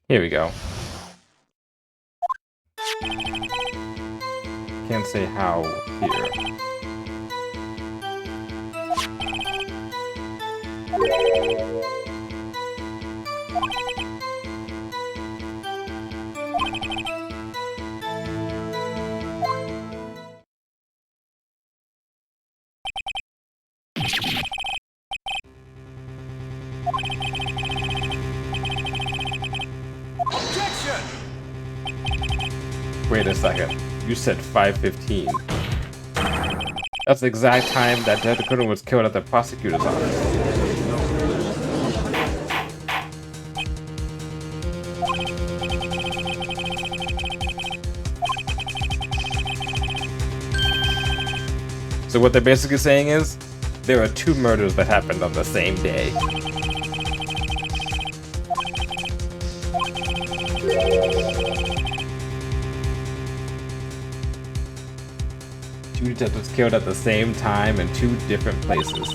Here we go. Can't say how here. Wait a second. You said 5:15. That's the exact time that Detective was killed at the prosecutor's office. So what they're basically saying is, there are 2 murders that happened on the same day. Two detectives killed at the same time in 2 different places.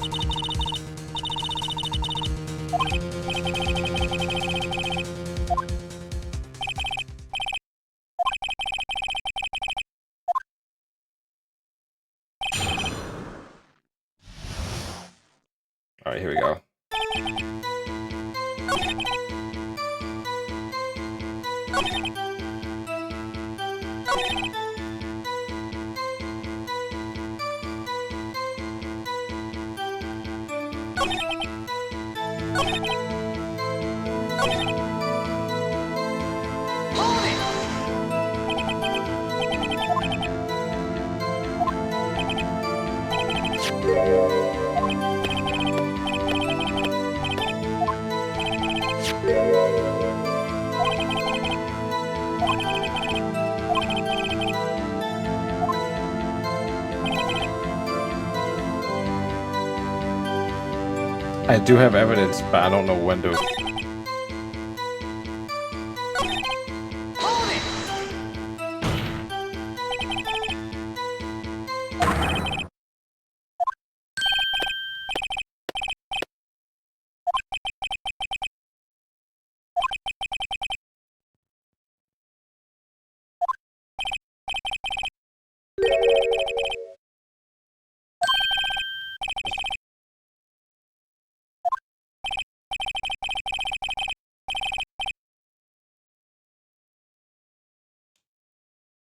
All right, here we go. I do have evidence, but I don't know when to. Hold it!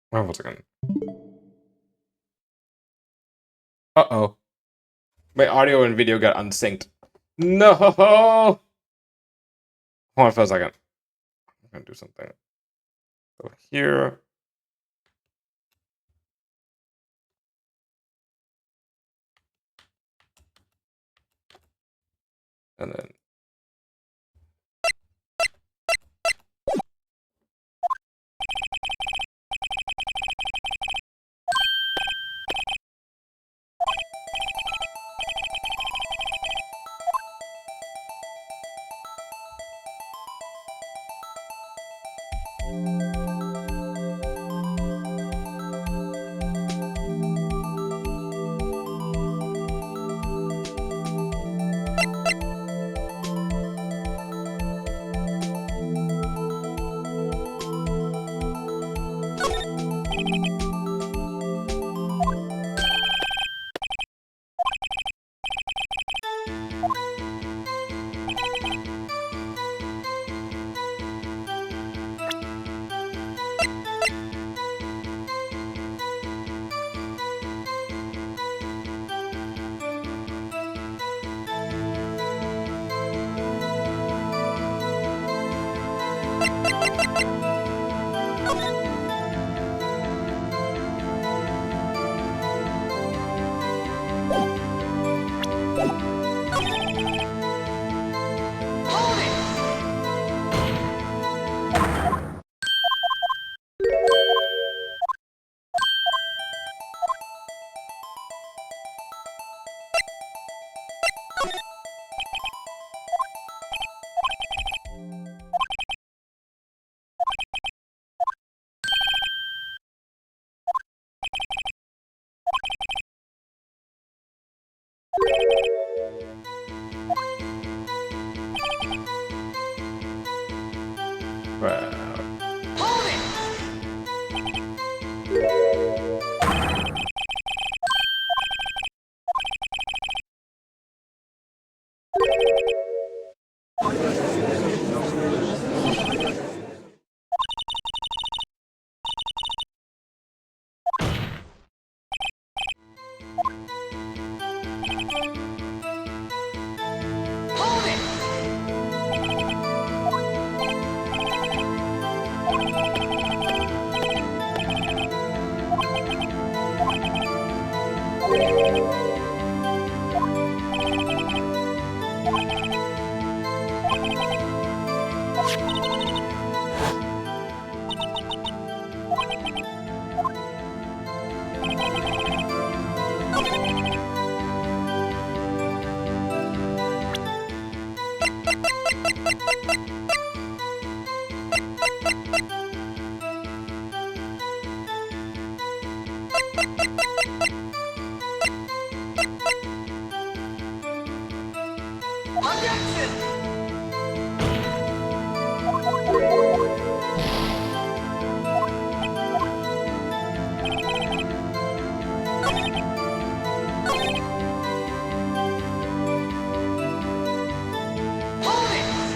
Wait 1 second. Uh-oh. My audio and video got unsynced. No! Hold on for a second. I'm gonna do something. Go here. And then Hold it! Hold it! Hold it! Objection! Hold it!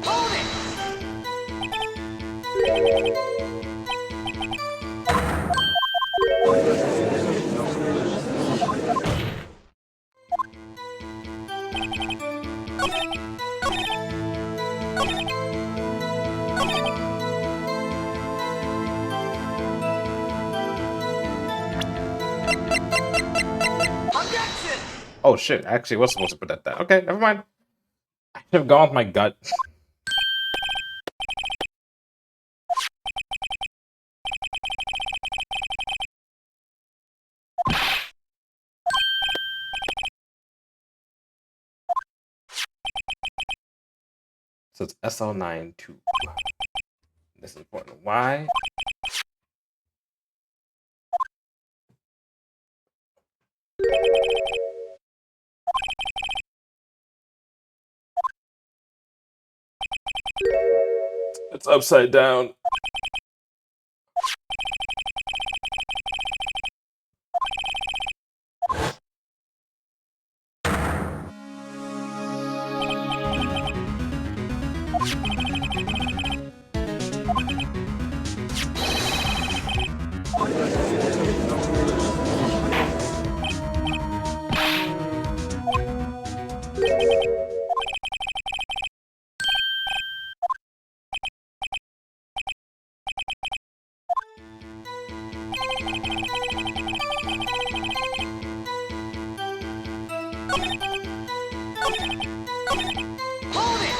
Hold it! Objection! Oh shit! I actually was supposed to put that down. Okay, never mind. I should have gone with my gut. So it's SL92. This is important. Why? It's upside down. Hold it!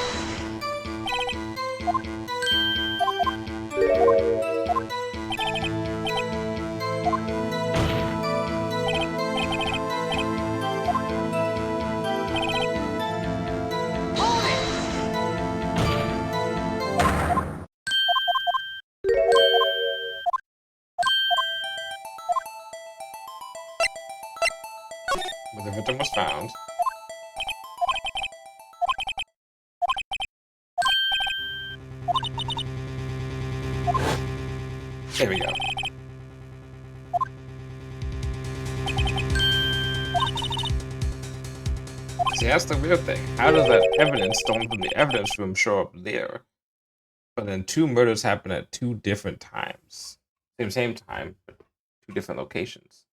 Hold it! Where the victim was found. There we go. See, that's the weird thing. How does that evidence stolen from the evidence room show up there? But then two murders happen at two different times. Same time, but two different locations.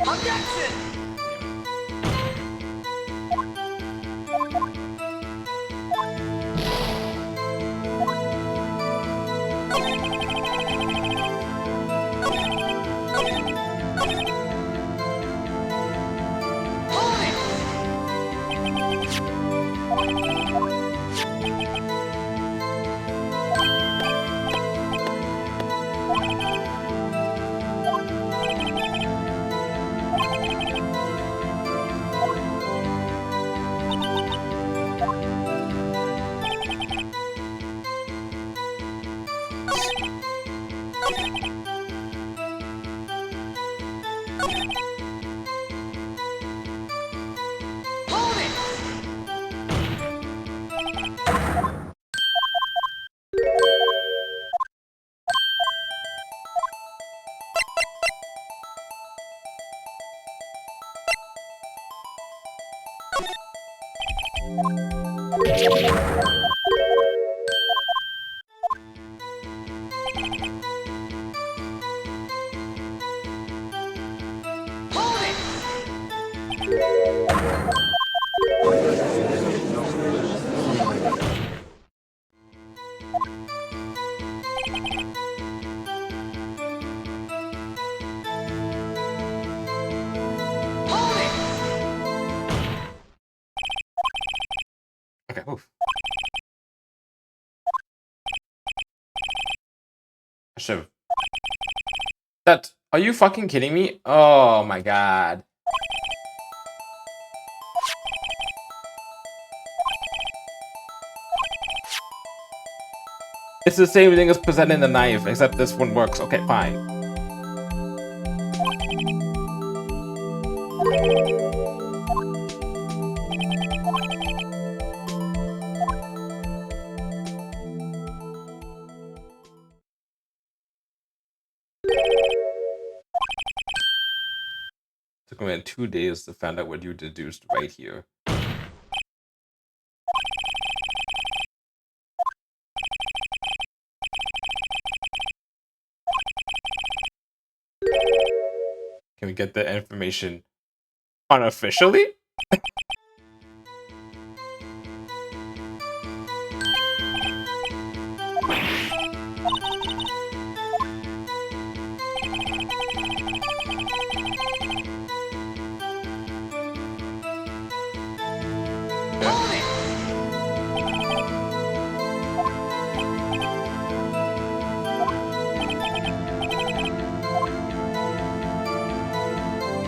Objection! Hold it! Hold it! Hold it! Hold it! Okay, oof. I should have. That. Are you fucking kidding me? Oh my god. It's the same thing as presenting the knife, except this one works. Okay, fine. Took me 2 days to find out what you deduced right here. Can we get the information unofficially?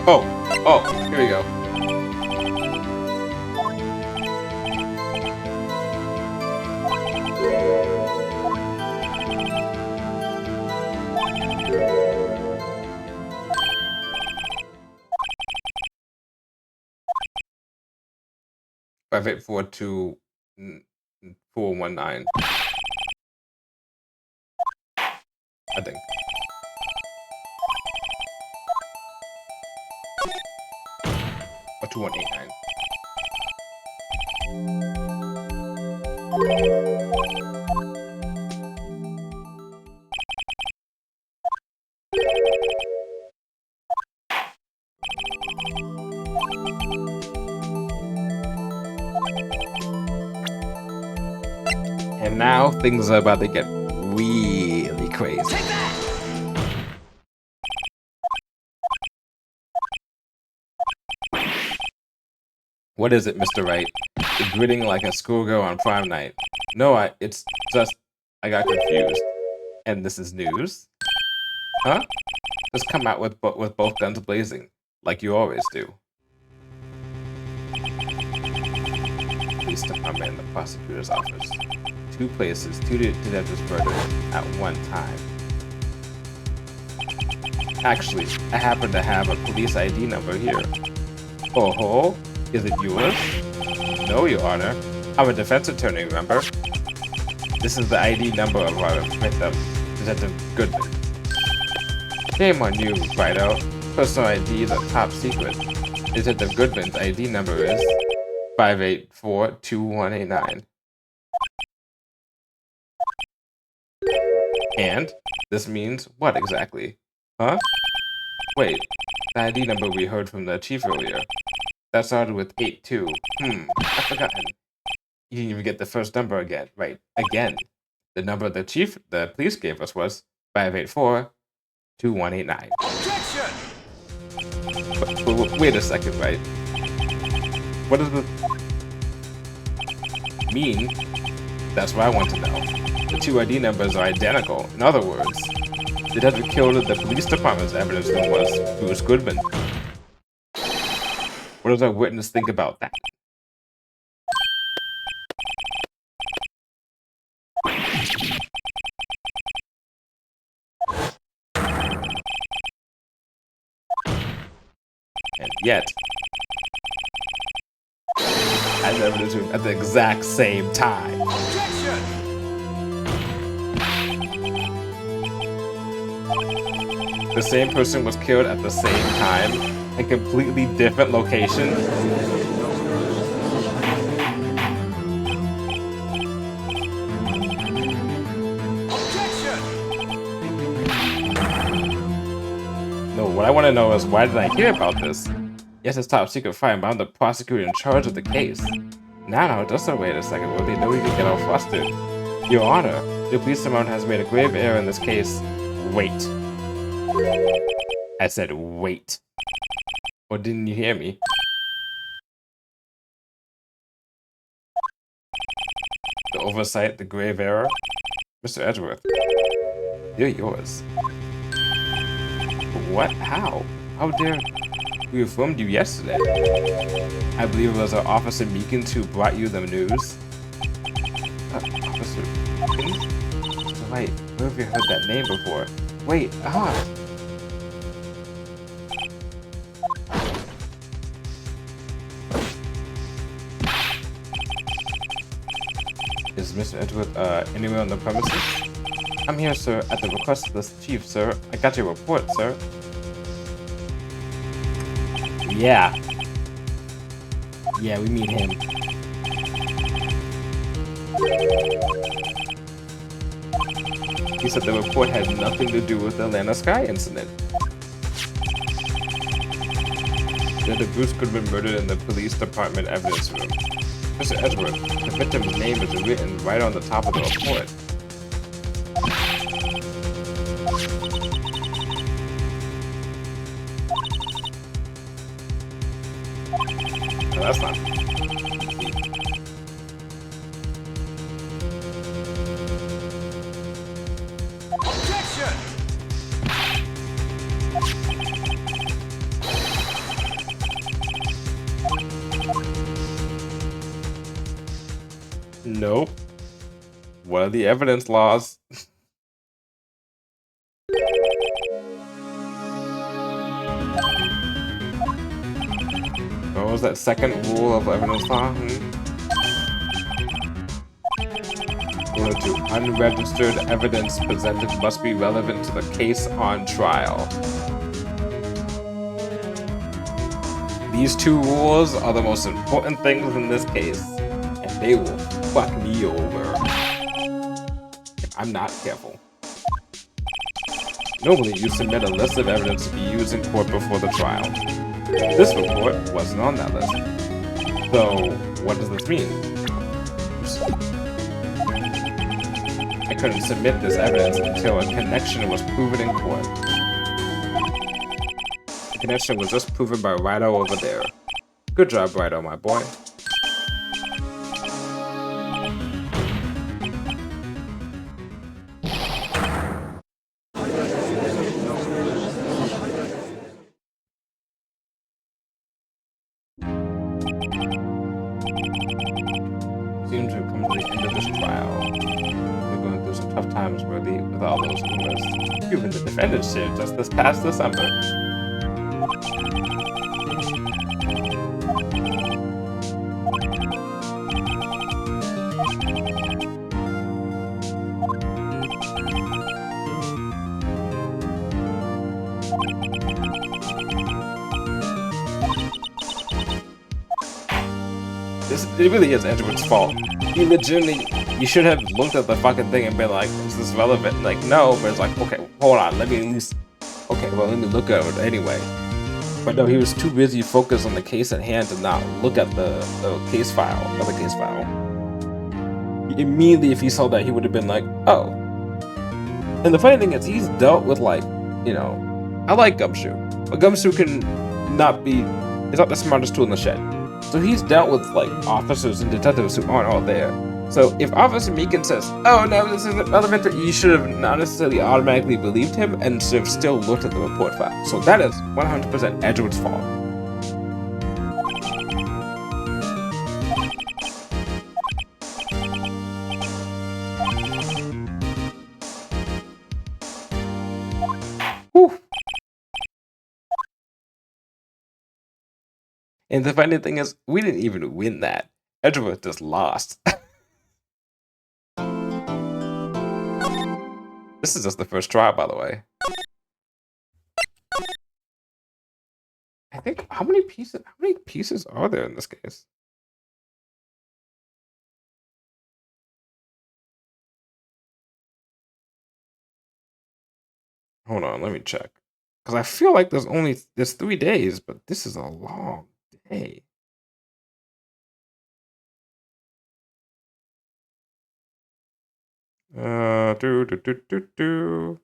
Hold it! Oh, here we go. Five eight four two 419. I think. Or 2189. And now things are about to get really crazy. Take that! What is it, Mr. Wright? You're grinning like a schoolgirl on prom night. No, it's just, I got confused. And this is news? Huh? Just come out with both guns blazing, like you always do. Police department and the prosecutor's office. Two places, two detectives murdered at one time. Actually, I happen to have a police ID number here. Oh, is it yours? No, Your Honor. I'm a defense attorney, remember? This is the ID number of our victim, Detective Goodman. Shame on you, Wright. Personal ID is a top secret. Detective Goodman's ID number is 5842189. And this means what exactly? Huh? Wait, the ID number we heard from the chief earlier. That started with 82. I've forgotten. You didn't even get the first number again. Right, again. The number the police gave us was 5842189. Objection! But wait a second, right? What does this mean? That's what I want to know. The two ID numbers are identical. In other words, the detective killed the police department's evidence who was Bruce Goodman. What does our witness think about that? And yet, as evidence at the exact same time. Objection! The same person was killed at the same time in completely different locations. Objection! No, what I want to know is why did I hear about this? Yes, it's top secret fine, but I'm the prosecutor in charge of the case. No, just wait a second. Well, they know we can get all flustered. Your Honor, the police department has made a grave error in this case. Wait. I said wait. Or didn't you hear me? The oversight, the grave error? Mr. Edgeworth, they're yours. What? How? How dare... We informed you yesterday. I believe it was our Officer Meekins who brought you the news. Officer Meekins? Mr. Wright, where have you heard that name before? Wait, Is Mr. Edgeworth, anywhere on the premises? I'm here, sir, at the request of the chief, sir. I got your report, sir. Yeah. Yeah, we meet him. He said the report had nothing to do with the Atlanta Sky incident. that Bruce could have been murdered in the police department evidence room. Mr. Edward, the victim's name is written right on the top of the report. No, that's not. Objection! Nope. What are the evidence laws? What was that second rule of evidence law? Rule 2. Unregistered evidence presented must be relevant to the case on trial. These two rules are the most important things in this case, and they will fuck me over if I'm not careful. Normally, you submit a list of evidence to be used in court before the trial. This report wasn't on that list. So, what does this mean? I couldn't submit this evidence until a connection was proven in court. The connection was just proven by Wright over there. Good job, Wright, my boy. Seems to have come to the end of this trial. We're going through some tough times with all those rumors. Even the defendants shared just this past December. It really is Edward's fault. He legitimately, you should have looked at the fucking thing and been like, is this relevant? Like, no, but it's like, okay, hold on, let me at least, okay, well, let me look at it anyway. But no, he was too busy focused on the case at hand to not look at the case file, other case file. Immediately, if he saw that, he would have been like, oh. And the funny thing is, he's dealt with, like, you know, I like Gumshoe, but Gumshoe can not be, he's not the smartest tool in the shed. So he's dealt with, like, officers and detectives who aren't all there. So if Officer Meekin says, oh no, this isn't relevant, you should have not necessarily automatically believed him and should have still looked at the report file. So that is 100% Edward's fault. Whew. And the funny thing is, we didn't even win that. Edward just lost. This is just the first trial, by the way. I think how many pieces are there in this case? Hold on, let me check. Because I feel like there's 3 days, but this is a long day. Do do do do do.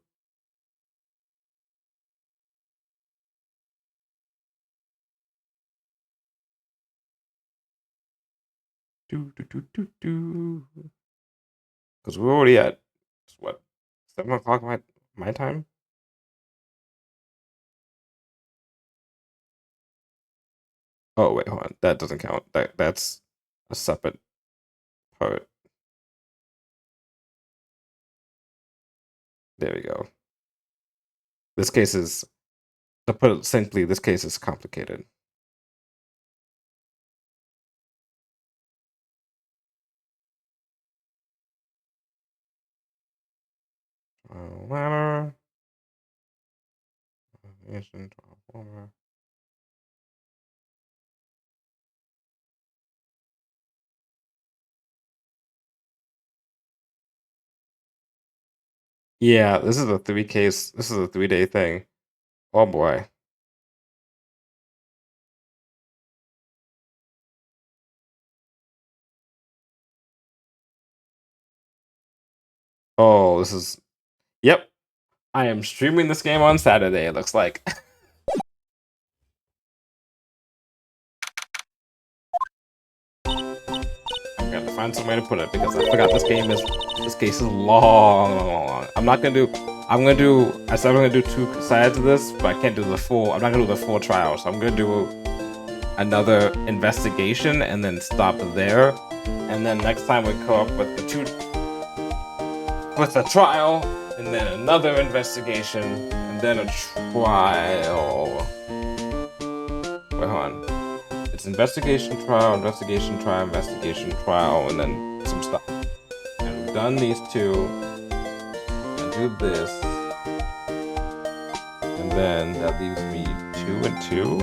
Do do do do do. Because we're already at what, 7 o'clock my time. Oh wait, hold on. That doesn't count. That's a separate part. There we go. This case is, to put it simply, this case is complicated. Ladder. Transformer. Yeah, this is a 3 day thing. Oh boy. Oh, this is. Yep. I am streaming this game on Saturday, it looks like. I'm gonna find some way to put it because I forgot this case is long. I'm gonna do I said I'm gonna do 2 sides of this, but I can't do the full. I'm not gonna do the full trial, so I'm gonna do another investigation and then stop there. And then next time we come up with the trial, and then another investigation, and then a trial. Wait, hold on. It's investigation, trial, investigation, trial, investigation, trial, and then some stuff. And we've done these 2. And do this. And then that leaves me 2 and 2.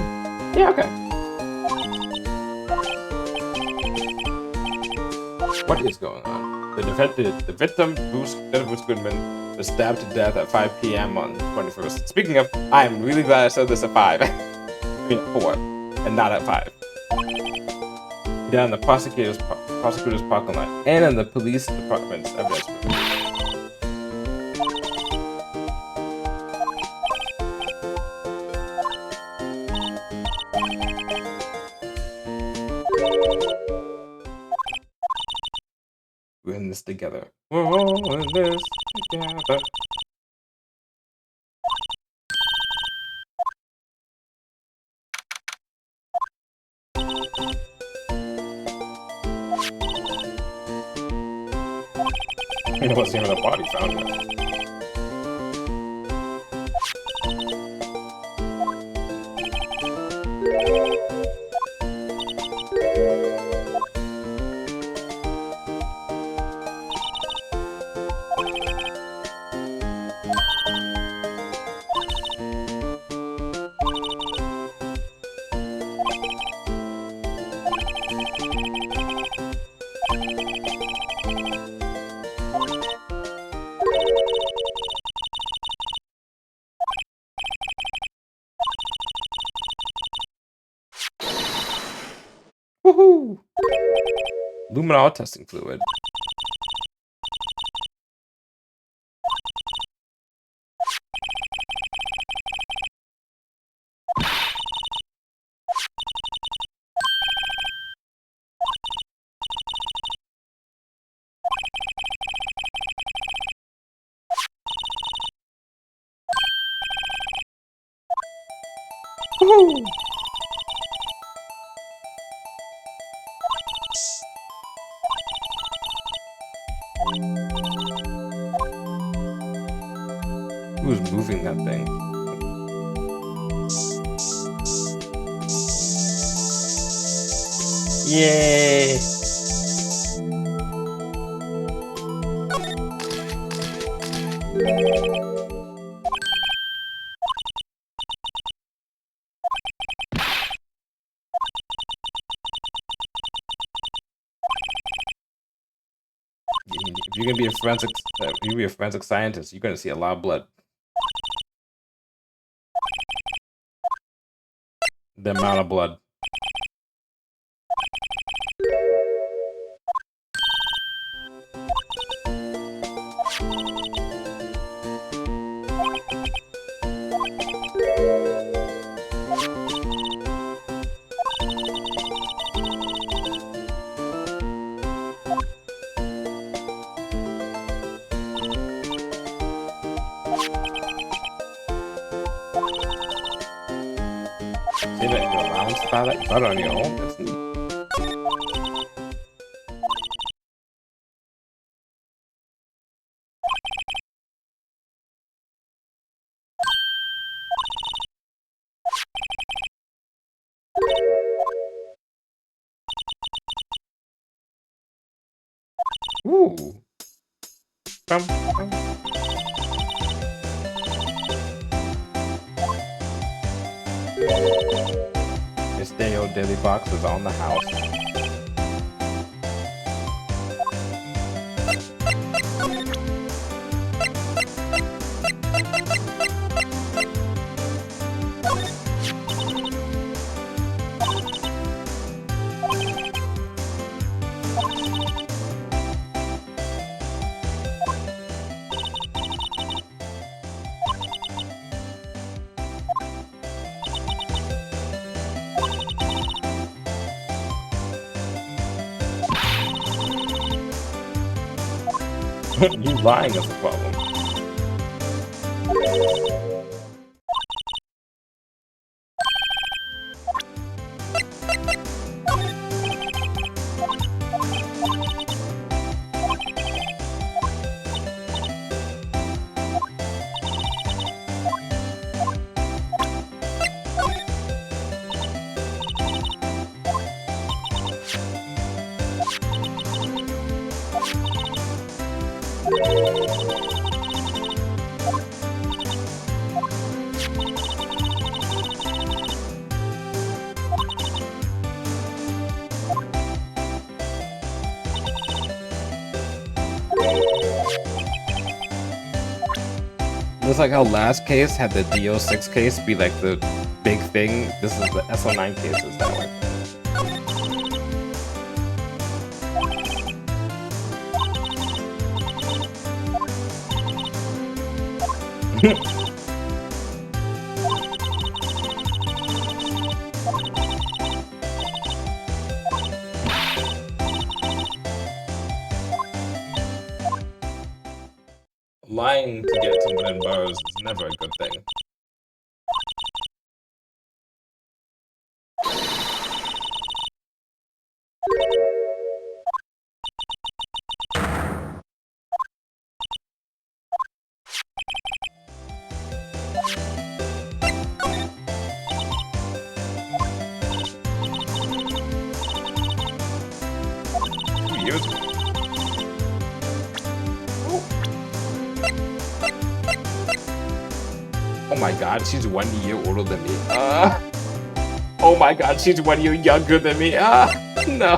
Yeah, okay. What is going on? The victim, Bruce Goodman, was stabbed to death at 5 p.m. on the 21st. Speaking of, I am really glad I said this at 5. I mean 4, and not at 5. Down in the prosecutor's parking lot and in the police department's evidence room. We're in this together. We're all in this together. You know what's the name of the body found there? Woohoo! Luminol testing fluid. Woohoo! Who's moving that thing? Yay! If you're gonna be a forensic scientist, you're gonna see a lot of blood. The amount of blood. See that you're allowed to buy that butter on your own? That's neat. Ooh. Bum, bum. This day old daily box is on the house. You lying is the problem. Looks like how last case had the DO6 case be like the big thing. This is the SO9 case, is that way. Lying to get someone in bars is never a good thing. Years ago. Oh my god, she's 1 year older than me. Oh my god, she's 1 year younger than me. No.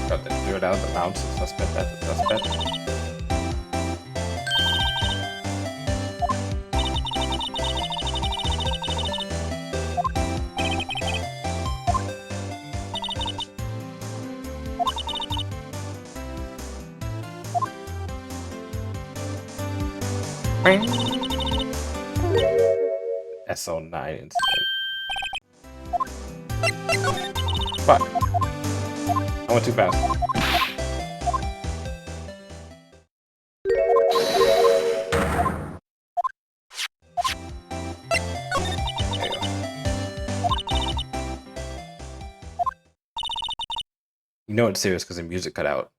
Got the dirt out of the mountain, suspect that the suspect. SO9 incident. Fuck. I went too fast. There you go. You know it's serious because the music cut out.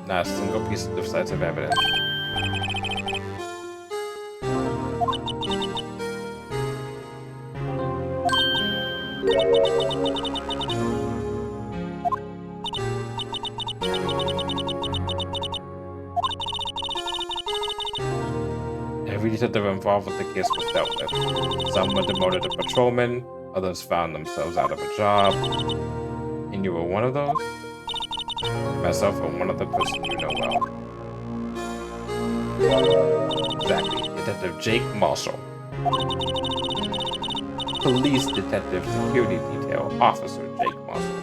Not a single piece of decisive evidence. Every detective involved with the case was dealt with. Some were demoted to patrolmen, others found themselves out of a job. And you were one of those? Myself and one other person you know well. Exactly. Detective Jake Marshall. Police Detective Security Detail Officer Jake Marshall.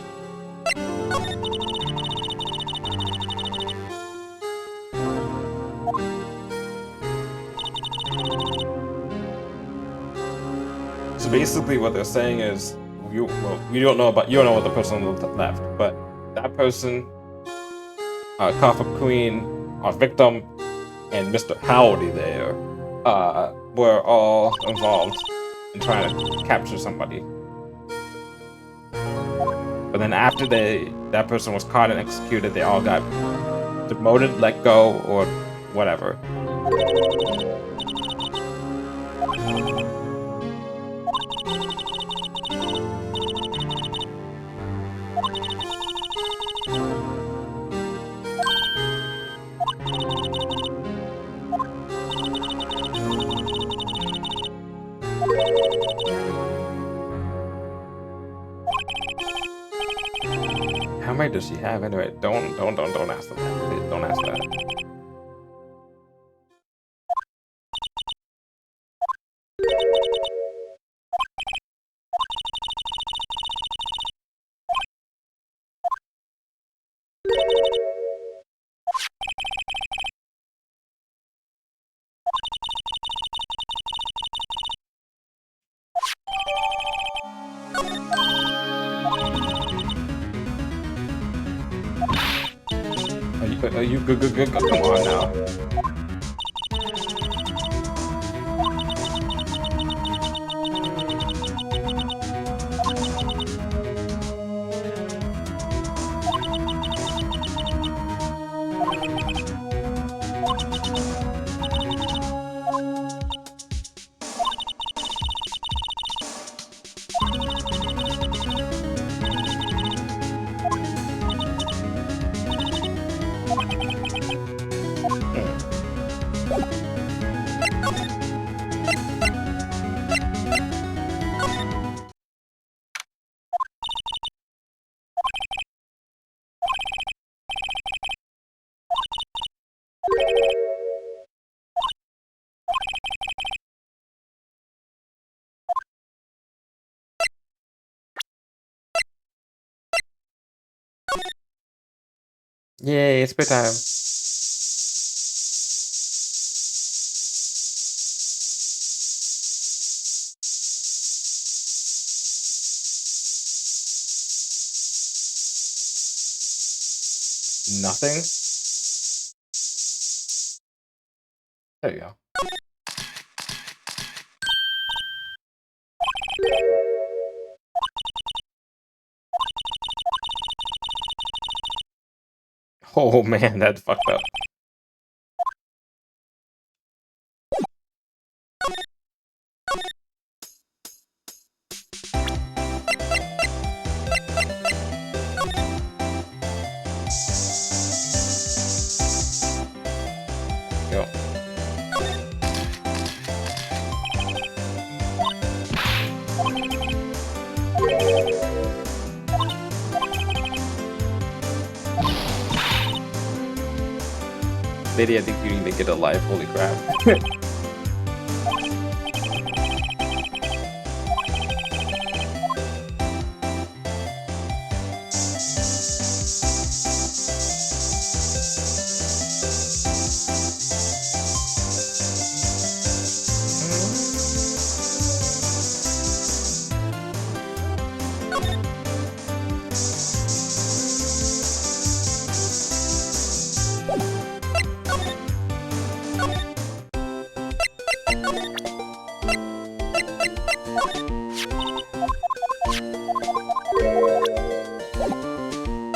So basically what they're saying is, you don't know what the person on the left, but that person, Cough Queen, our victim, and Mr. Howdy there, were all involved in trying to capture somebody. But then after that person was caught and executed, they all got demoted, let go, or whatever. fight does she have anyway? Don't ask them that. Please don't ask that. Are you good? Come on now. Yay, it's bedtime. Nothing? There you go. Oh man, that's fucked up. Yo. Lady, I think you need to get a life. Holy crap.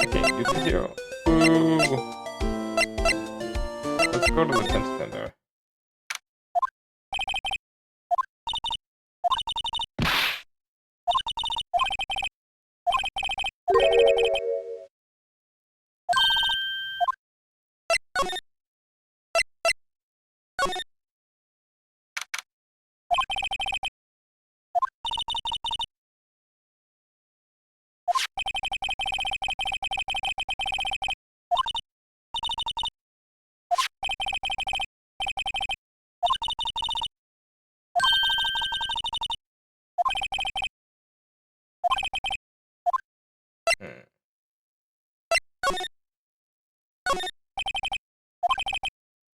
Okay, you can zero. Ooh. Let's go to the 10th center.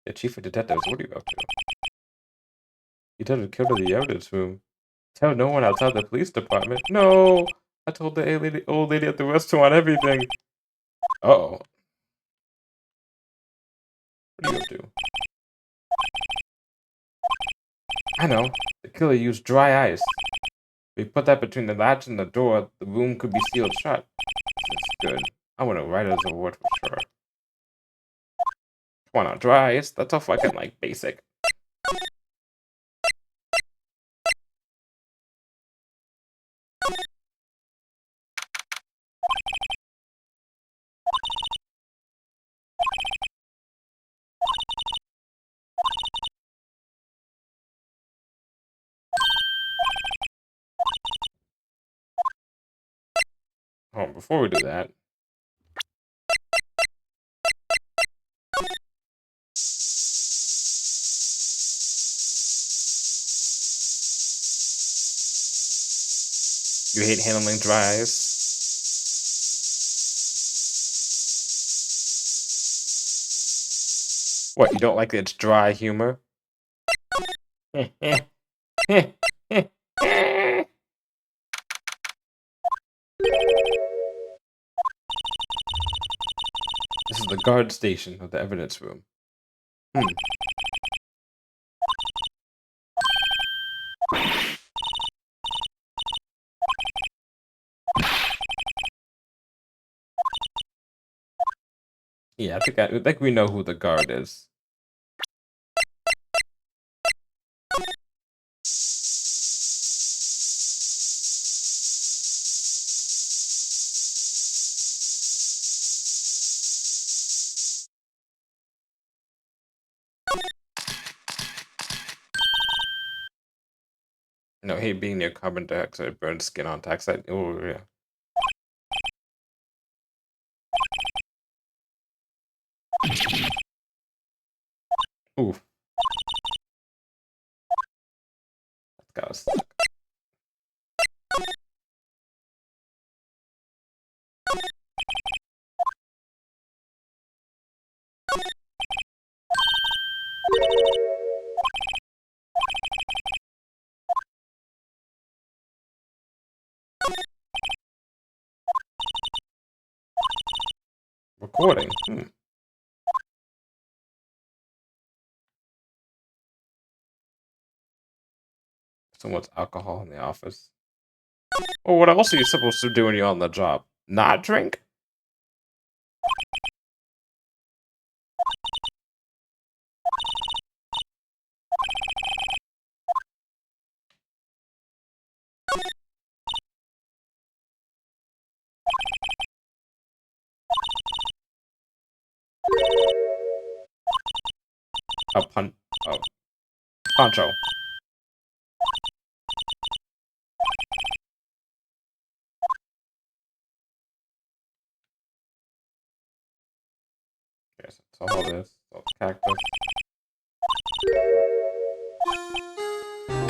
Yeah, Chief of Detectives, what are you up to? You told her to kill to the evidence room. Tell no one outside the police department. No! I told the old lady at the restaurant everything. Uh-oh. What are you up to? I know. The killer used dry ice. If we put that between the latch and the door, the room could be sealed shut. That's good. I want to write it as a word for sure. Come on now, dry ice? That's all fucking, like, basic. Oh, before we do that, You hate handling dry ice? What, you don't like its dry humor? This is the guard station of the evidence room. Yeah, I think we know who the guard is. No, hate being near carbon dioxide burns skin on dioxide. Oh yeah. Oof. That gotta suck. Recording. So much alcohol in the office. Well, what else are you supposed to do when you're on the job? Not drink? A poncho. Yes, that's all this. All cactus.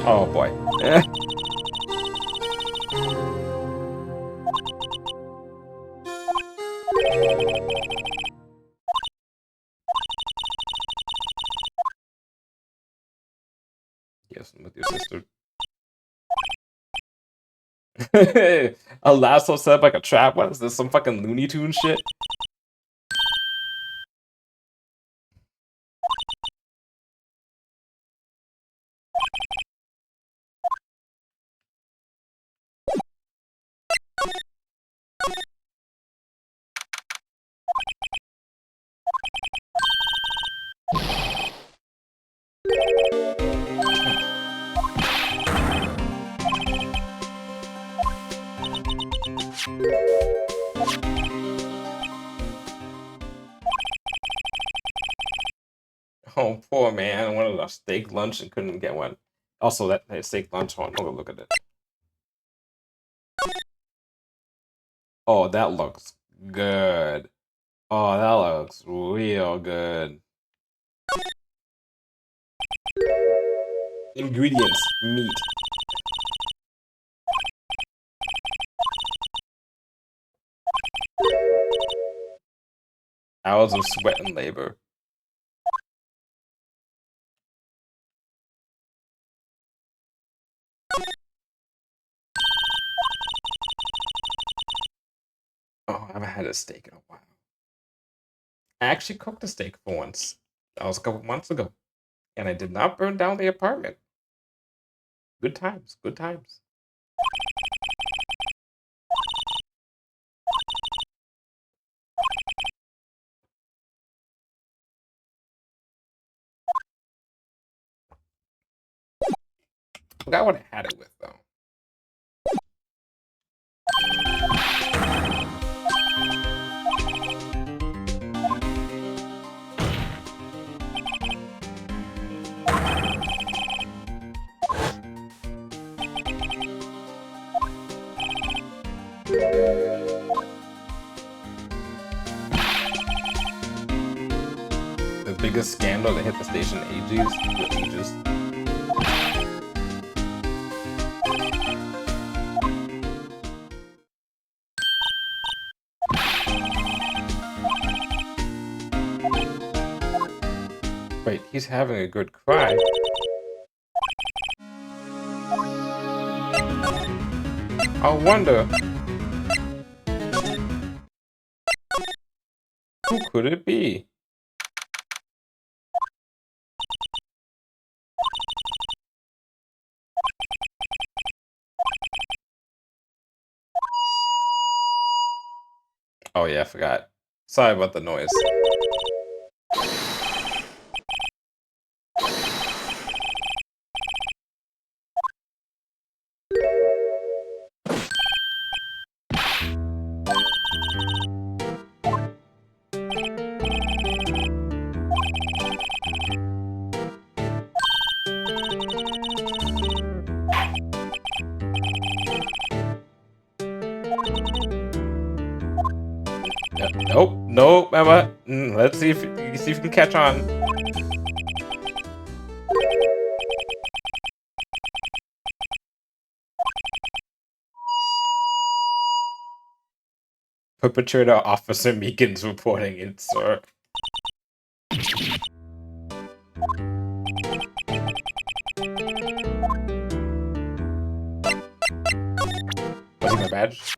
Oh boy. Yes, I'm with your sister. A lasso set up like a trap? What is this? Some fucking Looney Tune shit? Oh, poor man. I wanted a steak lunch and couldn't get one. Also, that steak lunch one. Oh, look at it. Oh, that looks good. Oh, that looks real good. Ingredients: meat. Hours of sweat and labor. Oh, I haven't had a steak in a while. I actually cooked a steak for once. That was a couple months ago. And I did not burn down the apartment. Good times, good times. Forgot what I had it with, though. The biggest scandal that hit the station in ages. he's having a good cry. I wonder, who could it be? Oh yeah, I forgot. Sorry about the noise. Nope, nope, Emma. Let's see if you can catch on. Perpetrator Officer Meekins reporting in, sir. Was he my badge?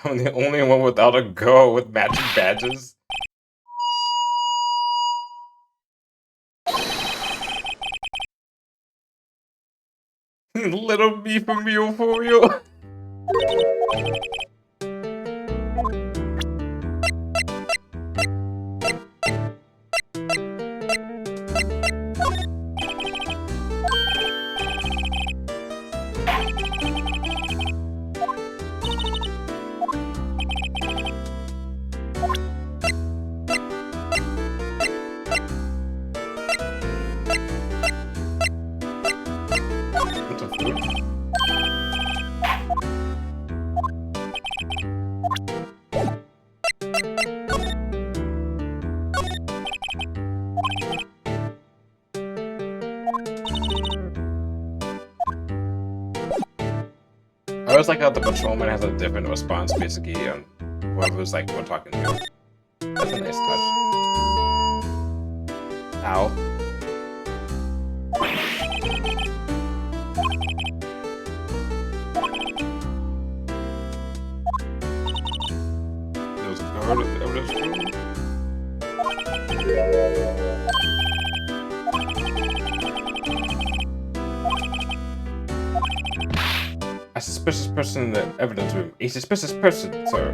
I'm the only one without a girl with matching badges. Little me from you for you. I always like how the patrolman has a different response basically on whoever's like we're talking to. That's a nice touch. Ow. There was a guard at the evidence room. A suspicious person in the evidence room. A suspicious person, sir.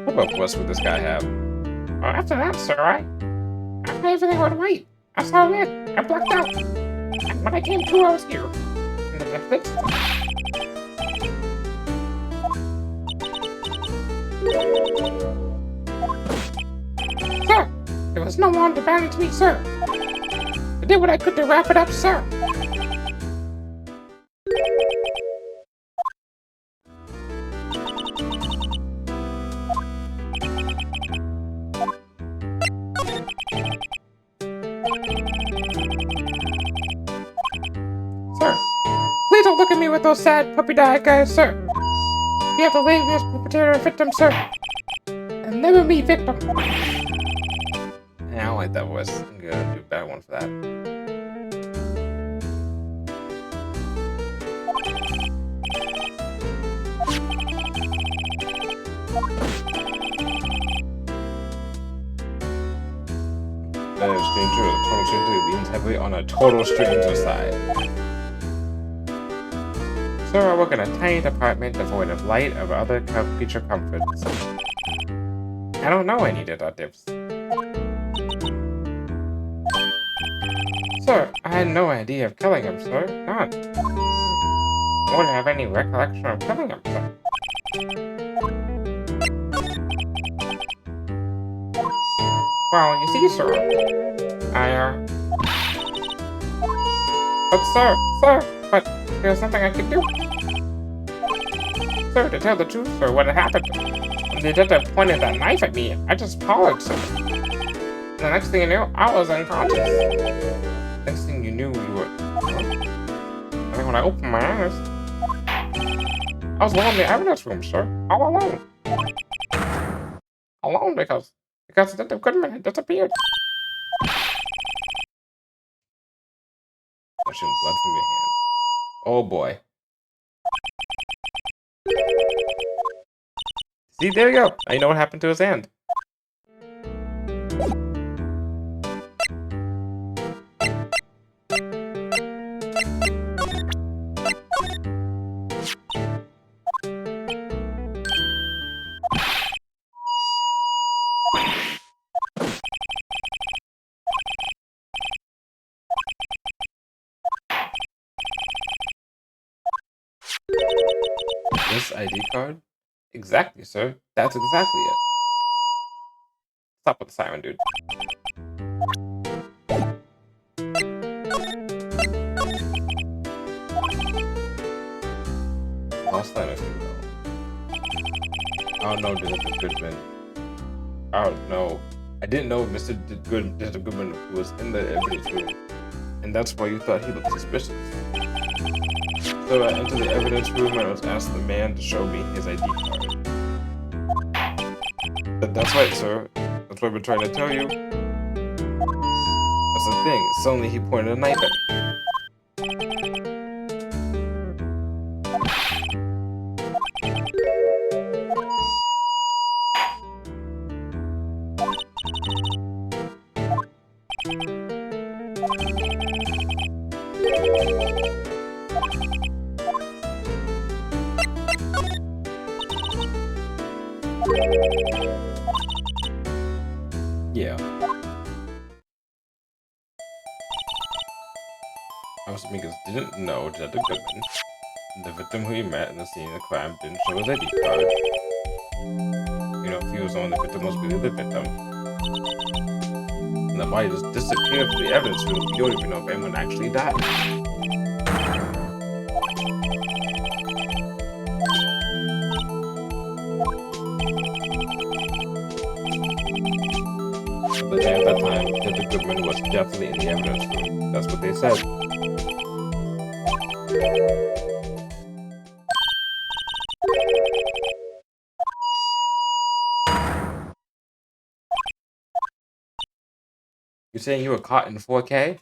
What voice would this guy have? Well, after that, sir, after everything went right, I saw it. I blacked out. And when I came to, I was here. In the defense. Sir, there was no one to balance me, sir. I did what I could to wrap it up, sir. Sir, please don't look at me with those sad puppy-eyed guys, sir. You have to leave this perpetrator a victim, sir. And never be victim. Yeah, I don't like that voice. I'm gonna do a bad one for that. That is stranger. The total stranger leans heavily on a total stranger side. Sir, I work in a tiny department devoid of light or other creature comforts. I don't know any detectives. Sir, I had no idea of killing him, sir. None. I wouldn't have any recollection of killing him, sir. Well, you see, sir, But but there's nothing I can do. Sir, to tell the truth, sir, what had happened, when the detective pointed that knife at me, I just followed, sir. The next thing you knew, I was unconscious. Next thing you knew, you were... And then when I opened my eyes, I was alone in the evidence room, sir. All alone. Alone because Detective Goodman had disappeared. Washing blood from your hand. Oh boy. See, there you go. Now you know what happened to his hand. This ID card? Exactly, sir. That's exactly it. Stop with the siren, dude. Lost line, if you will. Oh no, Detective Goodman. Oh no. I didn't know Detective Goodman was in the evidence room. And that's why you thought he looked suspicious. So I entered the evidence room and I was asked the man to show me his ID card. That's right, sir. That's what we're trying to tell you. That's the thing. Suddenly he pointed a knife at me. Yeah. Because didn't know Detective Goodman, the victim who he met in the scene of the crime, didn't show his ID card. You know, if he was on the victim was really the victim. And the body just disappeared from the evidence room. You don't even know if anyone actually died. But then at that time, Detective Goodman was definitely in the evidence room. That's what they said. You're saying you were caught in 4K?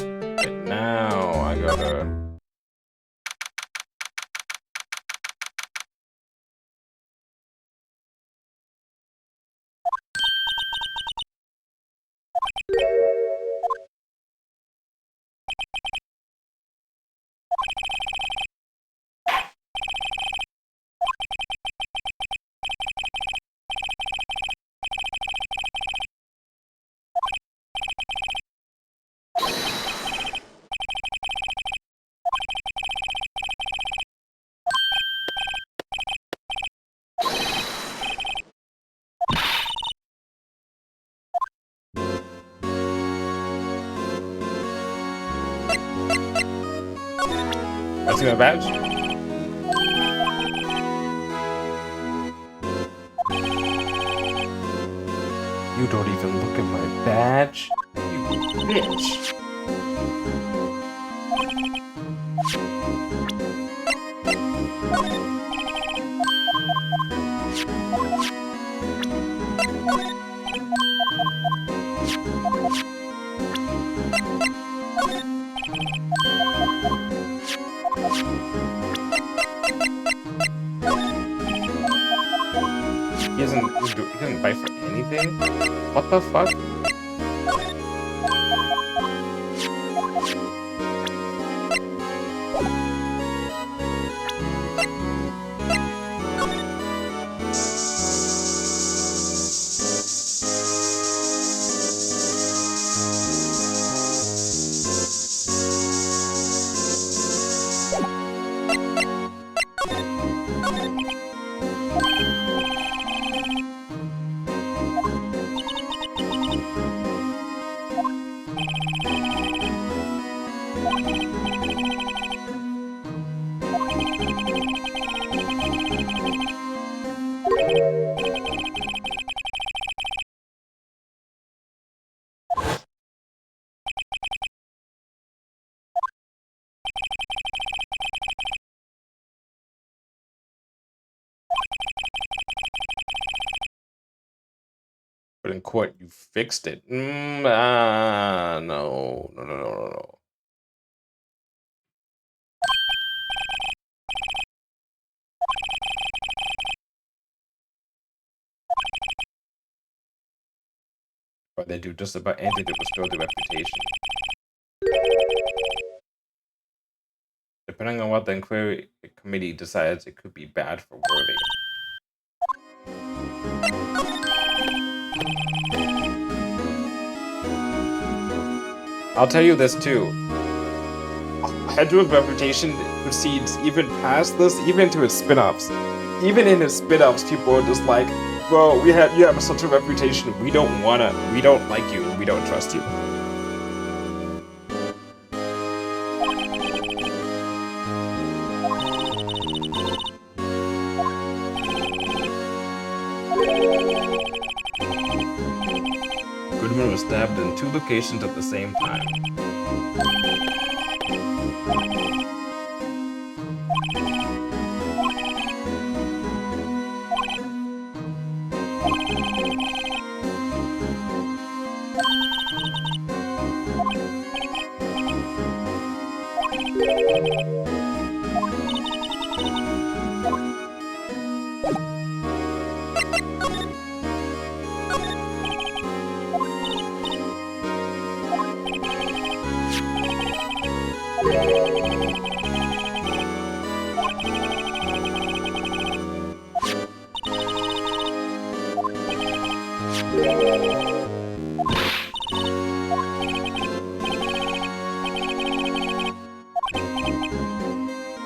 Right now, I gotta... I see my badge? You don't even look at my badge? You bitch. He doesn't bite for anything? What the fuck? But in court, you fixed it. No, no, no, no, no, no. But they do just about anything to restore the reputation. Depending on what the inquiry committee decides, it could be bad for Worthy. I'll tell you this too. Hedgero's reputation proceeds even past this, even to its spin-offs. Even in its spin-offs, people are just like, bro, you have such a reputation, we don't like you, and we don't trust you. Goodman was stabbed in 2 locations at the same time.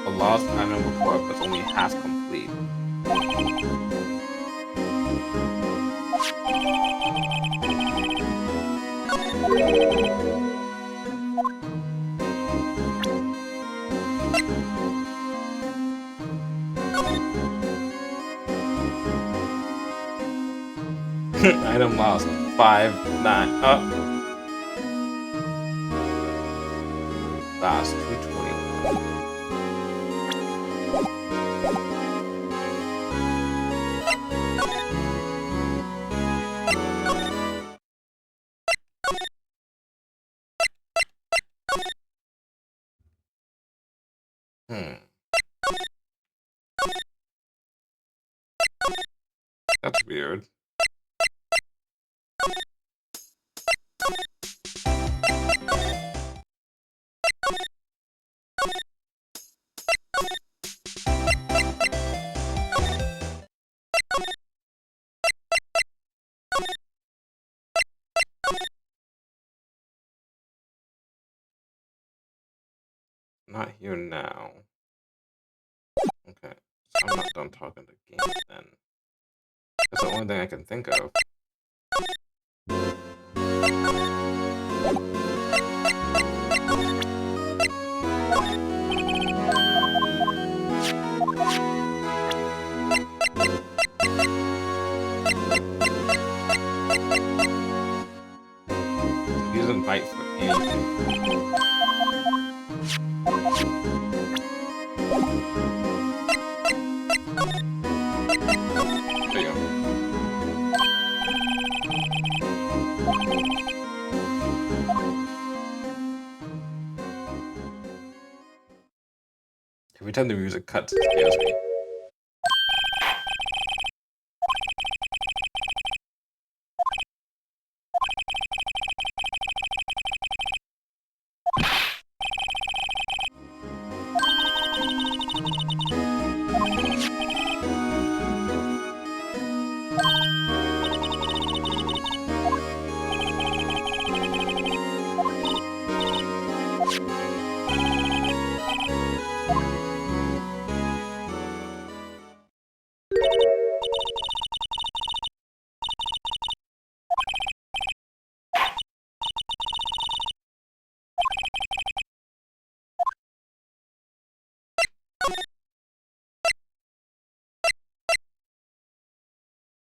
The lost item report was only half complete. Item lost. 5-9. Lost 221. That's weird. Not here now. Okay, so I'm not done talking to games then. That's the only thing I can think of. He doesn't fight for anything. There you go. Every time the music cuts, it scares me.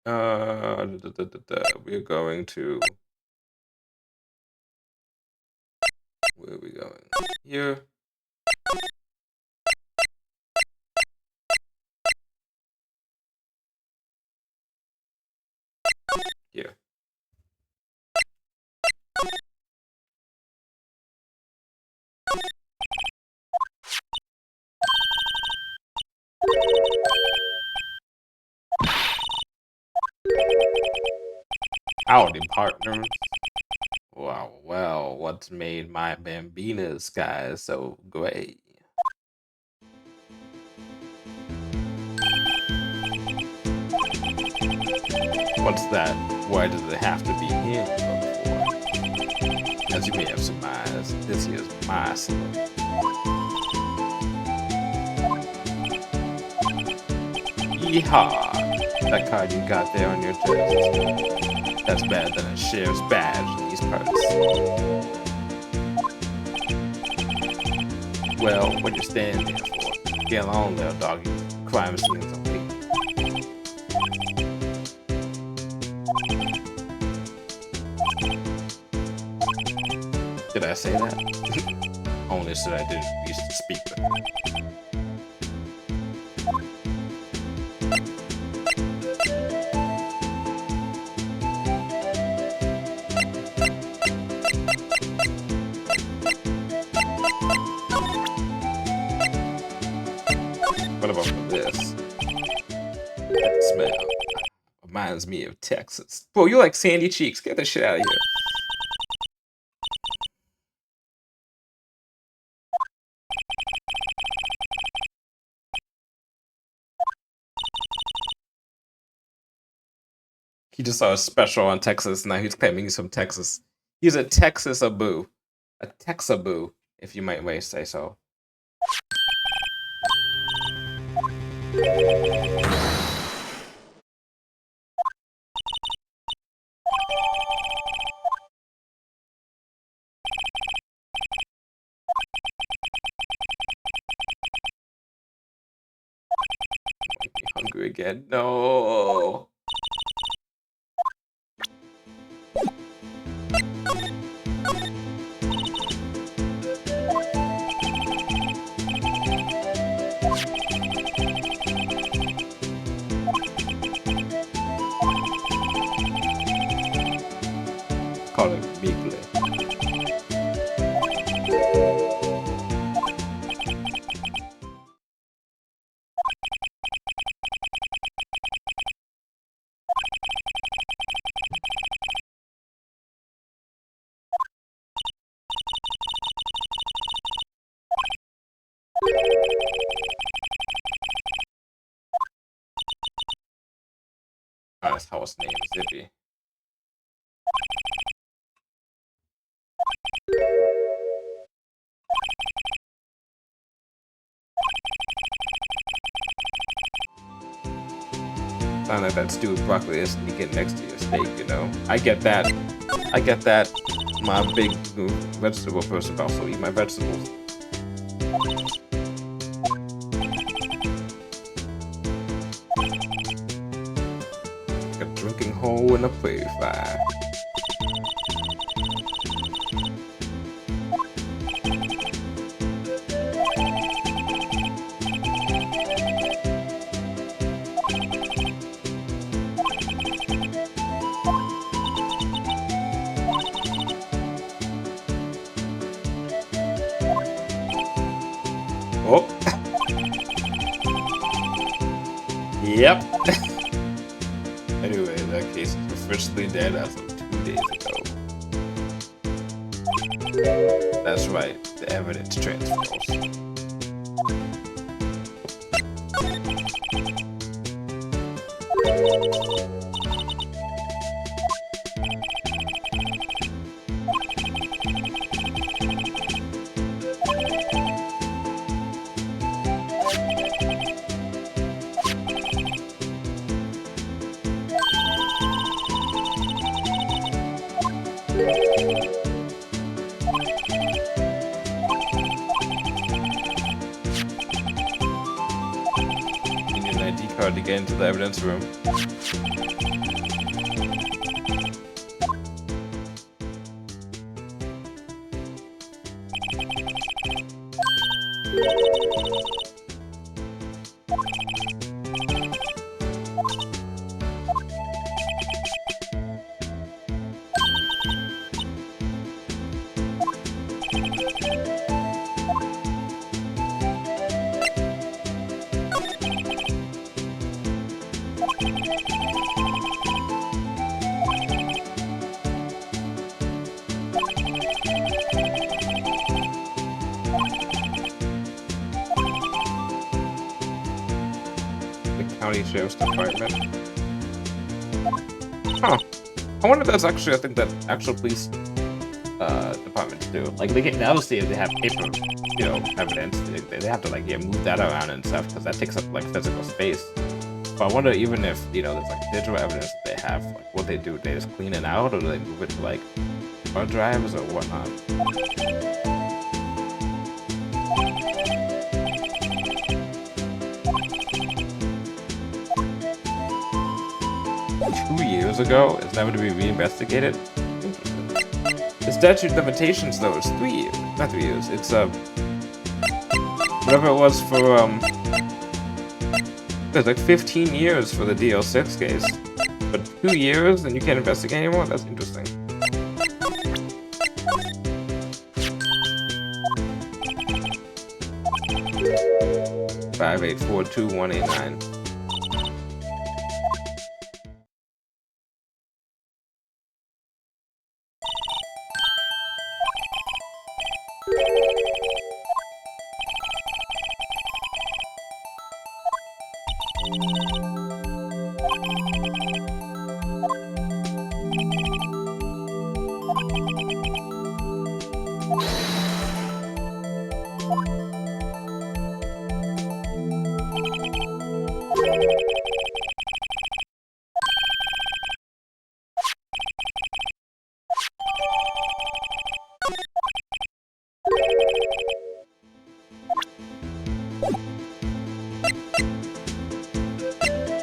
We're going to. Where are we going? Here. Here. Howdy, partners. Wow, well, what's made my Bambina sky so gray? What's that? Why does it have to be him for? As you may have surmised, this here's my saloon. Yeehaw! That card you got there on your chest. That's better than a sheriff's badge in these parts. Well, what you standing there for? Get along there, doggy. Crime scenes are waiting. Did I say that? Only so I didn't used to speak with her. What about this? That smell reminds me of Texas. Bro, you like sandy cheeks. Get the shit out of here. He just saw a special on Texas. Now he's claiming he's from Texas. He's a Texas-aboo. A Texaboo, if you might say so. Hungry again? No. Call it meekly. Oh, that's how his name is, Zippy. Sound like that stewed broccoli is sneaking next to your steak, you know? I get that. I get that. My big vegetable person also eat my vegetables. Like a drinking hole in a prairie fire. Oh. Yep. Anyway, in that case, it's officially dead as of 2 days ago. That's right, the evidence transfers. ID card to get into the evidence room. County Sheriff's Department. Huh. I wonder if that's actually a thing that actual police departments do. Like, they can obviously if they have paper, you know, evidence, they have to like move that around and stuff because that takes up like physical space. But I wonder even if there's like digital evidence that they have, like what they do, they just clean it out or do they move it to like hard drives or whatnot. 2 years ago, it's never to be reinvestigated. The statute of limitations, though, is 3 years. Not 3 years. It's whatever it was for there's like 15 years for the DL6 case, but 2 years and you can't investigate anymore. That's interesting. Five 842-189.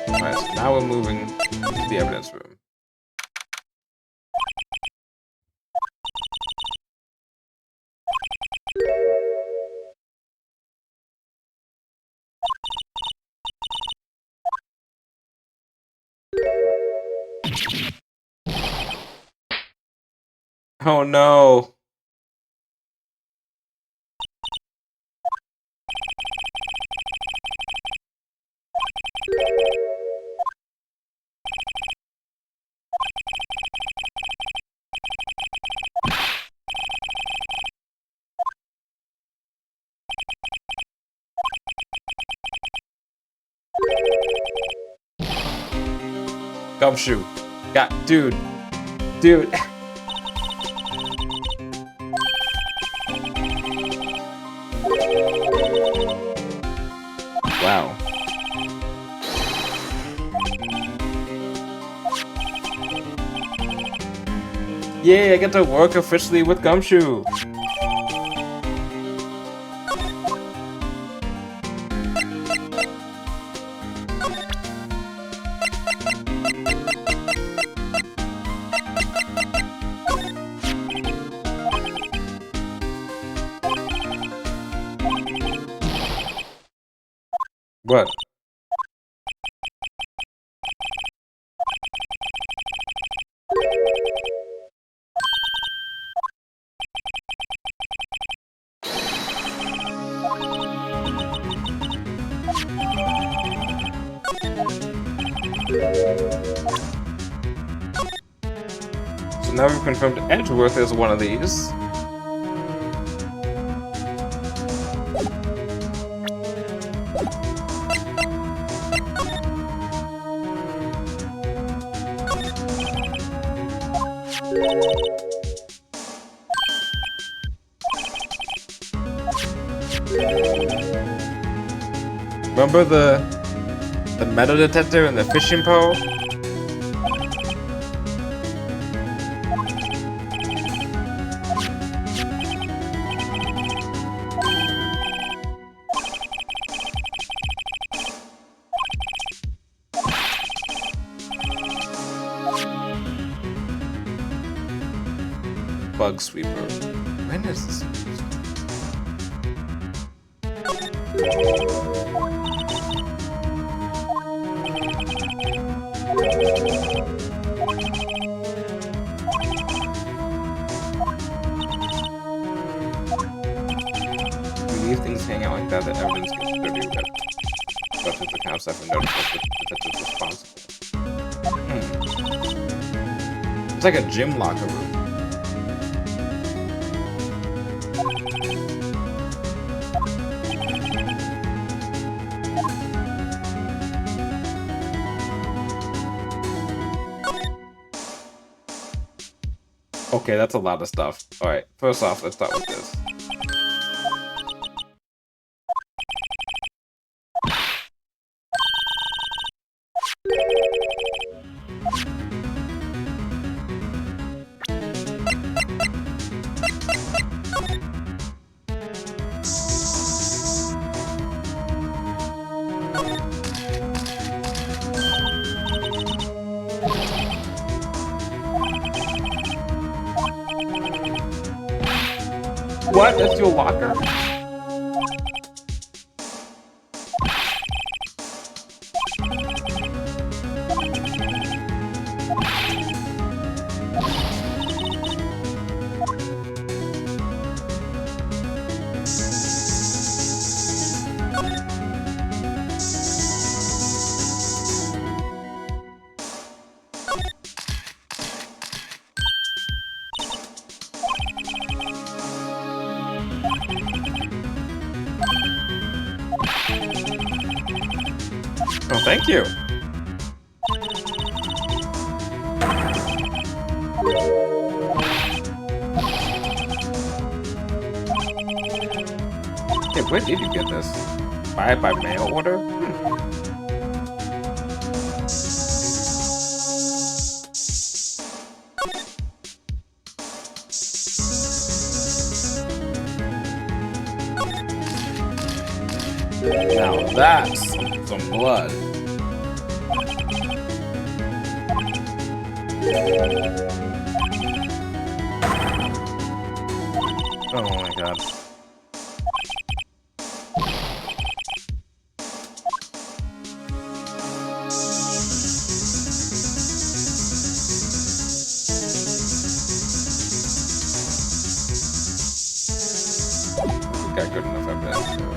Alright, so now we're moving to the evidence room. Oh no! Gumshoe. Dude. Wow. Yay, I get to work officially with Gumshoe. What? So now we've confirmed Edgeworth is one of these. Remember the metal detector and the fishing pole? bug sweeper. When is this? We leave things hang out like that, the evidence gets dirty. But if the counts have noticed that the detective's responsible. It's like a gym locker room. Okay, that's a lot of stuff. Alright, first off, let's start with this. What? That's your locker? Oh, thank you. Hey, where did you get this? Buy it by mail order? Now that's some blood. Oh my god. Got good enough evidence to do it.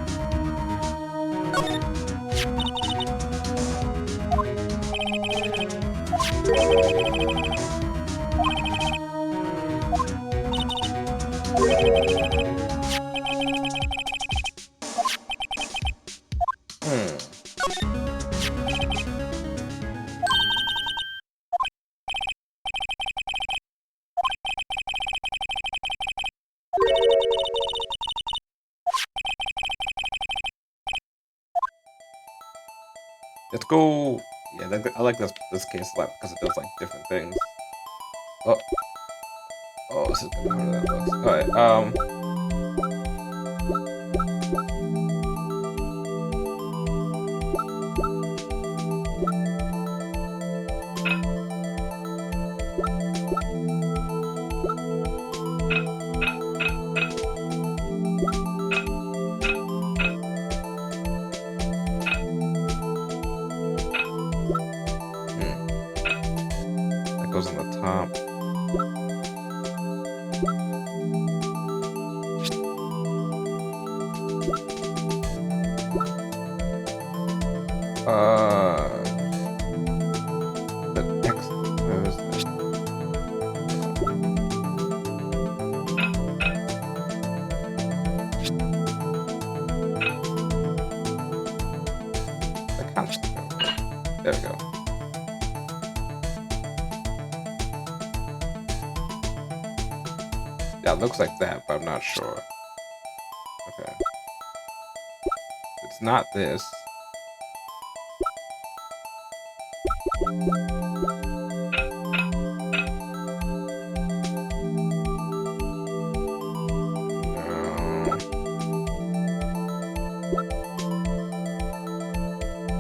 Let's go. Yeah, I like this case a lot because it does like different things. Oh, this is gonna be that box. All right. That goes on the top. The text. Where is that? The constant. There we go. Yeah, it looks like that, but I'm not sure. Okay. It's not this.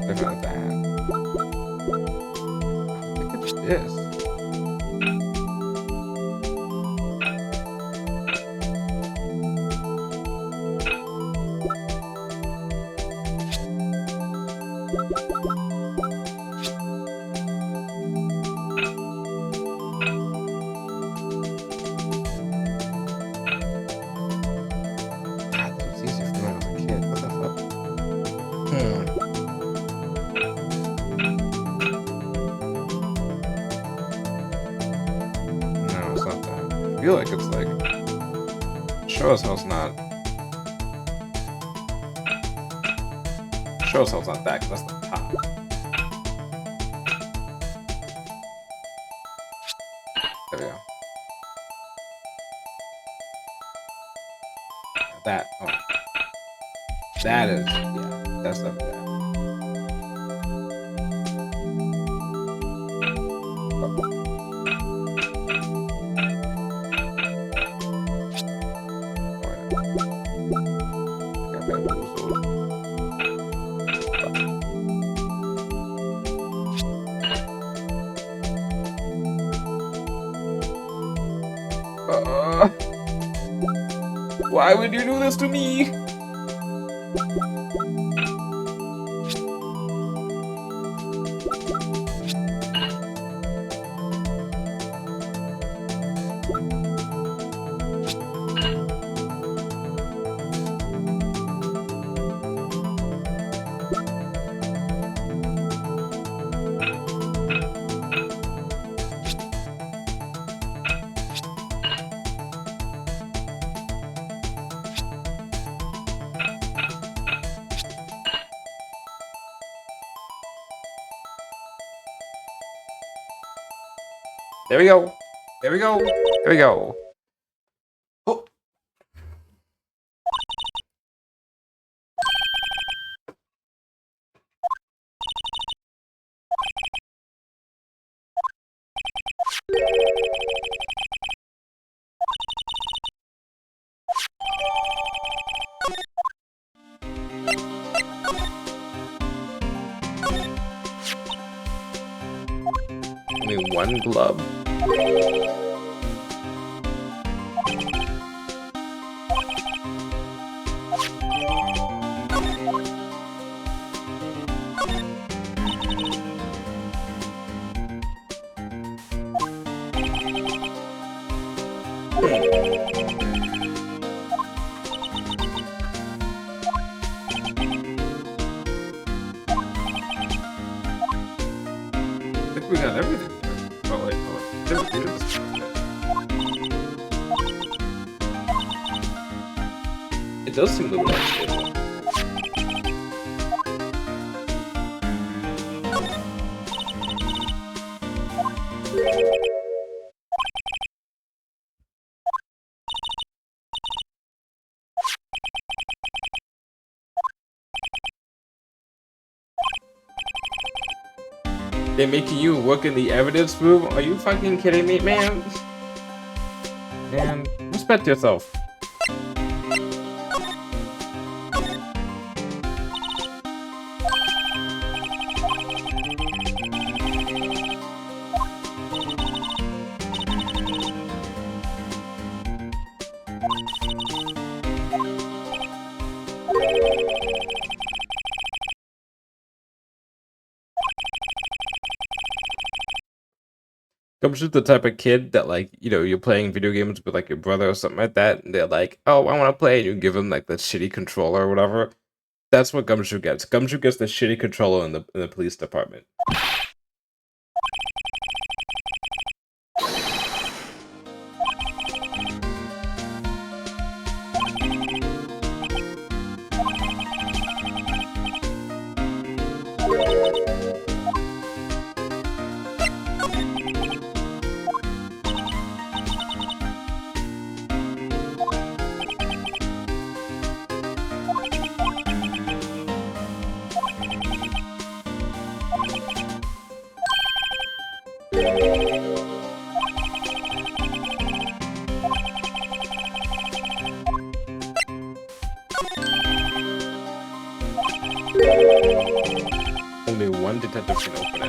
Different than that. I think it's this. God, this was easy for me when I was a kid. What the fuck? Hmm. No, it's not that. I feel like it's like. Sure as hell's not. Sure as hell's not that, 'cause that's the top. There we go. That. Oh. That is. Yeah. That's up there. Why would you do this to me? There we go. There we go. There we go. Oh. Only one glove. I think we got everything there. Oh wait, we did this. It does seem a little unstable. They're making you work in the evidence room? Are you fucking kidding me, man? Man, respect yourself. Gumshoe's the type of kid that, like, you know, you're playing video games with, like, your brother or something like that, and they're like, oh, I want to play, and you give them, like, the shitty controller or whatever. That's what Gumshoe gets. Gumshoe gets the shitty controller in the police department. Only one detective can open it.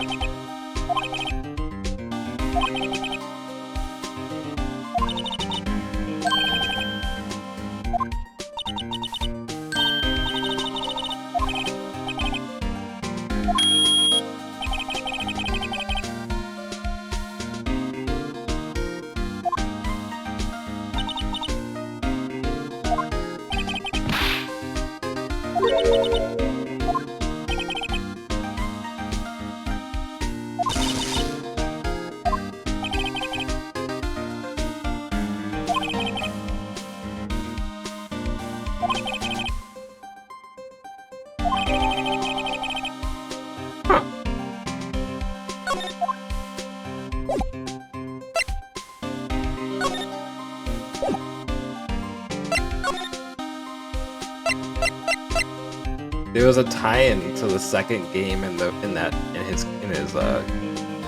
There was a tie-in to the second game in his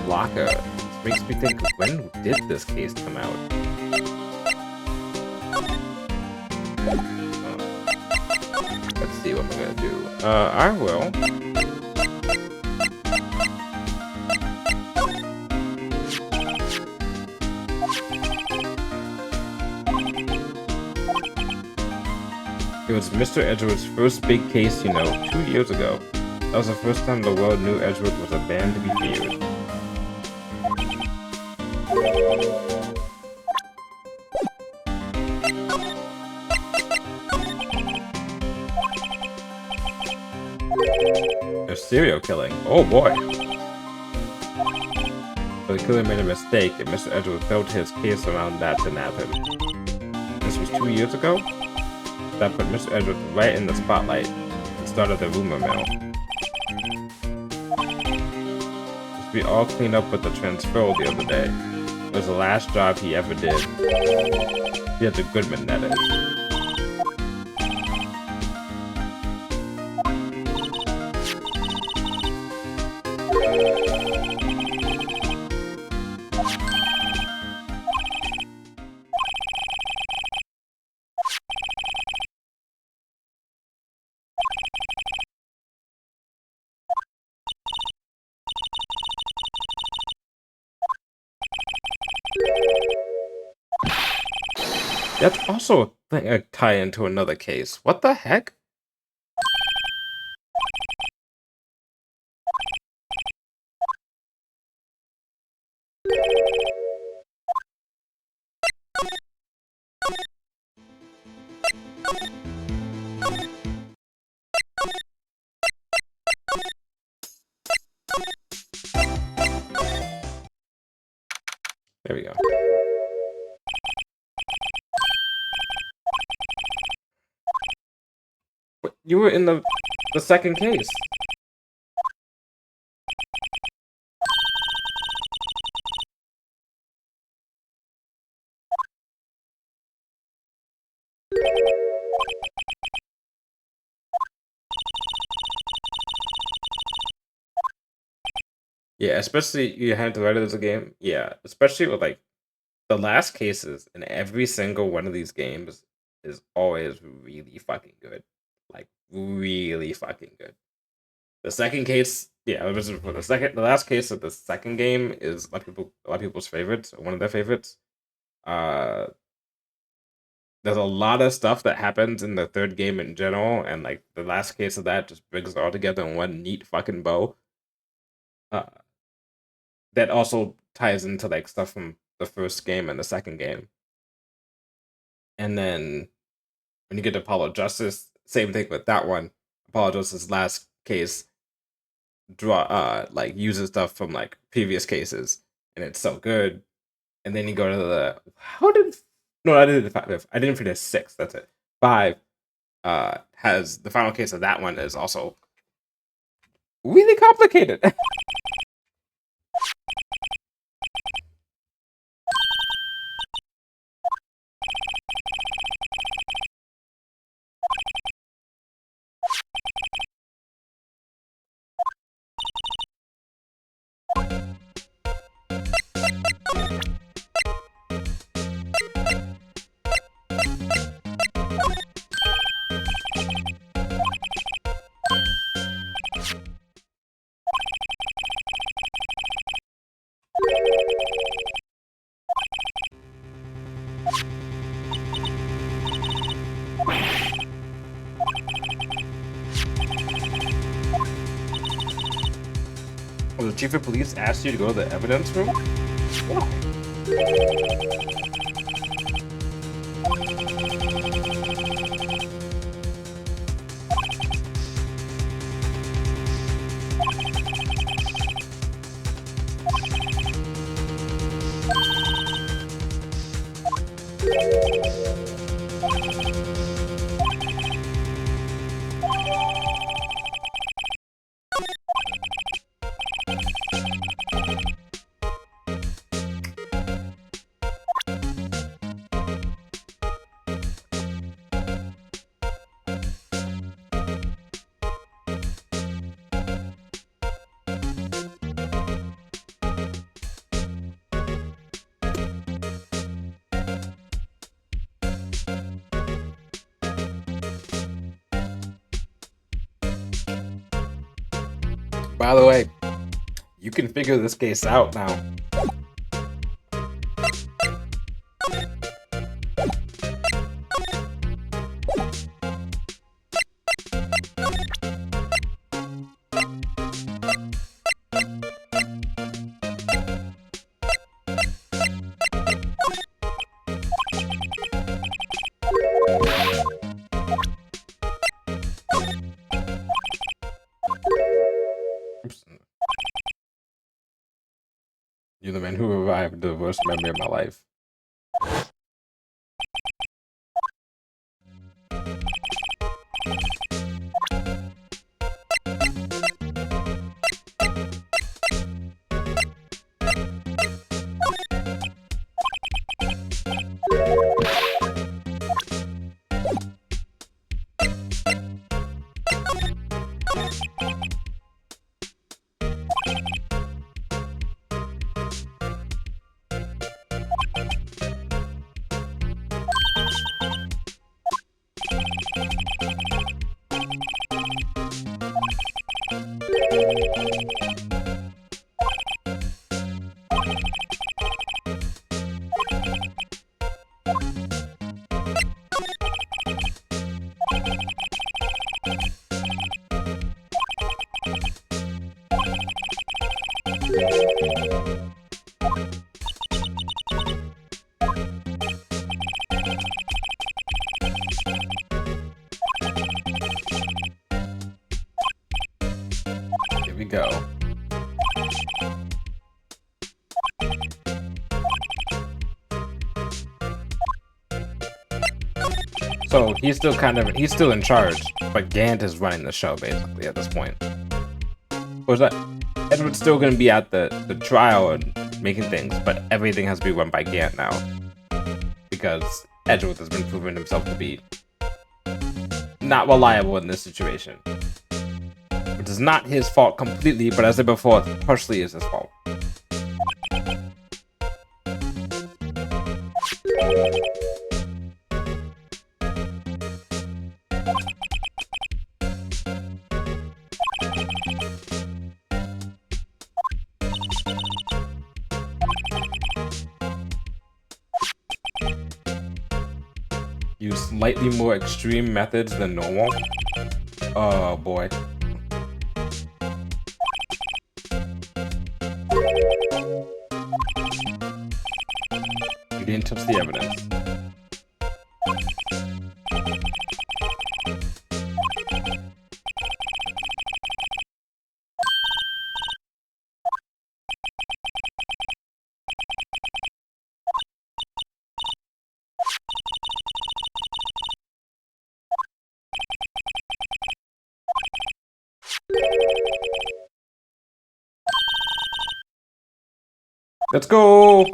locker. This makes me think, when did this case come out? Let's see what we're gonna do. I will. It was Mr. Edgeworth's first big case, 2 years ago. That was the first time the world knew Edgeworth was a man to be feared. A serial killing. Oh boy. But the killer made a mistake, and Mr. Edgeworth built his case around that to nab him. This was 2 years ago? That put Mr. Edgeworth right in the spotlight and started the rumor mill. We all cleaned up with the transfer the other day. It was the last job he ever did. He had the Goodman, that is. That's also a tie into another case. What the heck? There we go. What, you were in the second case. Yeah, especially you had to write it as a game. Yeah, especially with like the last cases in every single one of these games is always really fucking good. Like really fucking good. The second case, yeah, the last case of the second game is a lot of people's favorites, or one of their favorites. Uh, there's a lot of stuff that happens in the third game in general, and like the last case of that just brings it all together in one neat fucking bow. That also ties into like stuff from the first game and the second game. And then when you get to Apollo Justice, same thing with that one. Apollo Justice's last case uses stuff from like previous cases, and it's so good. And then you go to the I didn't finish 6. That's it. 5 has the final case of that one is also really complicated. Well, the chief of police asked you to go to the evidence room? Why? By the way, you can figure this case out now. Oops. You're the man who revived the worst memory of my life. Here we go. So he's still in charge, but Gant is running the show basically at this point. Or is that Edward's still gonna be at the trial and making things, but everything has to be run by Gant now. Because Edward has been proving himself to be not reliable in this situation. Which is not his fault completely, but as I said before, it partially is his fault. Use slightly more extreme methods than normal. Oh boy. You didn't touch the evidence. Let's go!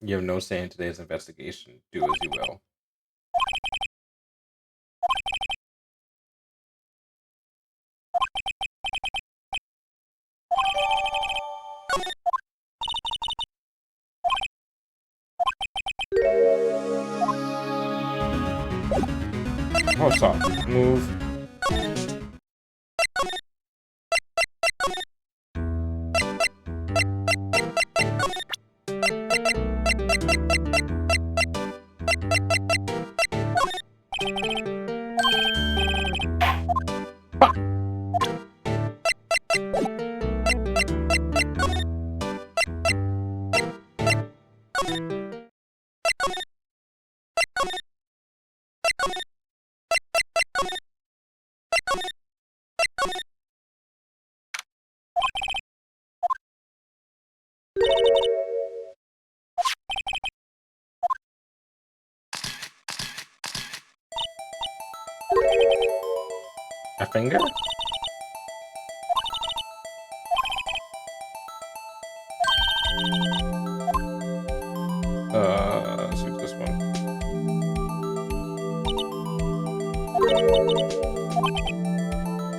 You have no say in today's investigation. Do as you will. Oh, stop. Move. A finger? Let's use this one.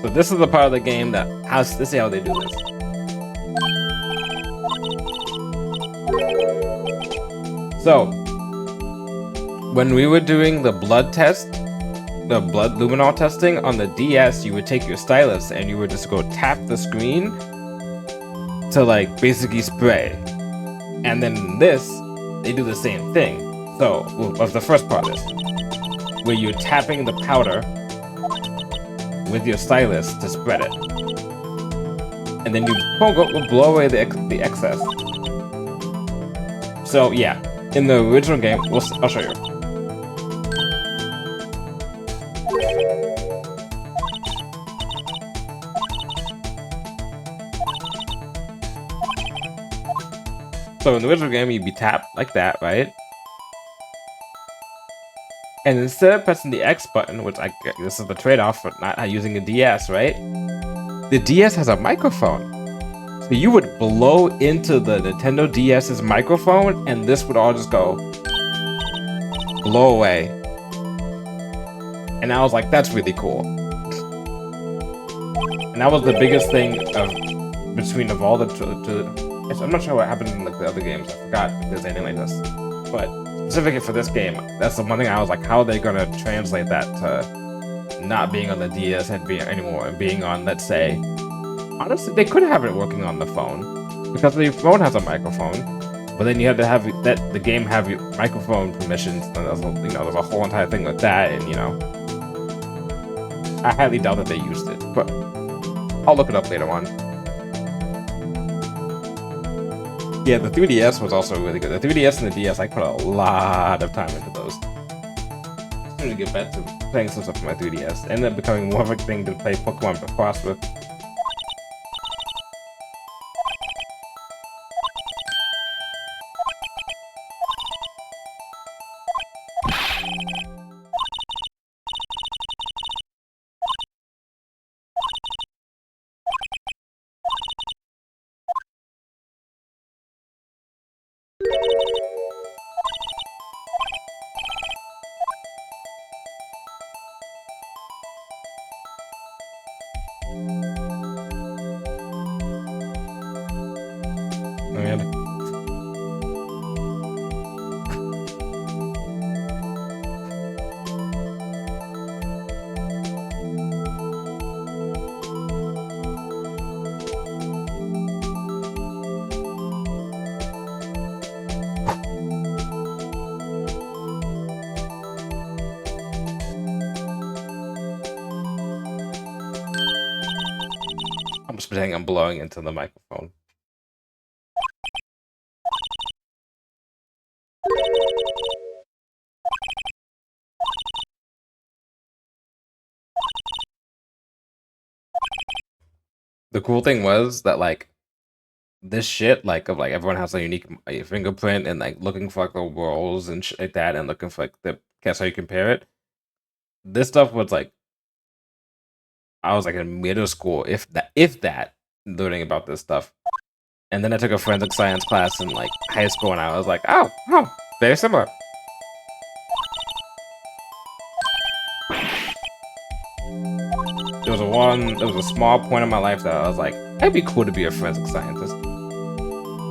So this is the part of the game that let's see how they do this. So when we were doing the blood test, the blood luminol testing on the DS, you would take your stylus and you would just go tap the screen to like basically spray. And then this, they do the same thing. So, was the first part of this, where you're tapping the powder with your stylus to spread it. And then you will blow away the excess. So yeah, in the original game, I'll show you. So in the original game, you'd be tapped like that, right? And instead of pressing the X button, which this is the trade-off for not using a DS, right? The DS has a microphone. So you would blow into the Nintendo DS's microphone, and this would all just go blow away. And I was like, that's really cool. And that was the biggest thing of all the I'm not sure what happened in like the other games. I forgot if there's anything like this. But specifically for this game, that's the one thing I was like, how are they gonna translate that to not being on the DS anymore and being on, let's say, honestly, they could have it working on the phone because the phone has a microphone, but then you have to have the game have your microphone permissions. And there's a whole entire thing with that, and I highly doubt that they used it, but I'll look it up later on. Yeah, the 3DS was also really good. The 3DS and the DS, I put a lot of time into those. I'm going to get back to playing some stuff on my 3DS. Ended up becoming more of a thing to play Pokemon Cross with. I'm just pretending I'm blowing into the microphone. The cool thing was that like this shit everyone has a unique fingerprint and like looking for like the rolls and shit like that and looking for like guess how you compare it. This stuff was like I was like in middle school, if that, learning about this stuff. And then I took a forensic science class in like high school, and I was like, oh, very similar. There was a small point in my life that I was like, it'd be cool to be a forensic scientist.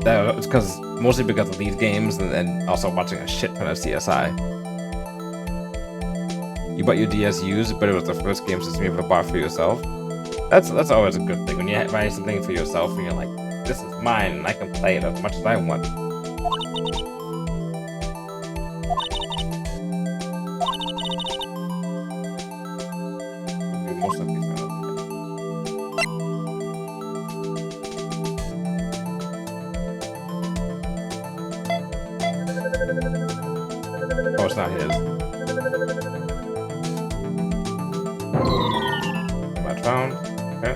That was mostly because of these games, and then also watching a shit ton of CSI. You bought your DS used, but it was the first game system you ever bought for yourself. That's always a good thing when you buy something for yourself and you're like, this is mine and I can play it as much as I want. Most of these oh, it's not his. Found. Okay.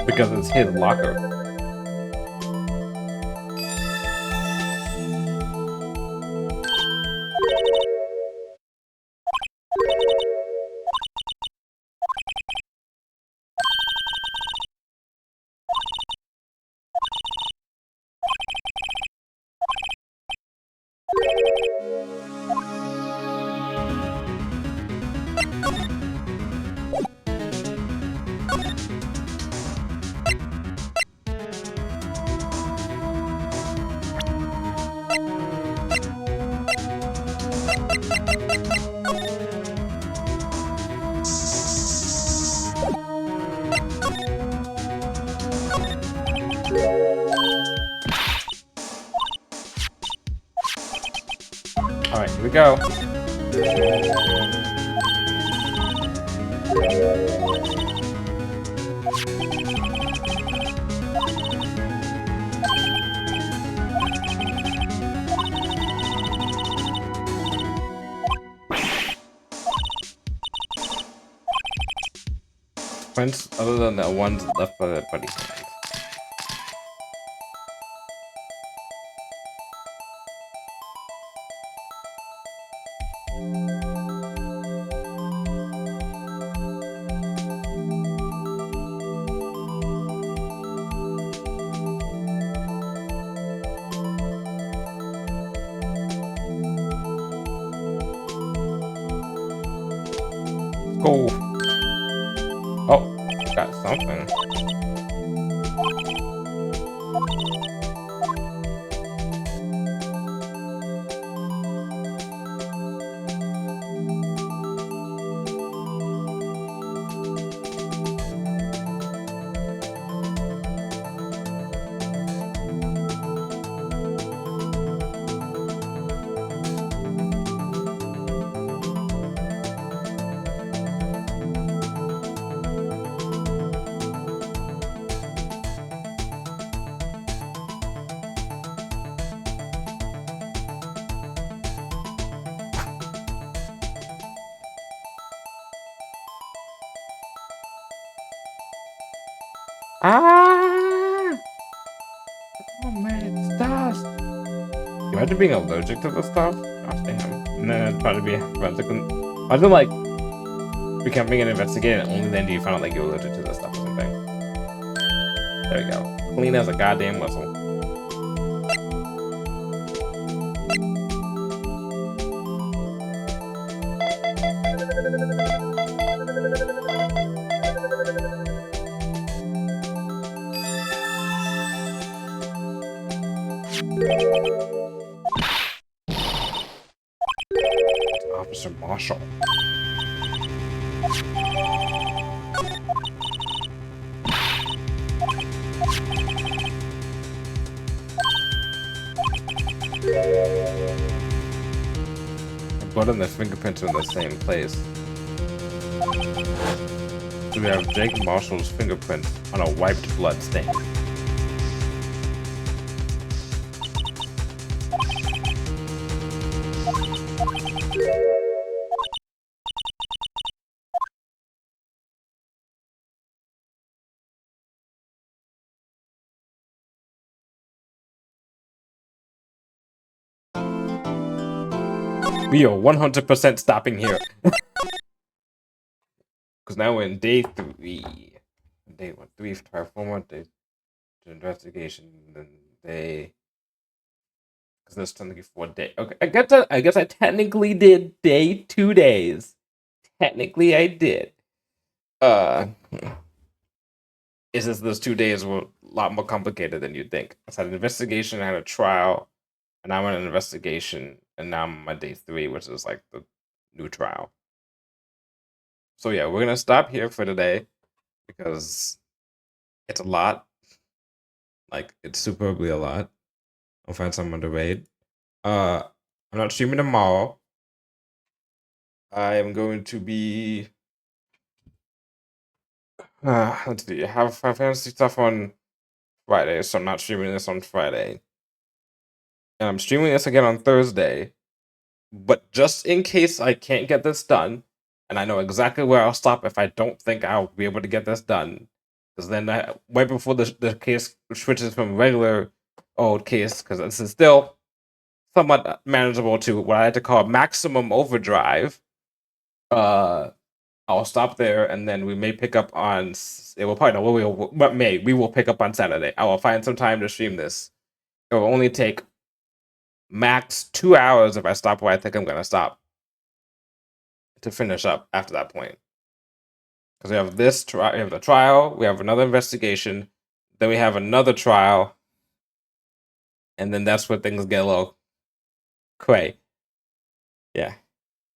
Because it's his locker. go. Prints other than the ones left by the buddy's hand. Go. Oh, got something. Ah! Oh man, it's dust. Imagine being allergic to this stuff. Gosh damn. And then it'd probably be imagine like becoming an investigator and only then do you find out like you're allergic to this stuff or something. There we go. Clean as a goddamn whistle. Officer Marshall. The blood and the fingerprints are in the same place. So we have Jake Marshall's fingerprints on a wiped blood stain. We are 100% stopping here. Because now we're in day 3. Day 3 for Terraformer, day 2 investigation, then day... Because there's technically 4 days. Okay, I guess I technically did day 2 days. Technically I did. It's just those 2 days were a lot more complicated than you'd think. I had an investigation, I had a trial, and now I'm on an investigation, and now I'm on my day 3, which is like the new trial. So yeah, we're gonna stop here for today because it's a lot. Like it's superbly a lot. I'll find someone to raid. I'm not streaming tomorrow. I am going to be let's see, I have fantasy stuff on Friday, so I'm not streaming this on Friday. And I'm streaming this again on Thursday. But just in case I can't get this done, and I know exactly where I'll stop if I don't think I'll be able to get this done. Because then right before the case switches from regular old case, because this is still somewhat manageable to what I like to call maximum overdrive. I'll stop there, and then we may pick up on. It will probably no, we will pick up on Saturday. I will find some time to stream this. It will only take max 2 hours if I stop where I think I'm gonna stop to finish up after that point. Because we have this trial, we have the trial, we have another investigation, then we have another trial, and then that's where things get a little cray. Yeah,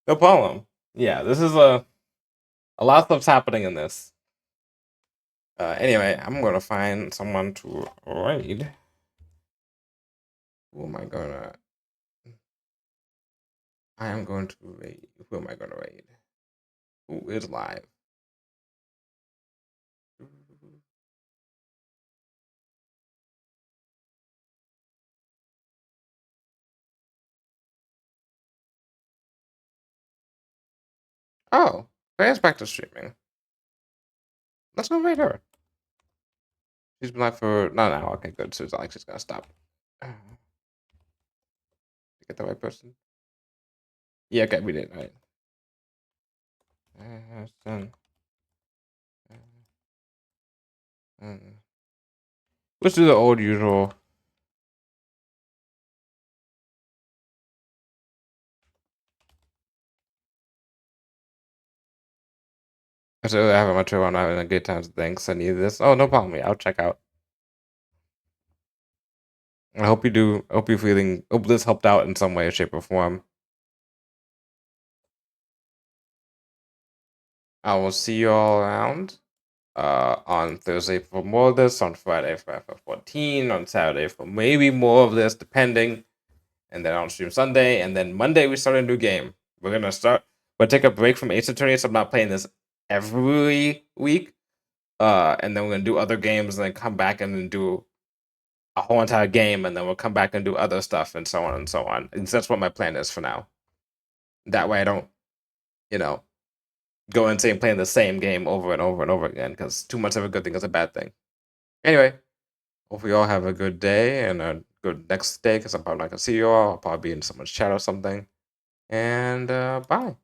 no problem. Yeah, this is a lot of stuff's happening in this. Anyway, I'm gonna find someone to raid. Who am I gonna? I am going to raid. Who am I going to raid? Who is live? Oh, Freya's back to streaming. Let's go raid her. She's been live for not an hour. Okay, good. So it's not like she's gonna stop. Get the right person. Yeah, okay, we did. All right. Let's do the old usual. I said I have my trip. I'm having a good time. Thanks. I need this. Oh, no problem. Yeah, I'll check out. I hope you do. Hope you feeling. Hope this helped out in some way, shape, or form. I will see you all around. On Thursday for more of this, on Friday for FF14, on Saturday for maybe more of this, depending, and then on stream Sunday, and then Monday we start a new game. We'll take a break from Ace Attorney, so I'm not playing this every week. And then we're gonna do other games, and then come back and then do a whole entire game, and then we'll come back and do other stuff, and so on and so on. And that's what my plan is for now. That way, I don't, you know, go insane playing the same game over and over and over again, because too much of a good thing is a bad thing. Anyway, hope you all have a good day and a good next day, because I'm probably not gonna see you all. I'll probably be in someone's chat or something. And bye.